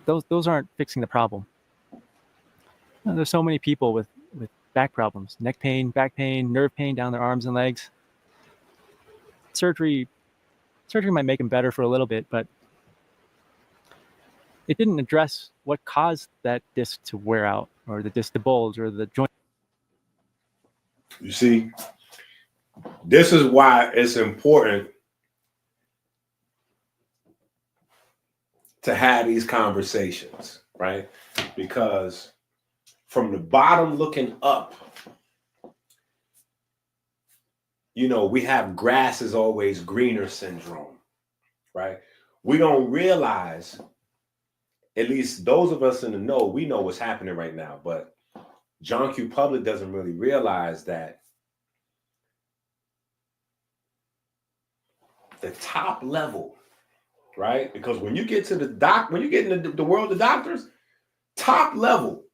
those aren't fixing the problem. There's so many people with back problems, neck pain, back pain, nerve pain down their arms and legs. Surgery might make them better for a little bit, but it didn't address what caused that disc to wear out, or the disc to bulge, or the joint. You see, this is why it's important to have these conversations, right? Because from the bottom looking up, we have grass is always greener syndrome, right? We don't realize, at least those of us in the know, we know what's happening right now, but John Q. Public doesn't really realize that the top level, right? Because when you get to when you get into the world of doctors, top level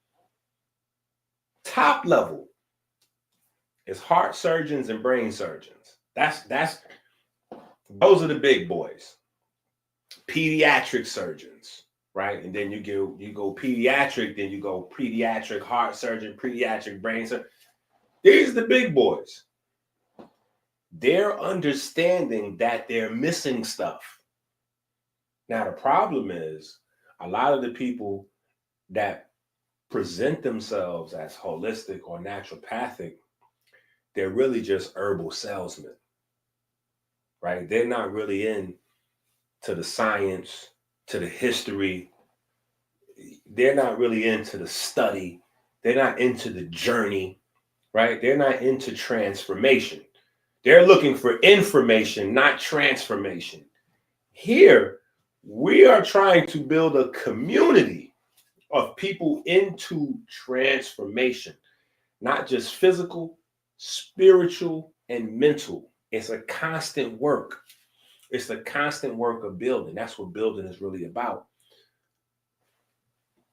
is heart surgeons and brain surgeons. Those are the big boys. Pediatric surgeons, right? And then you go pediatric, then you go pediatric heart surgeon, pediatric brain surgeon. These are the big boys. They're understanding that they're missing stuff. Now, the problem is a lot of the people that present themselves as holistic or naturopathic they're really just herbal salesmen, right? They're not really in to the science, to the history. They're not really into the study. They're not into the journey, right? They're not into transformation. They're looking for information, not transformation. Here, we are trying to build a community of people into transformation, not just physical, spiritual, and mental. It's a constant work. It's the constant work of building. That's what building is really about.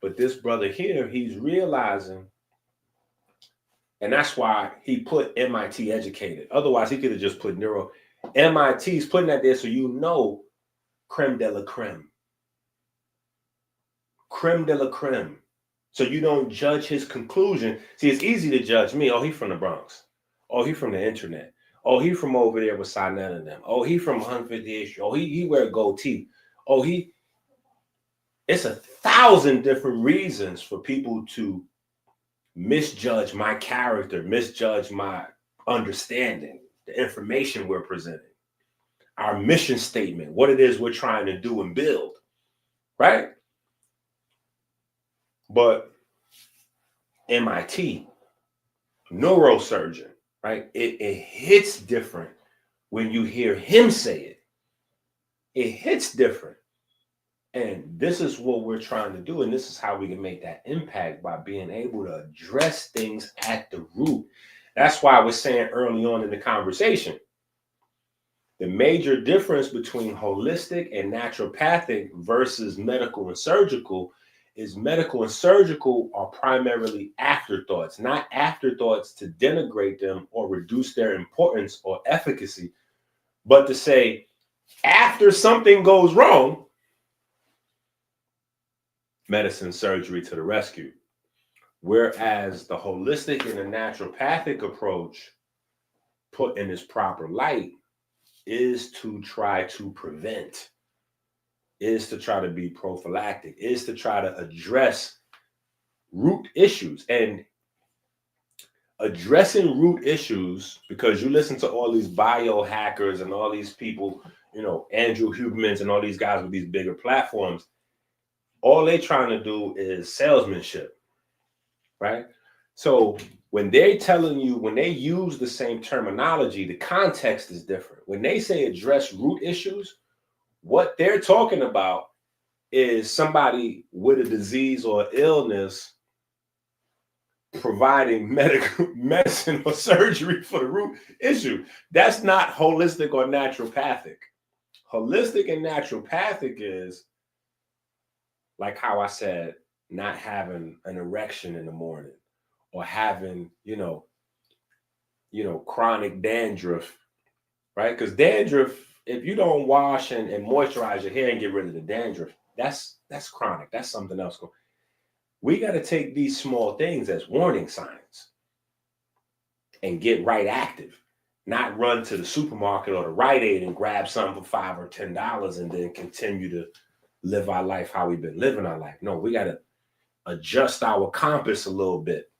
But this brother here, he's realizing, and that's why he put MIT educated. Otherwise, he could have just put neuro. MIT's putting that there so you know creme de la creme. Creme de la creme. So you don't judge his conclusion. See, it's easy to judge me. Oh, he's from the Bronx. Oh, he's from the internet. Oh, he from over there with Sinette and them. Oh, he from 158th Street. Oh, he wear gold teeth. Oh, it's 1,000 different reasons for people to misjudge my character, misjudge my understanding, the information we're presenting, our mission statement, what it is we're trying to do and build, right? But MIT, neurosurgeon, right? It hits different when you hear him say it. It hits different. And this is what we're trying to do. And this is how we can make that impact, by being able to address things at the root. That's why I was saying early on in the conversation, the major difference between holistic and naturopathic versus medical and surgical is medical and surgical are primarily afterthoughts, not afterthoughts to denigrate them or reduce their importance or efficacy, but to say, after something goes wrong, medicine, surgery to the rescue. Whereas the holistic and the naturopathic approach, put in its proper light, is to try to prevent, is to try to be prophylactic, is to try to address root issues. And addressing root issues, because you listen to all these biohackers and all these people, you know, Andrew Hubermans and all these guys with these bigger platforms, all they're trying to do is salesmanship, right? So when they're telling you, when they use the same terminology, the context is different. When they say address root issues, what they're talking about is somebody with a disease or illness providing medicine or surgery for the root issue. That's not holistic or naturopathic. Holistic and naturopathic is, like how I said, not having an erection in the morning, or having, you know, chronic dandruff, right? Because dandruff, if you don't wash and moisturize your hair and get rid of the dandruff, that's chronic. That's something else. We got to take these small things as warning signs and get right active, not run to the supermarket or the Rite Aid and grab something for $5 or $10 and then continue to live our life how we've been living our life. No, we got to adjust our compass a little bit,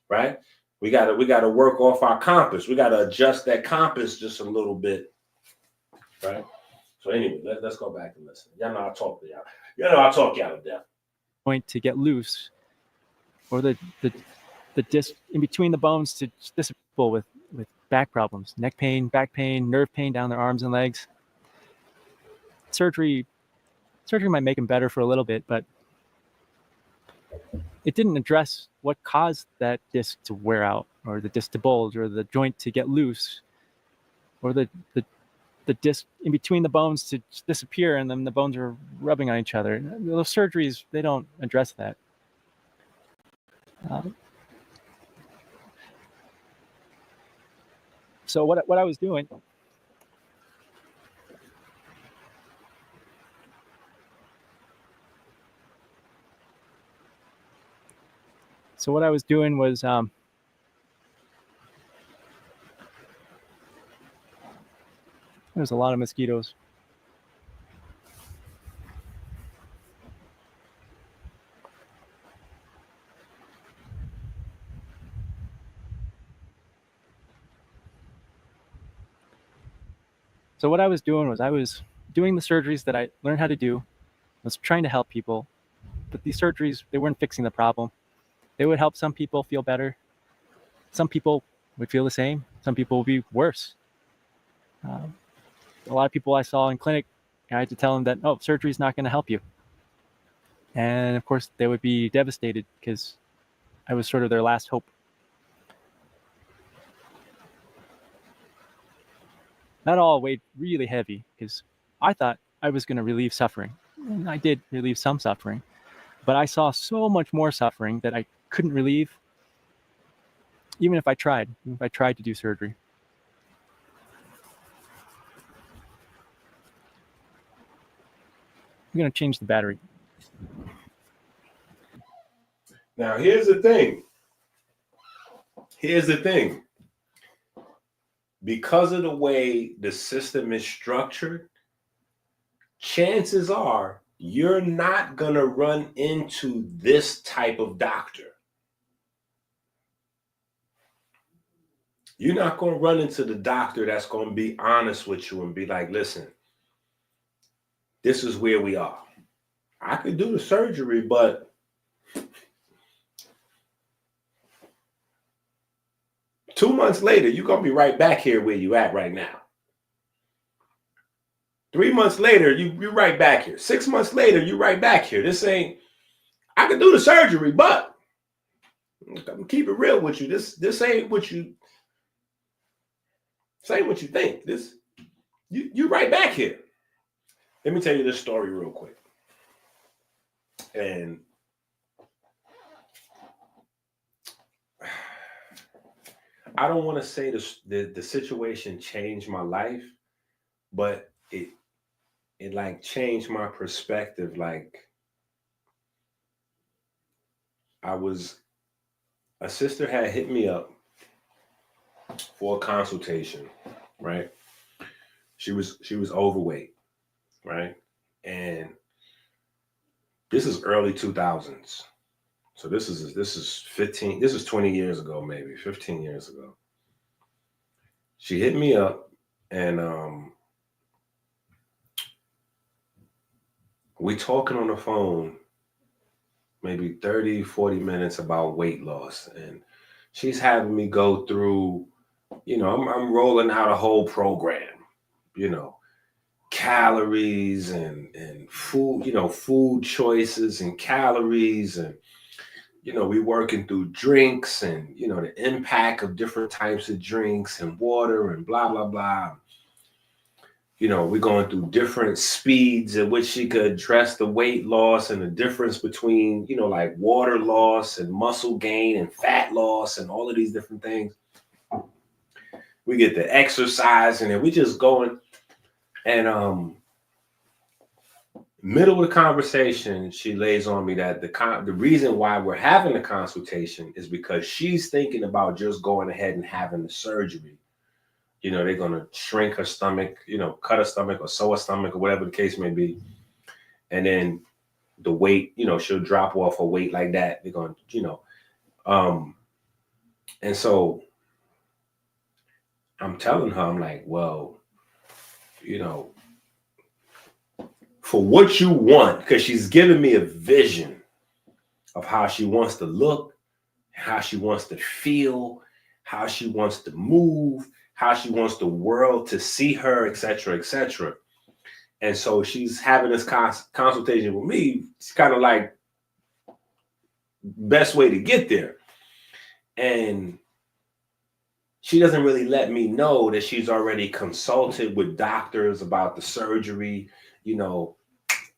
right? We got to work off our compass. We got to adjust that compass just a little bit, right? So anyway, let's go back and listen. Y'all know I talk to y'all. Y'all know I talk y'all to death. Point to get loose, or the disc in between the bones to disappear with back problems, neck pain, back pain, nerve pain down their arms and legs. Surgery might make them better for a little bit, but it didn't address what caused that disc to wear out, or the disc to bulge, or the joint to get loose, or the disc in between the bones to disappear, and then the bones are rubbing on each other. Those surgeries, they don't address that. So what I was doing, was there's a lot of mosquitoes. So what I was doing was I was doing the surgeries that I learned how to do. I was trying to help people, but these surgeries, they weren't fixing the problem. They would help some people feel better. Some people would feel the same. Some people would be worse. A lot of people I saw in clinic, I had to tell them that, oh, surgery is not going to help you. And of course, they would be devastated because I was sort of their last hope. That all weighed really heavy because I thought I was going to relieve suffering. And I did relieve some suffering, but I saw so much more suffering that I couldn't relieve, even if I tried to do surgery. I'm going to change the battery. Now, here's the thing. Because of the way the system is structured, chances are you're not going to run into this type of doctor. You're not going to run into the doctor that's going to be honest with you and be like, listen, this is where we are. I could do the surgery, but two months later, you're going to be right back here where you at right now. 3 months later, you're right back here. 6 months later, you're right back here. This ain't, I could do the surgery, but I'm gonna keep it real with you. This ain't what you think. This, you right back here. Let me tell you this story real quick. And I don't want to say the situation changed my life, but it like changed my perspective. Like, a sister had hit me up for a consultation, right? She was overweight, right? And this is early 2000s. So this is 20 years ago, maybe 15 years ago. She hit me up and we talking on the phone maybe 30, 40 minutes about weight loss. And she's having me go through, I'm rolling out a whole program, calories and food, food choices and calories. And, we working through drinks and, the impact of different types of drinks and water and blah, blah, blah. We're going through different speeds at which she could address the weight loss and the difference between, like water loss and muscle gain and fat loss and all of these different things. We get the exercise and then we just going. And middle of the conversation, she lays on me that the reason why we're having the consultation is because she's thinking about just going ahead and having the surgery. They're going to shrink her stomach, cut her stomach or sew her stomach or whatever the case may be. And then the weight, she'll drop off her weight like that. They're going to, and so I'm telling her, I'm like, well, for what you want, because she's giving me a vision of how she wants to look, how she wants to feel, how she wants to move, how she wants the world to see her, et cetera, et cetera. And so she's having this consultation with me. It's kind of like best way to get there. And she doesn't really let me know that she's already consulted with doctors about the surgery.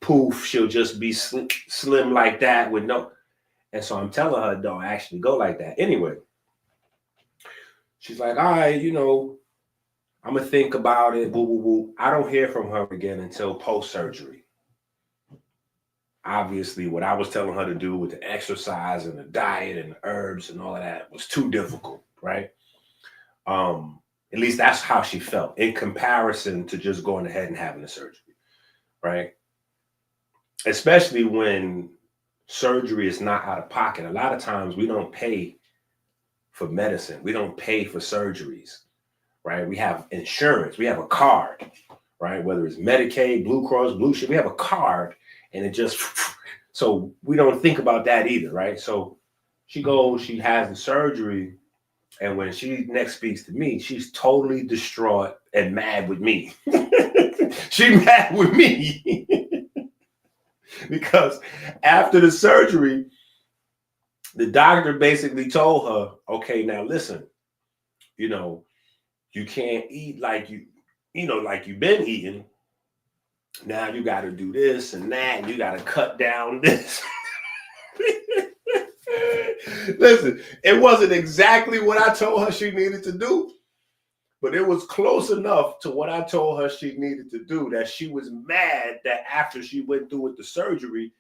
Poof, she'll just be slim like that with no. And so I'm telling her, don't actually go like that. Anyway, she's like, all right, I'm going to think about it. Boo, boo, boo. I don't hear from her again until post-surgery. Obviously, what I was telling her to do with the exercise and the diet and the herbs and all of that was too difficult, right? At least that's how she felt in comparison to just going ahead and having the surgery, right? Especially when surgery is not out of pocket. A lot of times we don't pay for medicine. We don't pay for surgeries, right? We have insurance. We have a card, right? Whether it's Medicaid, Blue Cross, Blue Shield, we have a card, and it just so we don't think about that either, right? So she goes, she has the surgery, and when she next speaks to me, she's totally distraught and mad with me. She mad with me because after the surgery, the doctor basically told her, okay, now listen, you know, you can't eat like like you've been eating. Now you got to do this and that, and you got to cut down this. Listen, it wasn't exactly what I told her she needed to do, but it was close enough to what I told her she needed to do that she was mad that after she went through with the surgery,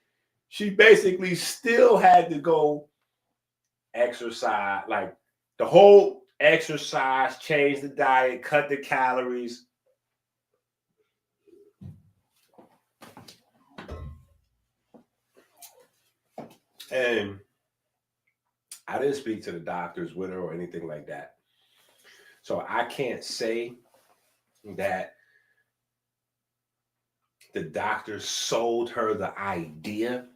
she basically still had to go exercise, like the whole exercise, change the diet, cut the calories. And I didn't speak to the doctors with her or anything like that. So I can't say that the doctor sold her the idea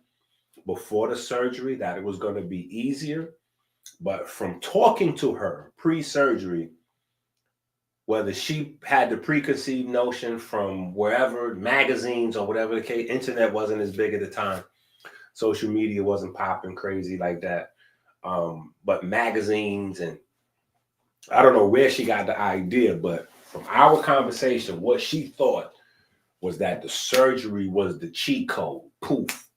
before the surgery that it was going to be easier. But from talking to her pre-surgery, whether she had the preconceived notion from wherever, magazines or whatever the case, internet wasn't as big at the time. Social media wasn't popping crazy like that. But magazines, and I don't know where she got the idea, but from our conversation, what she thought was that the surgery was the cheat code. Poof.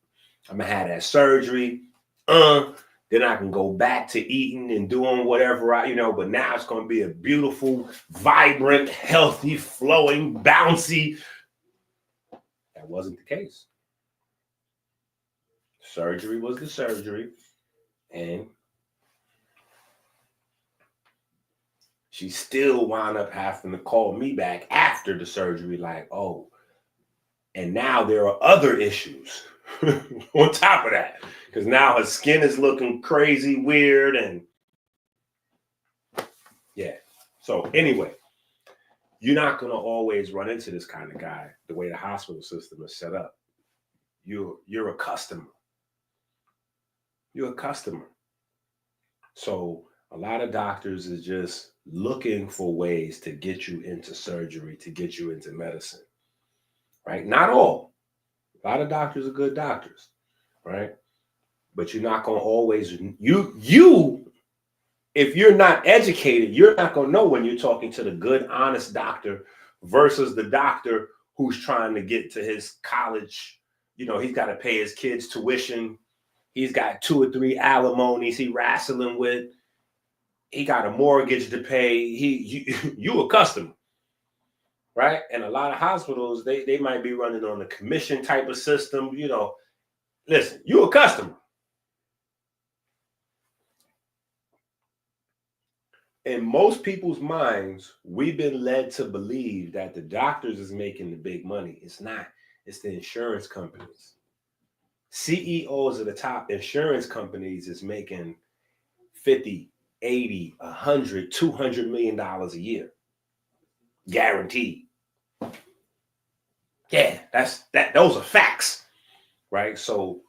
I'm gonna have that surgery. Then I can go back to eating and doing whatever but now it's gonna be a beautiful, vibrant, healthy, flowing, bouncy. That wasn't the case. Surgery was the surgery, and she still wound up having to call me back after the surgery, like, oh, and now there are other issues on top of that, because now her skin is looking crazy, weird, and yeah. So anyway, you're not going to always run into this kind of guy the way the hospital system is set up. You're a customer. You're a customer. So a lot of doctors is just looking for ways to get you into surgery, to get you into medicine, right? Not all. A lot of doctors are good doctors, right? But you're not going to always, if you're not educated, you're not going to know when you're talking to the good, honest doctor versus the doctor who's trying to get to his college. He's got to pay his kids' tuition. He's got 2 or 3 alimonies he wrestling with. He got a mortgage to pay. You a customer, right? And a lot of hospitals, they might be running on a commission type of system. Listen, you a customer. In most people's minds, we've been led to believe that the doctors is making the big money. It's not. It's the insurance companies. CEOs of the top insurance companies is making 50, 80, 100, $200 million a year. Guaranteed. Yeah, those are facts, right? So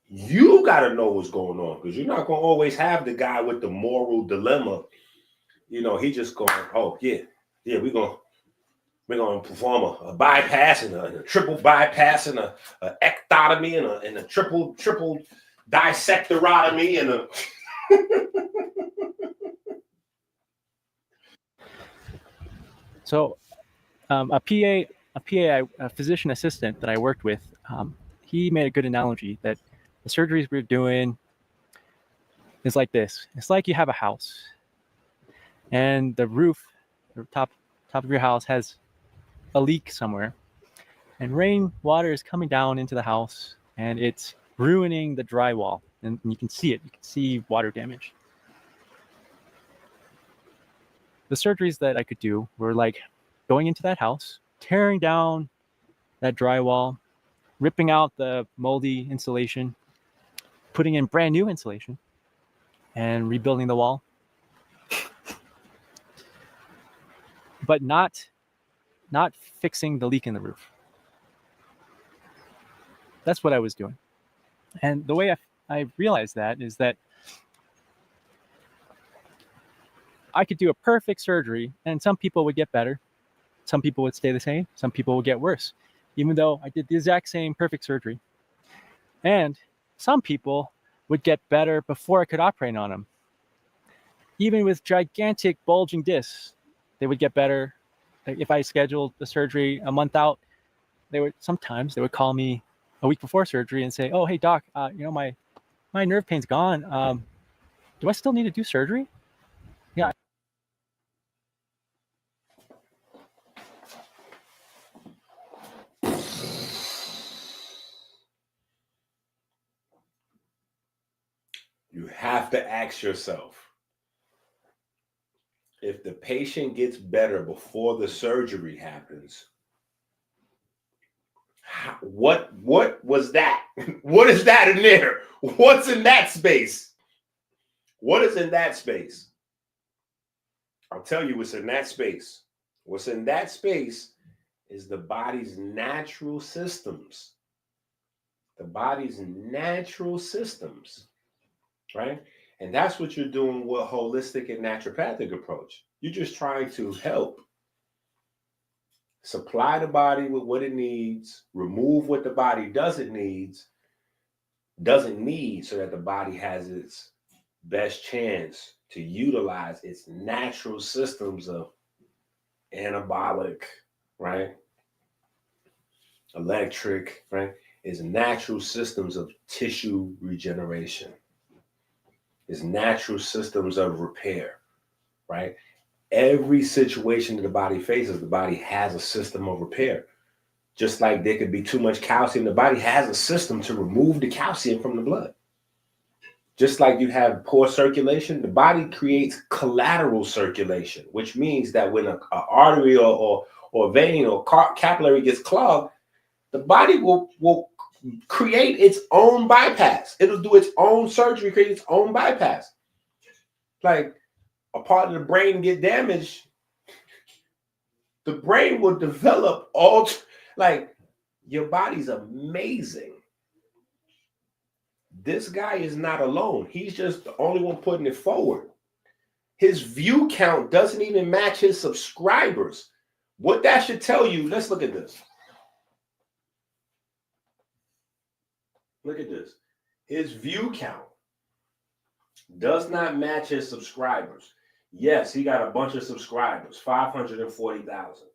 you got to know what's going on, because you're not going to always have the guy with the moral dilemma. He just going, oh, yeah, we're going to perform a bypass and a triple bypass and a ectotomy and a triple dissectotomy and a So a physician assistant that I worked with, he made a good analogy that the surgeries we're doing is like this. It's like you have a house, and the roof, the top of your house has a leak somewhere, and rainwater is coming down into the house, and it's ruining the drywall, and you can see it. You can see water damage. The surgeries that I could do were like going into that house, tearing down that drywall, ripping out the moldy insulation, putting in brand new insulation, and rebuilding the wall. But not not fixing the leak in the roof. That's what I was doing. And the way I realized that is that I could do a perfect surgery and some people would get better. Some people would stay the same. Some people would get worse, even though I did the exact same perfect surgery. And some people would get better before I could operate on them. Even with gigantic bulging discs, they would get better. If I scheduled the surgery a month out, sometimes they would call me a week before surgery and say, "Oh, hey doc, my nerve pain's gone. Do I still need to do surgery?" Yeah. You have to ask yourself, if the patient gets better before the surgery happens, what was that? What is that in there? What's in that space? What is in that space? I'll tell you what's in that space. What's in that space is the body's natural systems. The body's natural systems, right? And that's what you're doing with holistic and naturopathic approach. You're just trying to help supply the body with what it needs, remove what the body doesn't need, so that the body has its best chance to utilize its natural systems of anabolic, right? Electric, right? Its natural systems of tissue regeneration. Its natural systems of repair, right? Every situation that the body faces, the body has a system of repair. Just like there could be too much calcium, the body has a system to remove the calcium from the blood. Just like you have poor circulation, the body creates collateral circulation, which means that when an artery or vein or capillary gets clogged, the body will create its own bypass. It'll do its own surgery, create its own bypass. Like a part of the brain get damaged, the brain will develop like your body's amazing. This guy is not alone. He's just the only one putting it forward. His view count doesn't even match his subscribers. What that should tell you, let's look at this. Look at this. His view count does not match his subscribers. Yes, he got a bunch of subscribers, 540,000.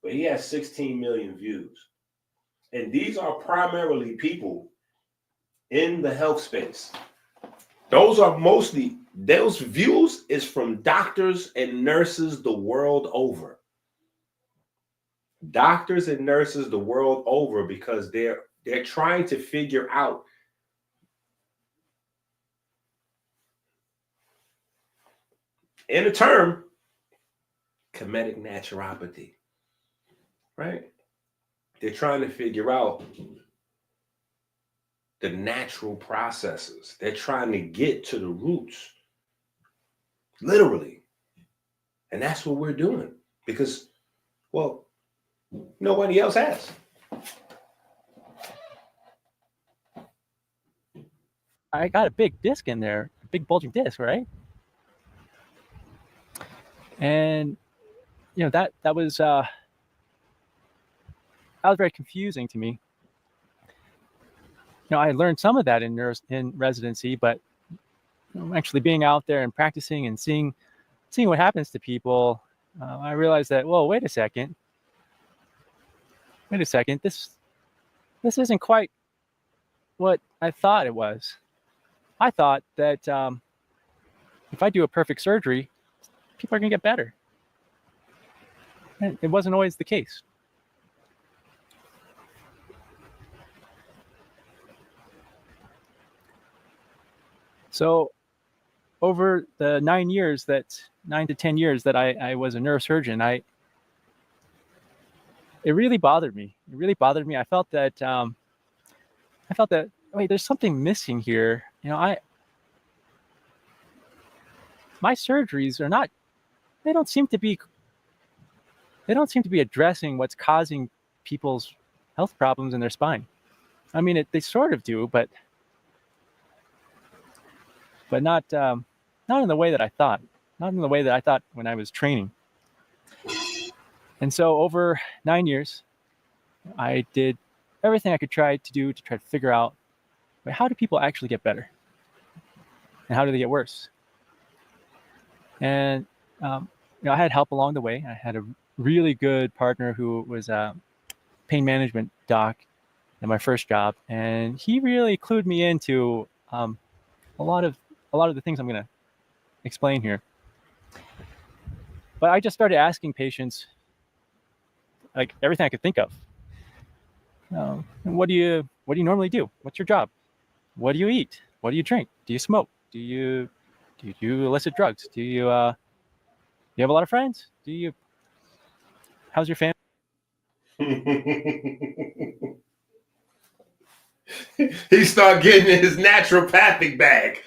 But he has 16 million views. And these are primarily people in the health space. Those views is from doctors and nurses the world over. Doctors and nurses the world over, because they're trying to figure out in a term, comedic naturopathy, right? They're trying to figure out the natural processes. They're trying to get to the roots, literally. And that's what we're doing because, well, nobody else has. I got a big disc in there, a big bulging disc, right? And that was very confusing to me. I learned some of that in residency, but actually being out there and practicing and seeing what happens to people, I realized that, whoa, wait a second. This isn't quite what I thought it was. I thought that if I do a perfect surgery, people are going to get better. And it wasn't always the case. So over the 9 to 10 years that I was a neurosurgeon, it really bothered me. I felt that wait, there's something missing here. My surgeries they don't seem to be they don't seem to be addressing what's causing people's health problems in their spine. I mean, they sort of do, but not in the way that I thought. Not in the way that I thought when I was training. And so over 9 years, I did everything I could try to figure out, how do people actually get better? And how do they get worse? And I had help along the way. I had a really good partner who was a pain management doc at my first job, and he really clued me into a lot of the things I'm going to explain here. But I just started asking patients, like, everything I could think of. What do you normally do? What's your job? What do you eat? What do you drink? Do you smoke? Do you illicit drugs? Do you have a lot of friends? How's your family? He started getting in his naturopathic bag.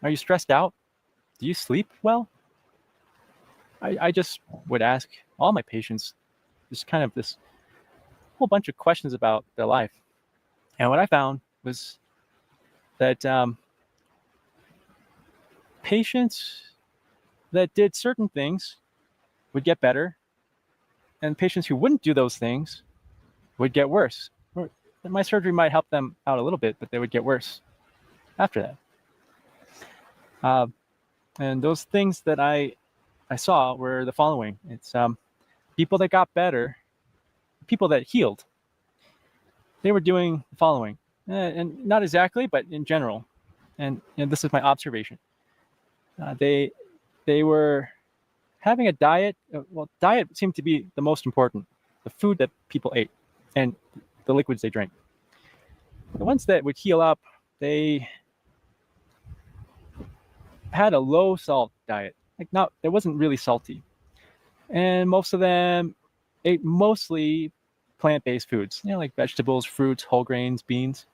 Are you stressed out? Do you sleep well? I just would ask all my patients just kind of this whole bunch of questions about their life. And what I found was that patients that did certain things would get better, and patients who wouldn't do those things would get worse. My surgery might help them out a little bit, but they would get worse after that. And those things that I saw were the following. It's people that got better, people that healed. They were doing the following, and not exactly, but in general. And this is my observation. They were having a diet. Diet seemed to be the most important. The food that people ate and the liquids they drank. The ones that would heal up, they had a low salt diet. It wasn't really salty. And most of them ate mostly plant-based foods, like vegetables, fruits, whole grains, beans.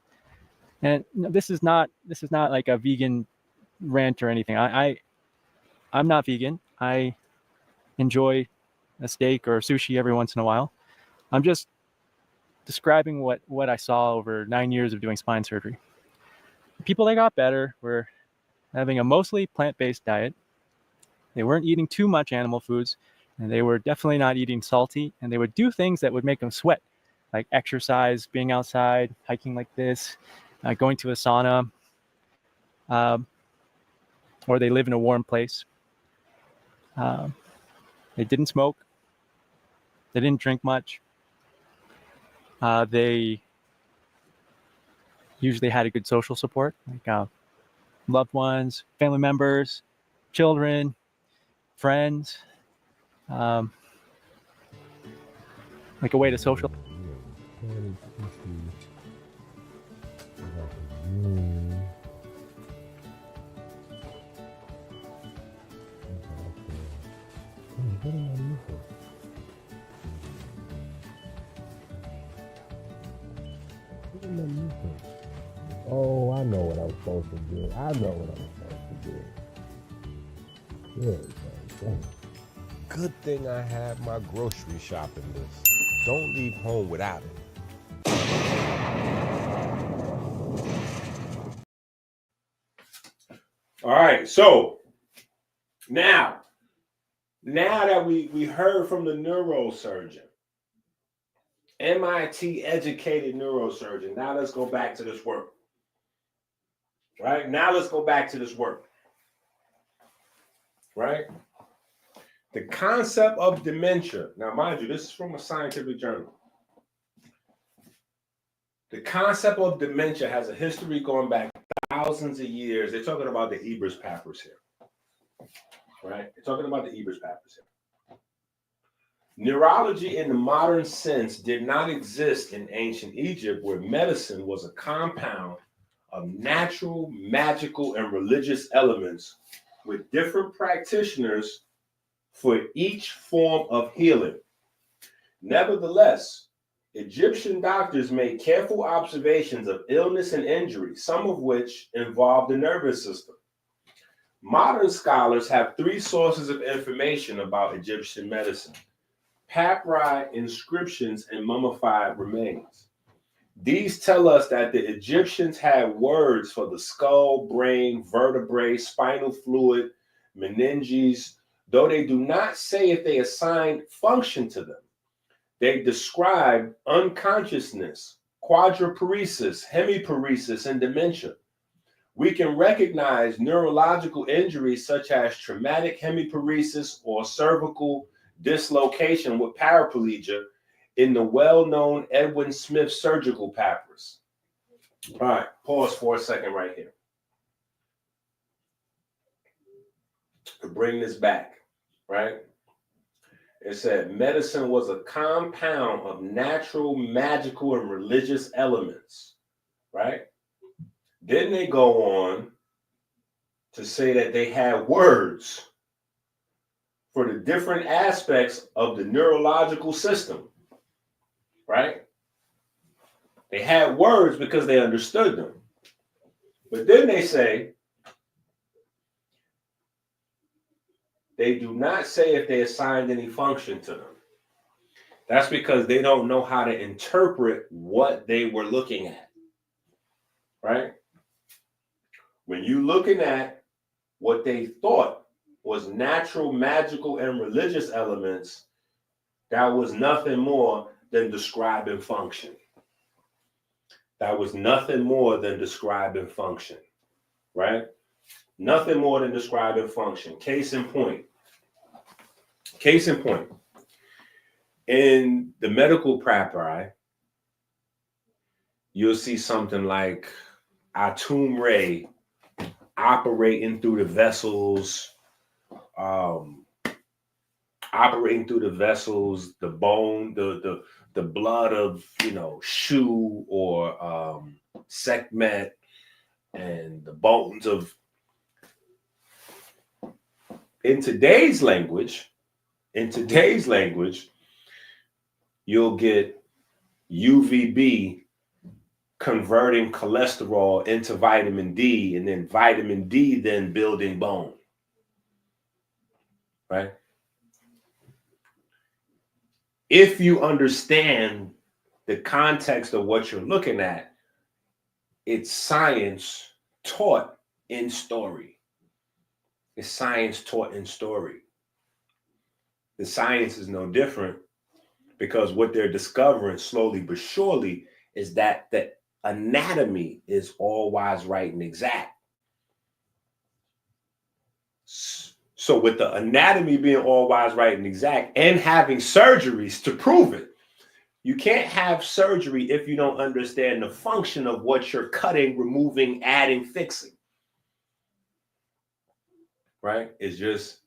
And this is not like a vegan rant or anything. I'm not vegan. I enjoy a steak or sushi every once in a while. I'm just describing what I saw over 9 years of doing spine surgery. People that got better were having a mostly plant-based diet. They weren't eating too much animal foods, and they were definitely not eating salty, and they would do things that would make them sweat, like exercise, being outside, hiking like this, going to a sauna, or they live in a warm place. They didn't smoke. They didn't drink much. They usually had a good social support, like loved ones, family members, children, friends, like a way to social. Oh, I know what I'm supposed to do. Good thing I have my grocery shopping list. Don't leave home without it. All right, so now that we heard from the neurosurgeon, MIT educated neurosurgeon, now let's go back to this work. Right? Now let's go back to this work. Right? The concept of dementia. Now, mind you, this is from a scientific journal. The concept of dementia has a history going back thousands of years. They're talking about the Ebers papyrus here. Right? They're talking about the Ebers papyrus here. Neurology in the modern sense did not exist in ancient Egypt, where medicine was a compound of natural, magical, and religious elements with different practitioners for each form of healing. Nevertheless, Egyptian doctors made careful observations of illness and injury, some of which involved the nervous system. Modern scholars have three sources of information about Egyptian medicine: papyri, inscriptions, and mummified remains. These tell us that the Egyptians had words for the skull, brain, vertebrae, spinal fluid, meninges, though they do not say if they assigned function to them. They describe unconsciousness, quadriparesis, hemiparesis, and dementia. We can recognize neurological injuries such as traumatic hemiparesis or cervical dislocation with paraplegia in the well-known Edwin Smith surgical papyrus. All right, pause for a second right here. To bring this back, right? It said medicine was a compound of natural, magical, and religious elements, right? Then they go on to say that they had words for the different aspects of the neurological system, right? They had words because they understood them. But then they say they do not say if they assigned any function to them. That's because they don't know how to interpret what they were looking at, right? When you're looking at what they thought was natural, magical, and religious elements, that was nothing more than describing function. That was nothing more than describing function, right? Nothing more than describing function. Case in point. Case in point. In the medical papyri, you'll see something like Atum Re operating through the vessels, the bone, the blood of, Shu or Sekhmet, and the bones of. In today's language, you'll get UVB converting cholesterol into vitamin D, and then vitamin D then building bone, right? If you understand the context of what you're looking at, it's science taught in story. It's science taught in story. The science is no different, because what they're discovering slowly but surely is that the anatomy is all wise, right, and exact. So with the anatomy being all wise, right, and exact, and having surgeries to prove it, you can't have surgery if you don't understand the function of what you're cutting, removing, adding, fixing. Right? It's just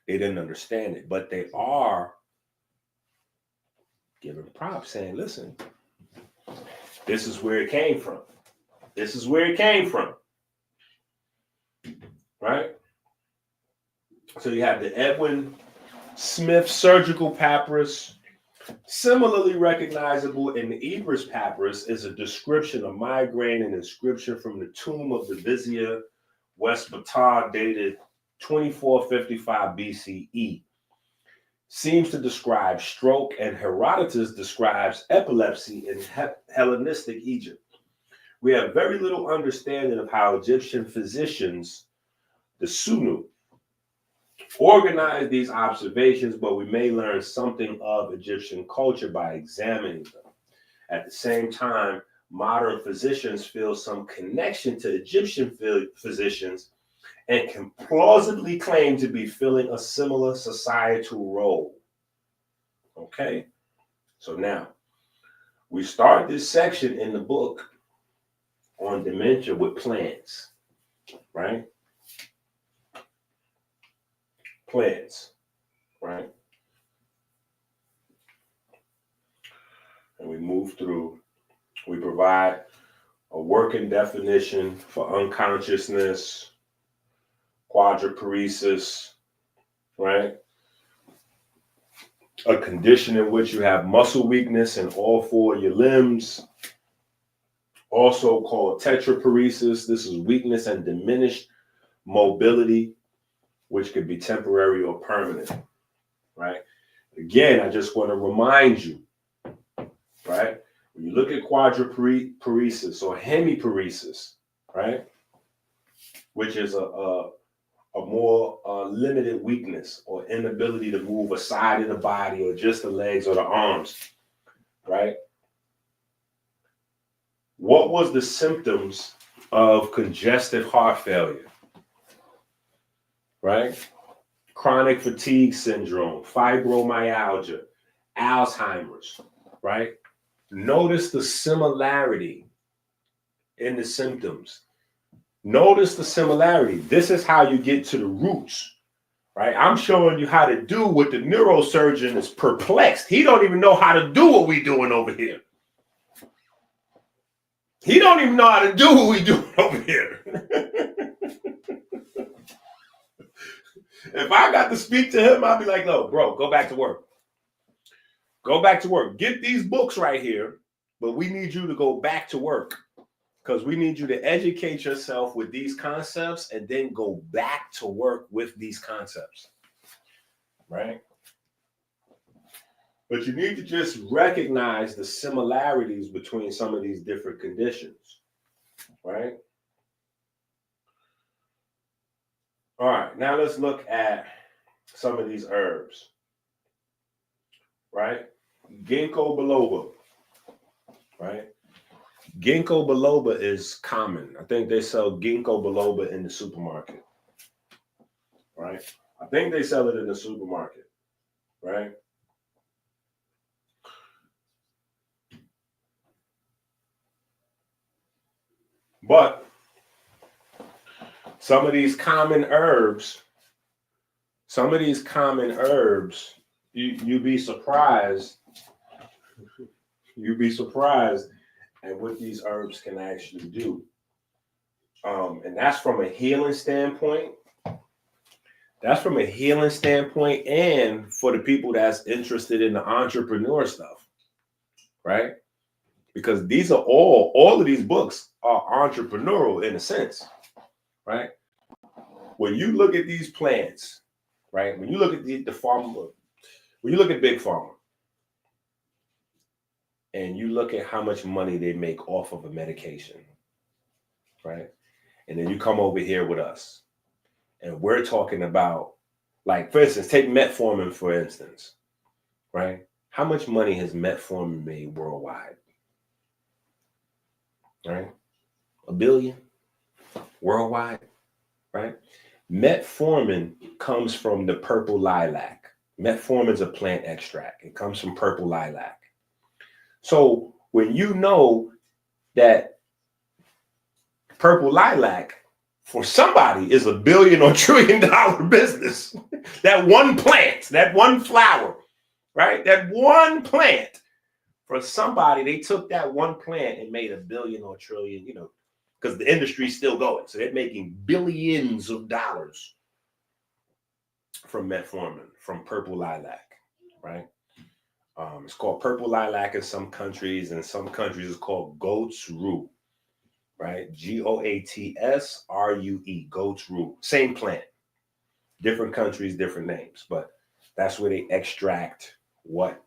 they didn't understand it, but they are giving props, saying, listen, this is where it came from. This is where it came from. Right? So you have the Edwin Smith surgical papyrus. Similarly recognizable in the Ebers papyrus is a description of migraine, and inscription from the tomb of the Vizier Westbatar dated 2455 BCE. Seems to describe stroke, and Herodotus describes epilepsy in Hellenistic Egypt. We have very little understanding of how Egyptian physicians, the Sunu, organized these observations, but we may learn something of Egyptian culture by examining them. At the same time, modern physicians feel some connection to Egyptian physicians and can plausibly claim to be filling a similar societal role. Okay? So now, we start this section in the book on dementia with plants, right? Plants, right? And we move through, we provide a working definition for unconsciousness, quadriparesis, right? A condition in which you have muscle weakness in all four of your limbs, also called tetraparesis. This is weakness and diminished mobility, which could be temporary or permanent, right? Again, I just want to remind you, right? When you look at quadriparesis or hemiparesis, right, which is a more limited weakness or inability to move a side of the body or just the legs or the arms, right? What was the symptoms of congestive heart failure, right? Chronic fatigue syndrome, fibromyalgia, Alzheimer's, right? Notice the similarity in the symptoms. Notice the similarity. This is how you get to the roots, right? I'm showing you how to do what the neurosurgeon is perplexed. He don't even know how to do what we doing over here. He don't even know how to do what we doing over here. If I got to speak to him, I'll be like, no, bro, go back to work. Go back to work. Get these books right here, but we need you to go back to work because we need you to educate yourself with these concepts and then go back to work with these concepts, right? But you need to just recognize the similarities between some of these different conditions, right? All right, now let's look at some of these herbs, right? Ginkgo biloba, right? Ginkgo biloba is common. I think they sell ginkgo biloba in the supermarket, right? I think they sell it in the supermarket, right? But some of these common herbs, you'd be surprised. You'd be surprised at what these herbs can actually do. And that's from a healing standpoint. That's from a healing standpoint and for the people that's interested in the entrepreneur stuff, right? Because these are all of these books are entrepreneurial in a sense, right? When you look at these plants, right? When you look at the farmer, when you look at Big Pharma, and you look at how much money they make off of a medication, right? And then you come over here with us, and we're talking about, like, for instance, take metformin, for instance, right? How much money has metformin made worldwide? Right? $1 billion worldwide, right? Metformin comes from the purple lilac. Metformin is a plant extract. It comes from purple lilac. So when you know that purple lilac for somebody is $1 billion or $1 trillion business, that one plant, that one flower, right? That one plant. For somebody, they took that one plant and made $1 billion or $1 trillion, you know, because the industry's still going. So they're making billions of dollars from metformin, from purple lilac, right? It's called purple lilac in some countries, and in some countries it's called goat's rue, right? Goatsrue, goat's rue. Same plant. Different countries, different names, but that's where they extract what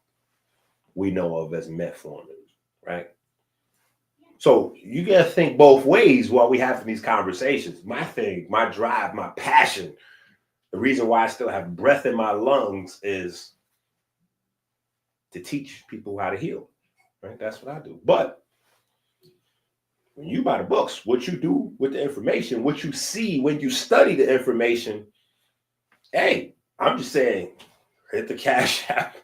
we know of as metformin, right? So you got to think both ways while we have these conversations. My thing, my drive, my passion, the reason why I still have breath in my lungs is to teach people how to heal, right? That's what I do. But when you buy the books, what you do with the information, what you see when you study the information, hey, I'm just saying, hit the Cash App.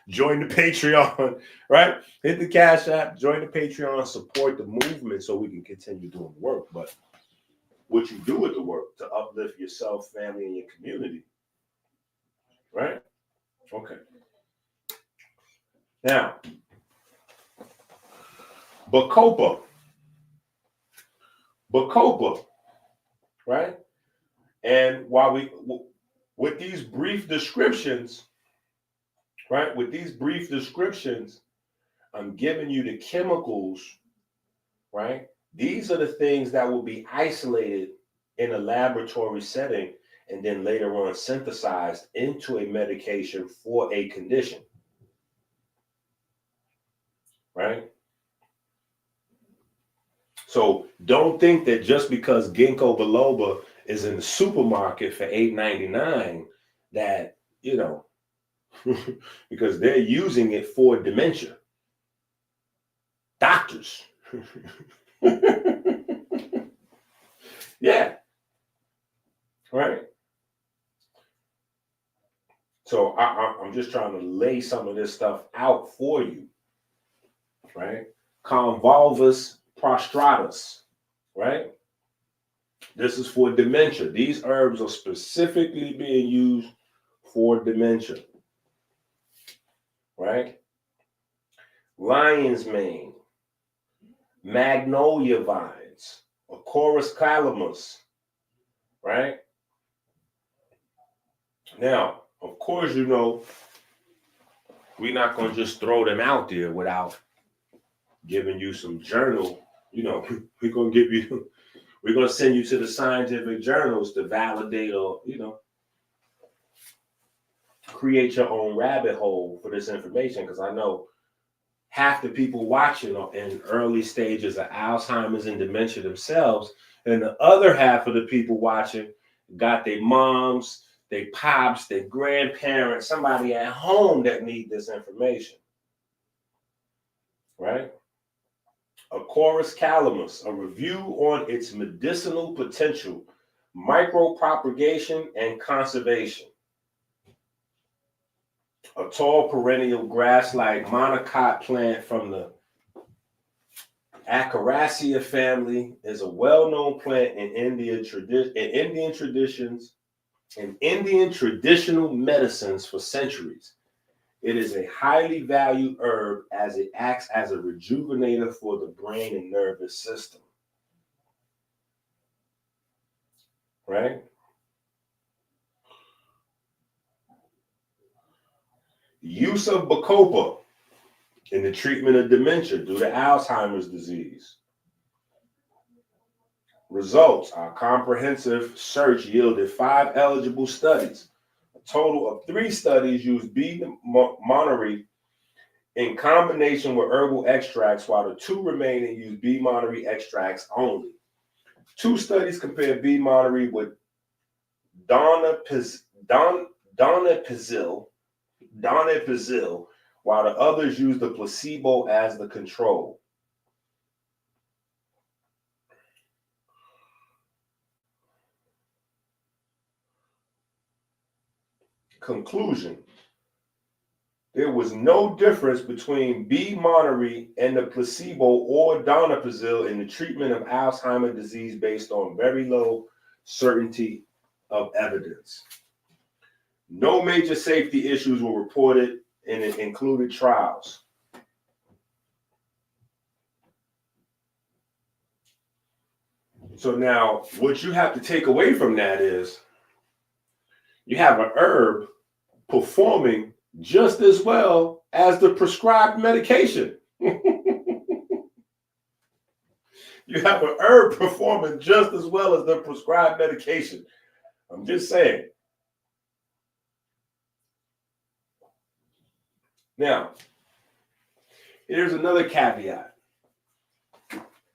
Join the Patreon, right? Hit the Cash App, join the Patreon, support the movement so we can continue doing the work. But what you do with the work to uplift yourself, family, and your community, right? Okay. Now, Bacopa, right? And while with these brief descriptions, right? With these brief descriptions, I'm giving you the chemicals, right? These are the things that will be isolated in a laboratory setting and then later on synthesized into a medication for a condition, right? So don't think that just because ginkgo biloba is in the supermarket for $8.99 that, you know, because they're using it for dementia. Doctors. Yeah. Right. So I'm just trying to lay some of this stuff out for you, right? Convolvulus prostratus, right? This is for dementia. These herbs are specifically being used for dementia, right? Lion's mane, magnolia vines, Acorus calamus, right? Now, of course, you know, we're not going to just throw them out there without giving you some journal. You know, we're going to send you to the scientific journals to validate or, you know, create your own rabbit hole for this information. Because I know half the people watching are in early stages of Alzheimer's and dementia themselves. And the other half of the people watching got their moms, their pops, their grandparents, somebody at home that need this information, right? Acorus calamus, a review on its medicinal potential, micropropagation and conservation. A tall perennial grass-like monocot plant from the Acaracea family is a well-known plant in Indian traditional medicines for centuries. It is a highly valued herb as it acts as a rejuvenator for the brain and nervous system. Right? Use of bacopa in the treatment of dementia due to Alzheimer's disease. Results: our comprehensive search yielded 5 eligible studies. A total of 3 studies used B. moneri in combination with herbal extracts, while the 2 remaining used B. moneri extracts only. 2 studies compared B. moneri with donepezil, while the others used the placebo as the control. Conclusion: there was no difference between B. moneri and the placebo or donepezil in the treatment of Alzheimer's disease based on very low certainty of evidence. No major safety issues were reported in the included trials. So now what you have to take away from that is you have an herb performing just as well as the prescribed medication. You have an herb performing just as well as the prescribed medication. I'm just saying. Now, here's another caveat.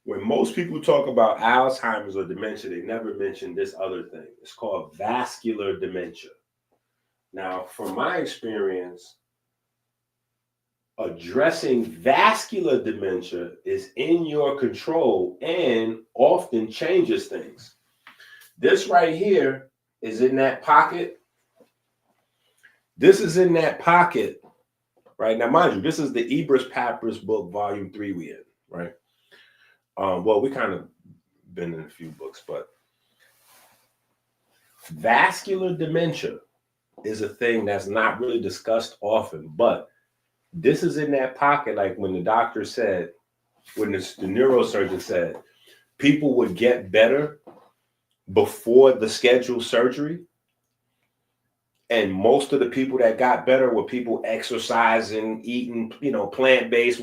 When most people talk about Alzheimer's or dementia, they never mention this other thing. It's called vascular dementia. Now, from my experience, addressing vascular dementia is in your control and often changes things. This right here is in that pocket. This is in that pocket, right? Now, mind you, this is the Ebers Papyrus book, volume 3 we in, right? Well, we kind of been in a few books, but vascular dementia is a thing that's not really discussed often, but this is in that pocket. Like when the doctor said, when the neurosurgeon said, people would get better before the scheduled surgery. And most of the people that got better were people exercising, eating, plant-based.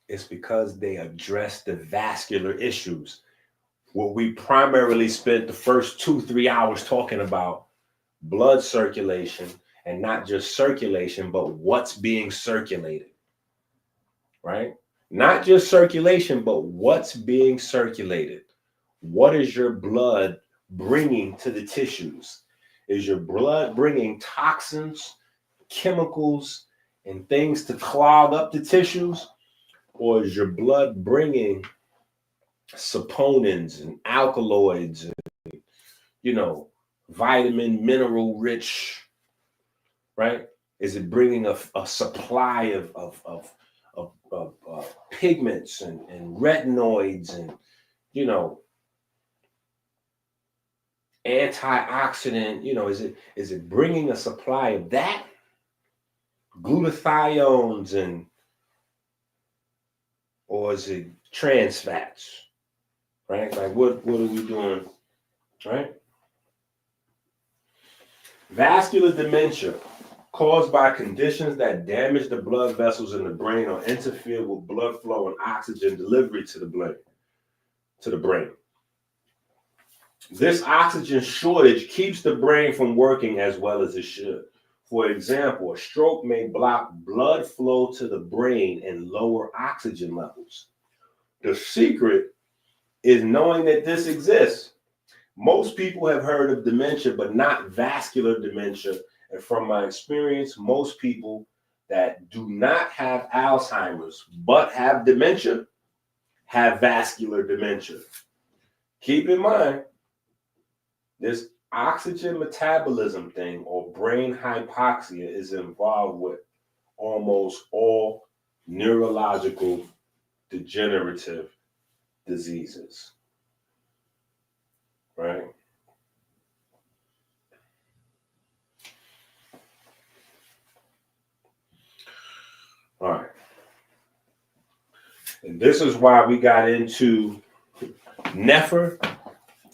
It's because they addressed the vascular issues. what we primarily spent the first 2-3 hours talking about, blood circulation, and not just circulation, but what's being circulated, right? Not just circulation, but what's being circulated. What is your blood bringing to the tissues? Is your blood bringing toxins, chemicals, and things to clog up the tissues? Or is your blood bringing saponins and alkaloids and, you know, vitamin, mineral rich, right? Is it bringing a supply of pigments and retinoids and, you know, antioxidant, you know, is it bringing a supply of that? Glutathiones or is it trans fats, right? Like what are we doing, right? Vascular dementia caused by conditions that damage the blood vessels in the brain or interfere with blood flow and oxygen delivery to the brain. This oxygen shortage keeps the brain from working as well as it should. For example, a stroke may block blood flow to the brain and lower oxygen levels. The secret is knowing that this exists. Most people have heard of dementia, but not vascular dementia. And from my experience, most people that do not have Alzheimer's, but have dementia, have vascular dementia. Keep in mind, this oxygen metabolism thing or brain hypoxia is involved with almost all neurological degenerative diseases, right? All right. And this is why we got into Nefer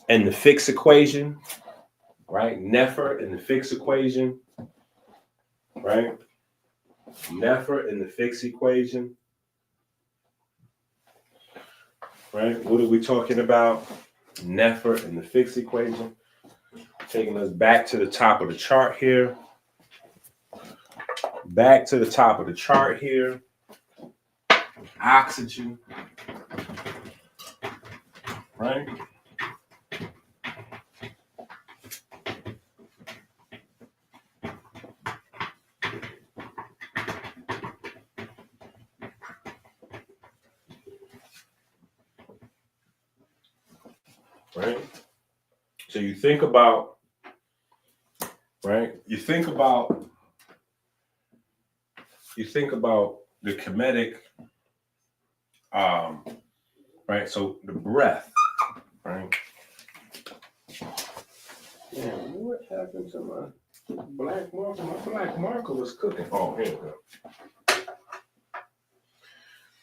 and the fixed equation, right? Nefer and the fixed equation, right? Nefer and the fixed equation, right? What are we talking about? Nefer and the fixed equation. Taking us back to the top of the chart here. Back to the top of the chart here. Oxygen, right? Right? So you think about, right? You think about the comedic, right? So the breath, right? Yeah, what happened to my black marker? My black marker was cooking. Oh, here we go.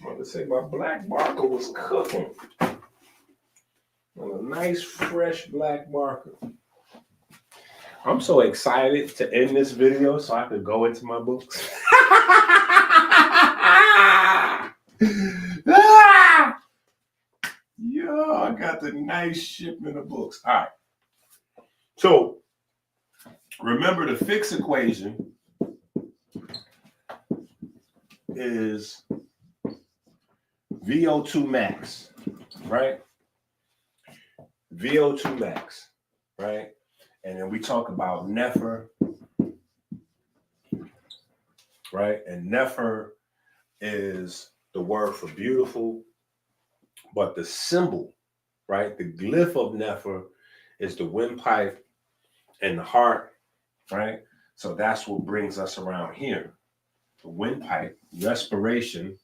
I'm going to say my black marker was cooking. On a nice, fresh black marker. I'm so excited to end this video so I could go into my books. Yo, I got the nice shipment of books. All right. So remember the fixed equation is VO2 max, right? VO2 max, right? And then we talk about Nefer, right? And Nefer is the word for beautiful, but the symbol, right? The glyph of Nefer is the windpipe and the heart, right? So that's what brings us around here. The windpipe, respiration,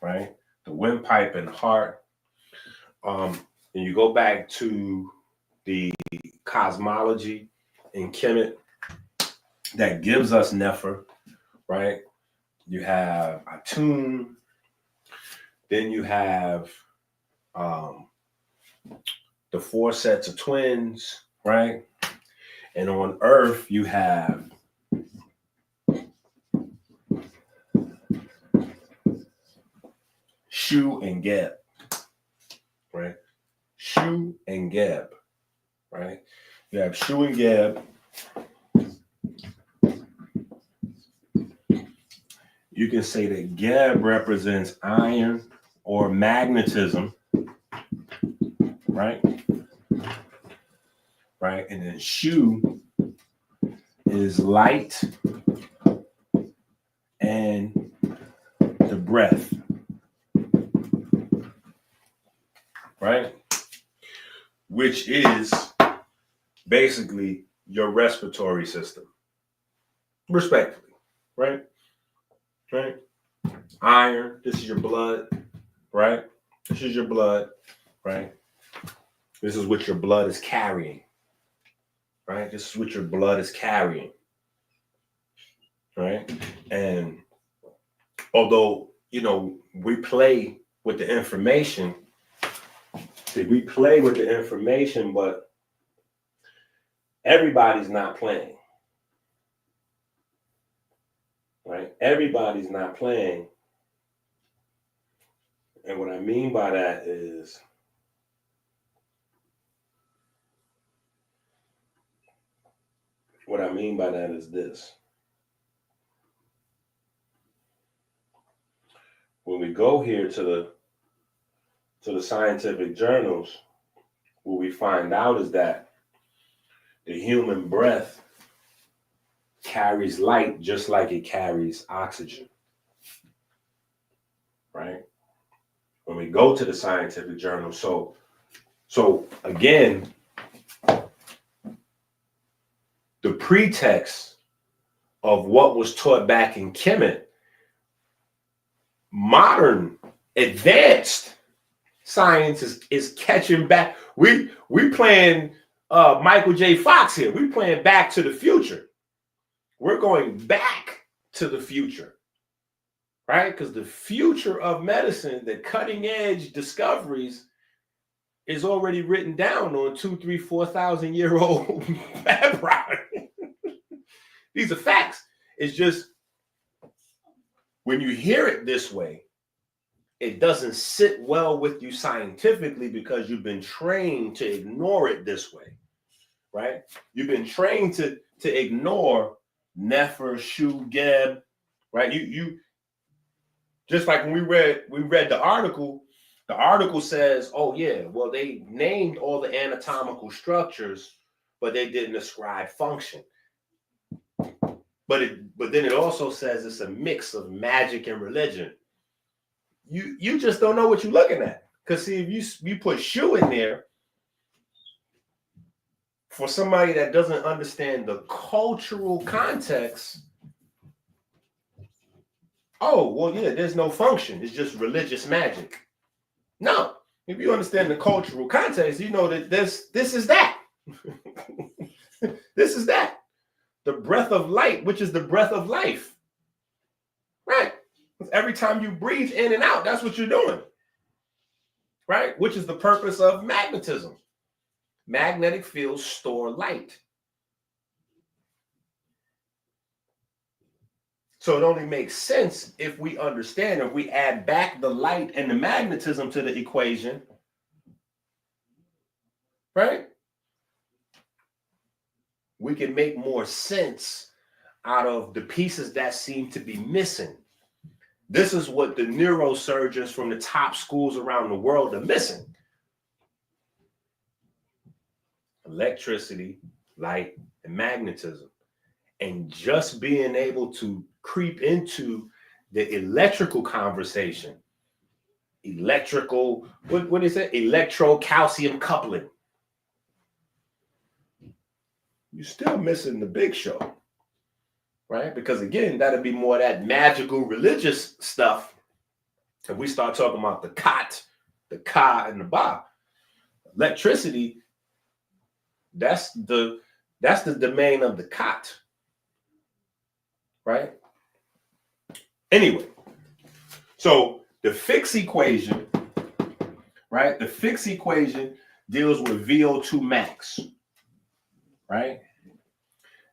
right? The windpipe and the heart. And you go back to the cosmology in Kemet that gives us Nefer, right? You have Atun, then you have the 4 sets of twins, right? And on Earth, you have Shu and Geb, right? Shu and Geb, right? You have Shu and Geb. You can say that Geb represents iron or magnetism, right? Right, and then Shu is light and the breath, right? Which is basically your respiratory system, respectively, right? Right? Iron, this is your blood, right? This is your blood, right? This is what your blood is carrying, right? This is what your blood is carrying, right? And although, you know, we play with the information, but everybody's not playing, right? Everybody's not playing. And what I mean by that is this. When we go here to the scientific journals, what we find out is that the human breath carries light just like it carries oxygen, right? When we go to the scientific journal, so again, the pretext of what was taught back in Kemet, modern advanced science is catching back. We playing Michael J. Fox here. We playing Back to the Future. We're going back to the future, right? Because the future of medicine, the cutting edge discoveries, is already written down on 2,000, 3,000, 4,000 year old background. These are facts. It's just when you hear it this way, it doesn't sit well with you scientifically because you've been trained to ignore it this way, right? You've been trained to ignore Nefer, Shu, Geb, right? You just like when we read the article says, oh yeah, well, they named all the anatomical structures, but they didn't ascribe function. But then it also says it's a mix of magic and religion. You just don't know what you're looking at. Because see, if you put Shu in there, for somebody that doesn't understand the cultural context, oh, well, yeah, there's no function. It's just religious magic. No, if you understand the cultural context, you know that this is that. This is that. The breath of light, which is the breath of life. Right? Every time you breathe in and out, that's what you're doing. Right? Which is the purpose of magnetism. Magnetic fields store light. So it only makes sense if we understand, if we add back the light and the magnetism to the equation, right? We can make more sense out of the pieces that seem to be missing. This is what the neurosurgeons from the top schools around the world are missing. Electricity, light, and magnetism. And just being able to creep into the electrical conversation. Electrical, what is it? Electro-calcium coupling. You're still missing the big show, right? Because again, that'd be more of that magical religious stuff. If we start talking about the Kat, the Ka, and the Ba, electricity, that's the domain of the Kat, right? Anyway, so the fixed equation, right? The fixed equation deals with VO2 max. Right?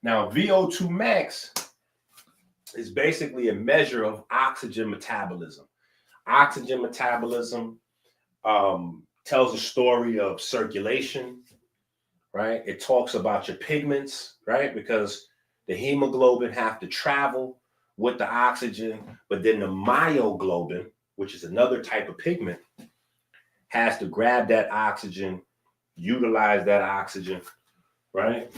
Now, VO2 max is basically a measure of oxygen metabolism. Oxygen metabolism tells a story of circulation, right? It talks about your pigments, right? Because the hemoglobin have to travel with the oxygen, but then the myoglobin, which is another type of pigment, has to grab that oxygen, utilize that oxygen, right?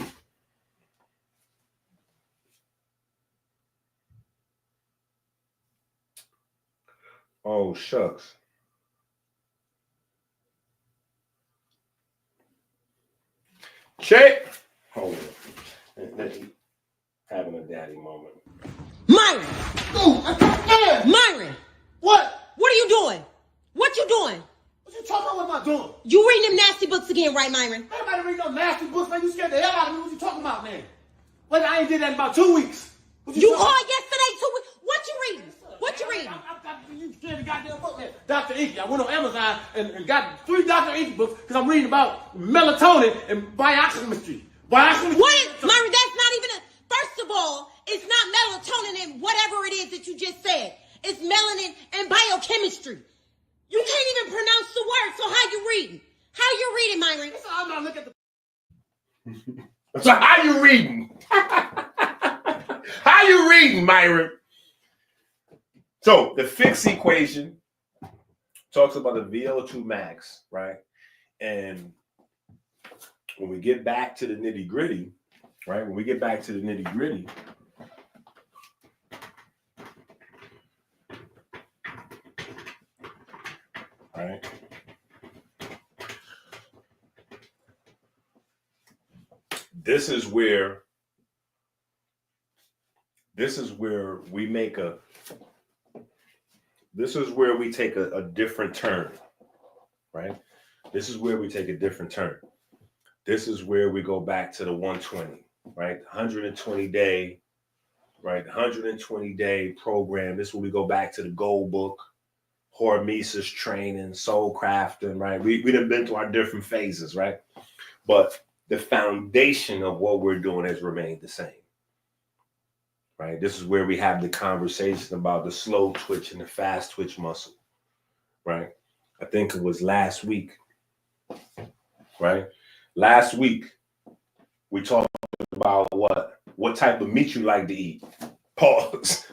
Oh, shucks. Check. Hold on. Having a daddy moment. Myron! Myron! What? What are you doing? What you doing? What you talking about? What am I doing? You reading them nasty books again, right, Myron? Everybody read those nasty books, man. You scared the hell out of me. What you talking about, man? Wait, I ain't did that in about 2 weeks. You called yesterday too. What you reading? What you reading? You scared the goddamn book, man. Dr. EnQi. I went on Amazon and got 3 Dr. EnQi books because I'm reading about melatonin and biochemistry. What is, Myron, that's not even a, first of all, it's not melatonin and whatever it is that you just said. It's melanin and biochemistry. You can't even pronounce the word, so how you reading? How you reading, Myron? I'm not looking at the... So how you reading? How you reading, Myron? So the fixed equation talks about the VO2 max, right? And when we get back to the nitty gritty, right? When we get back to the nitty gritty, right? This is where we make a, this is where we take a different turn, right? This is where we take a different turn. This is where we go back to the 120, right? 120 day, right? 120 day program. This is where we go back to the gold book, hormesis training, soul crafting, right? We done been through our different phases, right? But the foundation of what we're doing has remained the same, right? This is where we have the conversation about the slow twitch and the fast twitch muscle, right? I think it was last week, right? Last week, we talked about what type of meat you like to eat. Pause.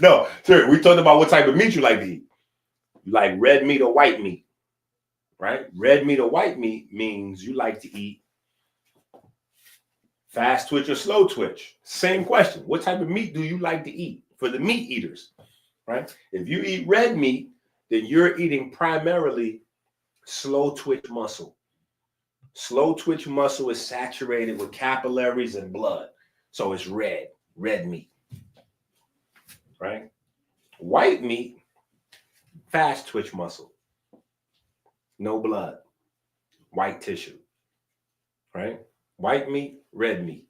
No, sir, we talked about what type of meat you like to eat. You like red meat or white meat, right? Red meat or white meat means you like to eat fast twitch or slow twitch. Same question. What type of meat do you like to eat for the meat eaters, right? If you eat red meat, then you're eating primarily slow twitch muscle. Slow twitch muscle is saturated with capillaries and blood. So it's red meat, right? White meat, fast twitch muscle, no blood, white tissue, right? White meat, red meat,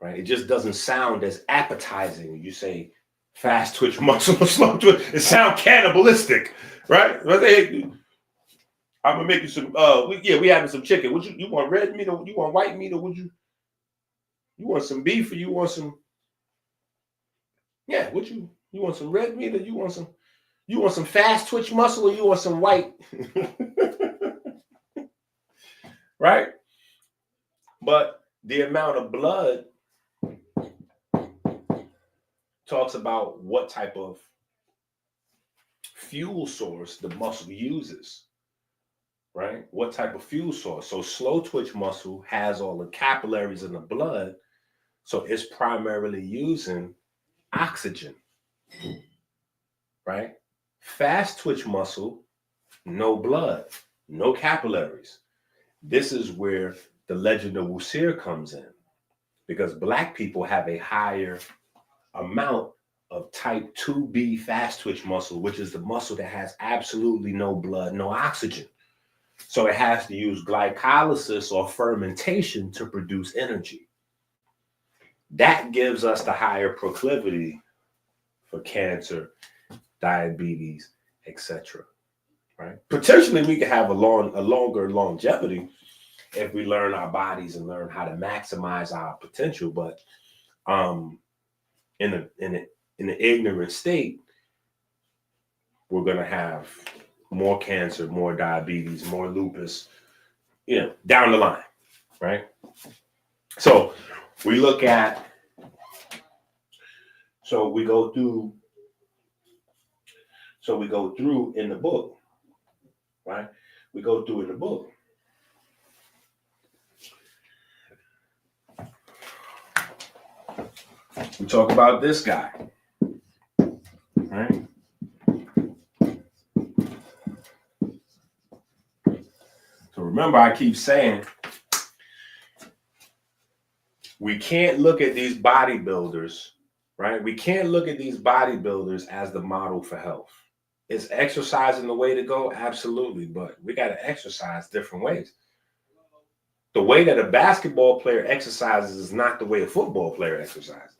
right? It just doesn't sound as appetizing. You say fast twitch muscle, slow twitch, it sounds cannibalistic, right? I'm gonna make you some. We having some chicken. Would you want red meat or you want white meat, or would you want some beef or you want some? Yeah, would you want some red meat or you want some fast twitch muscle or you want some white? Right? But the amount of blood talks about what type of fuel source the muscle uses. Right? What type of fuel source? So slow twitch muscle has all the capillaries in the blood. So it's primarily using oxygen, right? Fast twitch muscle, no blood, no capillaries. This is where the legend of Wusir comes in, because Black people have a higher amount of type 2B fast twitch muscle, which is the muscle that has absolutely no blood, no oxygen. So it has to use glycolysis or fermentation to produce energy. That gives us the higher proclivity for cancer, diabetes, etc. Right? Potentially, we could have a longer longevity if we learn our bodies and learn how to maximize our potential. But in an ignorant state, we're gonna have more cancer, more diabetes, more lupus, down the line, right? So we look at, we go through in the book, right? We go through in the book. We talk about this guy, right? So remember, I keep saying, we can't look at these bodybuilders, right? We can't look at these bodybuilders as the model for health. Is exercising the way to go? Absolutely, but we got to exercise different ways. The way that a basketball player exercises is not the way a football player exercises.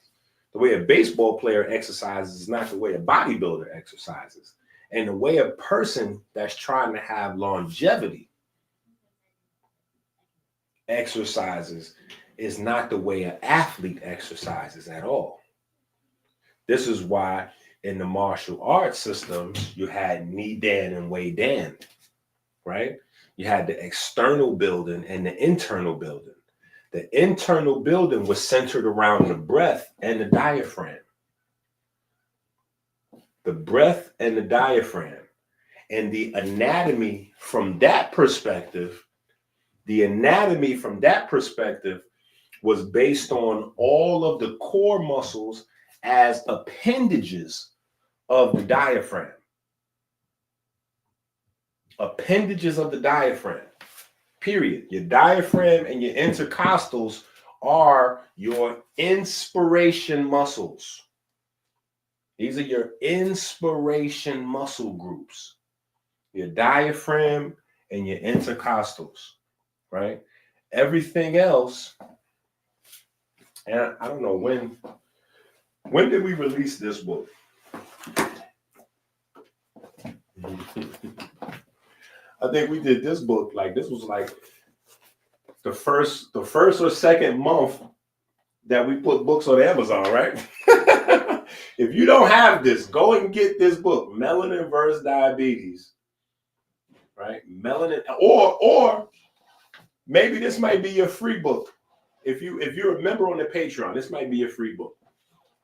The way a baseball player exercises is not the way a bodybuilder exercises. And the way a person that's trying to have longevity exercises is not the way an athlete exercises at all. This is why in the martial arts systems, you had Knee Dan and Wei Dan, right? You had the external building and the internal building. The internal building was centered around the breath and the diaphragm. The breath and the diaphragm. And the anatomy from that perspective, was based on all of the core muscles as appendages of the diaphragm. Appendages of the diaphragm, period. Your diaphragm and your intercostals are your inspiration muscles. These are your inspiration muscle groups. Your diaphragm and your intercostals, right? Everything else, and I don't know when did we release this book? I think we did this book, this was like the first or second month that we put books on Amazon, right? If you don't have this, go and get this book, Melanin vs. Diabetes, right? Melanin, or maybe this might be your free book. If you're a member on the Patreon, this might be your free book,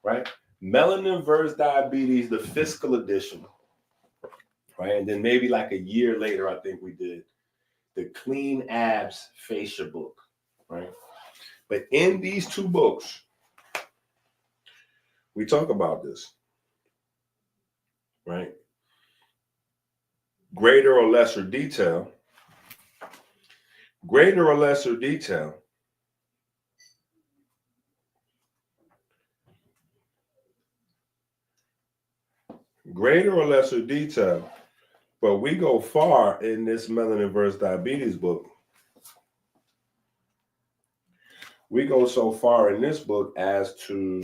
right? Melanin vs. Diabetes, the fiscal edition. Right, and then maybe like a year later, I think we did the Clean Abs Fascia book, right? But in these two books, we talk about this, right? Greater or lesser detail. Greater or lesser detail. Greater or lesser detail. But we go far in this Melanin vs. Diabetes book. We go so far in this book as to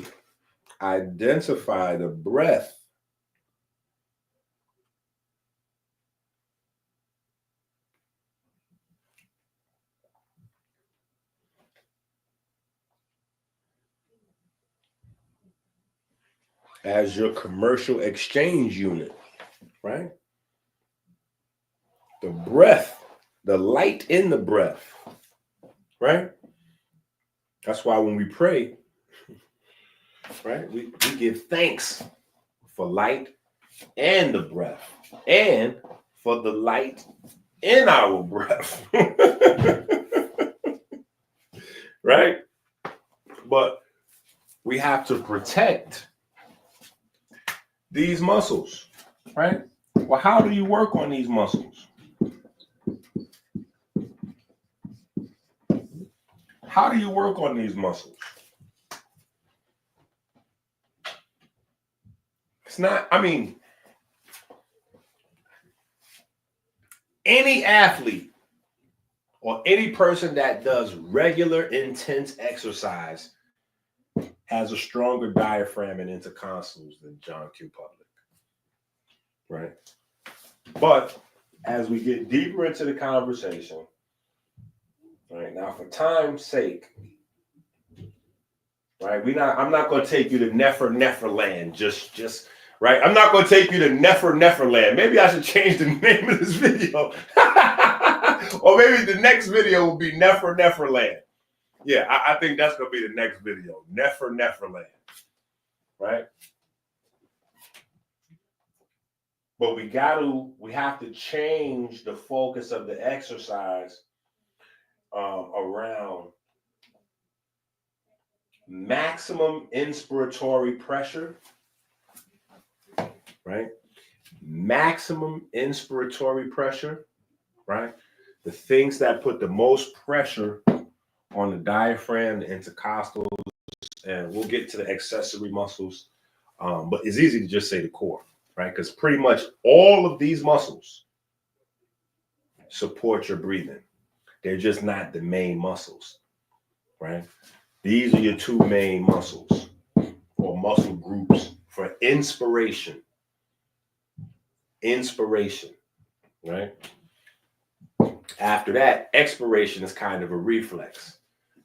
identify the breath as your commercial exchange unit, right? The breath, the light in the breath, right? That's why when we pray, right, we give thanks for light and the breath and for the light in our breath, right? But we have to protect these muscles, right? Well, how do you work on these muscles? How do you work on these muscles? It's not, any athlete or any person that does regular intense exercise has a stronger diaphragm and intercostals than John Q. Public, right? But as we get deeper into the conversation, right now, for time's sake, right, I'm not going to take you to Neferland, just right? I'm not going to take you to Neferland. Maybe I should change the name of this video. Or maybe the next video will be Neferland. Yeah, I think that's going to be the next video. Neferland, right? But we have to change the focus of the exercise around maximum inspiratory pressure, right? Maximum inspiratory pressure, right? The things that put the most pressure on the diaphragm, the intercostals, and we'll get to the accessory muscles. But it's easy to just say the core, right? Because pretty much all of these muscles support your breathing. They're just not the main muscles, right? These are your two main muscles or muscle groups for inspiration. Inspiration, right? After that, expiration is kind of a reflex.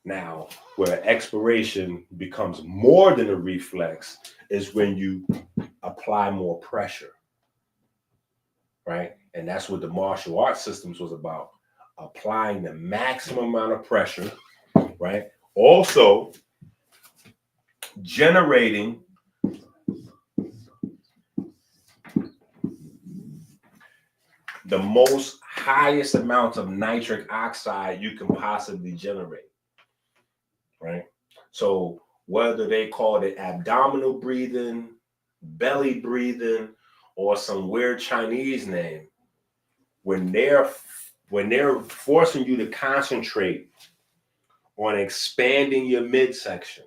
Now, where expiration becomes more than a reflex is when you apply more pressure, right? And that's what the martial arts systems was about, applying the maximum amount of pressure, right? Also, generating the most highest amount of nitric oxide you can possibly generate, right? So whether they call it abdominal breathing, belly breathing, or some weird Chinese name, when they're forcing you to concentrate on expanding your midsection,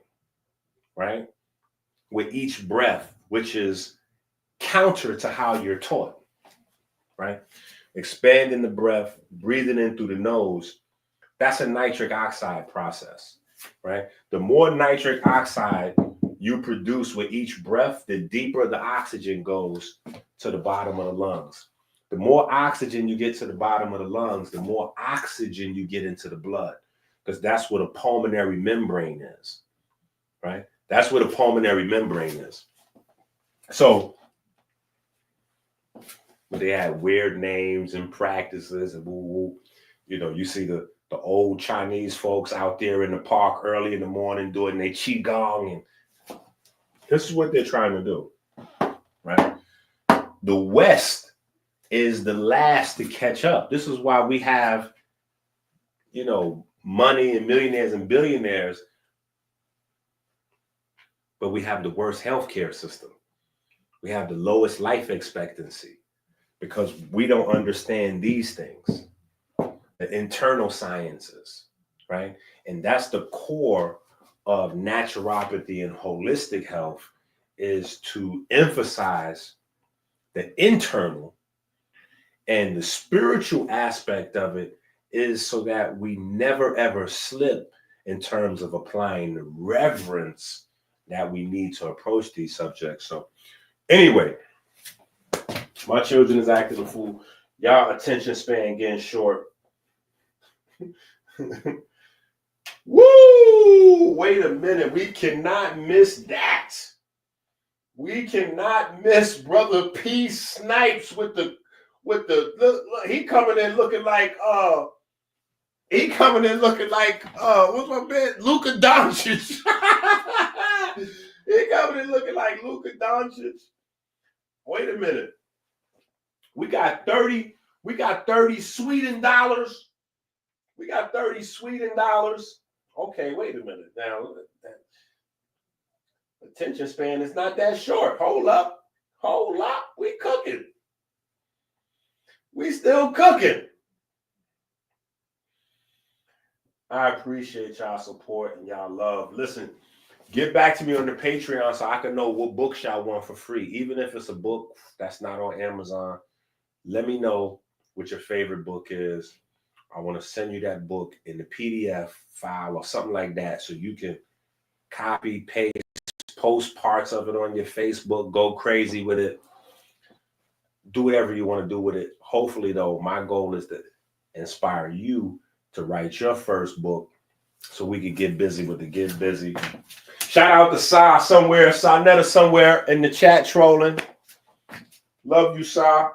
right? With each breath, which is counter to how you're taught, right? Expanding the breath, breathing in through the nose, that's a nitric oxide process, right? The more nitric oxide you produce with each breath, the deeper the oxygen goes to the bottom of the lungs. The more oxygen you get to the bottom of the lungs, the more oxygen you get into the blood, because that's what a pulmonary membrane is, right? That's what a pulmonary membrane is. So they had weird names and practices and woo-woo. You know, you see the old Chinese folks out there in the park early in the morning doing their qigong, and this is what they're trying to do, right? The West is the last to catch up. This is why we have, you know, money and millionaires and billionaires, but we have the worst healthcare system. We have the lowest life expectancy because we don't understand these things, the internal sciences, right? And that's the core of naturopathy and holistic health, is to emphasize the internal, and the spiritual aspect of it is so that we never ever slip in terms of applying the reverence that we need to approach these subjects. So anyway, my children is acting a fool. Y'all attention span getting short. Woo! Wait a minute. We cannot miss that. We cannot miss Brother P. Snipes with the look, he coming in looking like what's my man? Luka Doncic. He coming in looking like Luka Doncic. Wait a minute. We got 30 Sweden dollars. We got 30 Sweden dollars. Okay, wait a minute. Now, attention span is not that short. Hold up. We cooking. We still cooking. I appreciate y'all support and y'all love. Listen, get back to me on the Patreon so I can know what books y'all want for free. Even if it's a book that's not on Amazon, let me know what your favorite book is. I want to send you that book in the PDF file or something like that so you can copy, paste, post parts of it on your Facebook, go crazy with it. Do whatever you want to do with it. Hopefully, though, my goal is to inspire you to write your first book so we can get busy with the Get Busy. Shout out to Sa Netta somewhere in the chat trolling. Love you, Sa.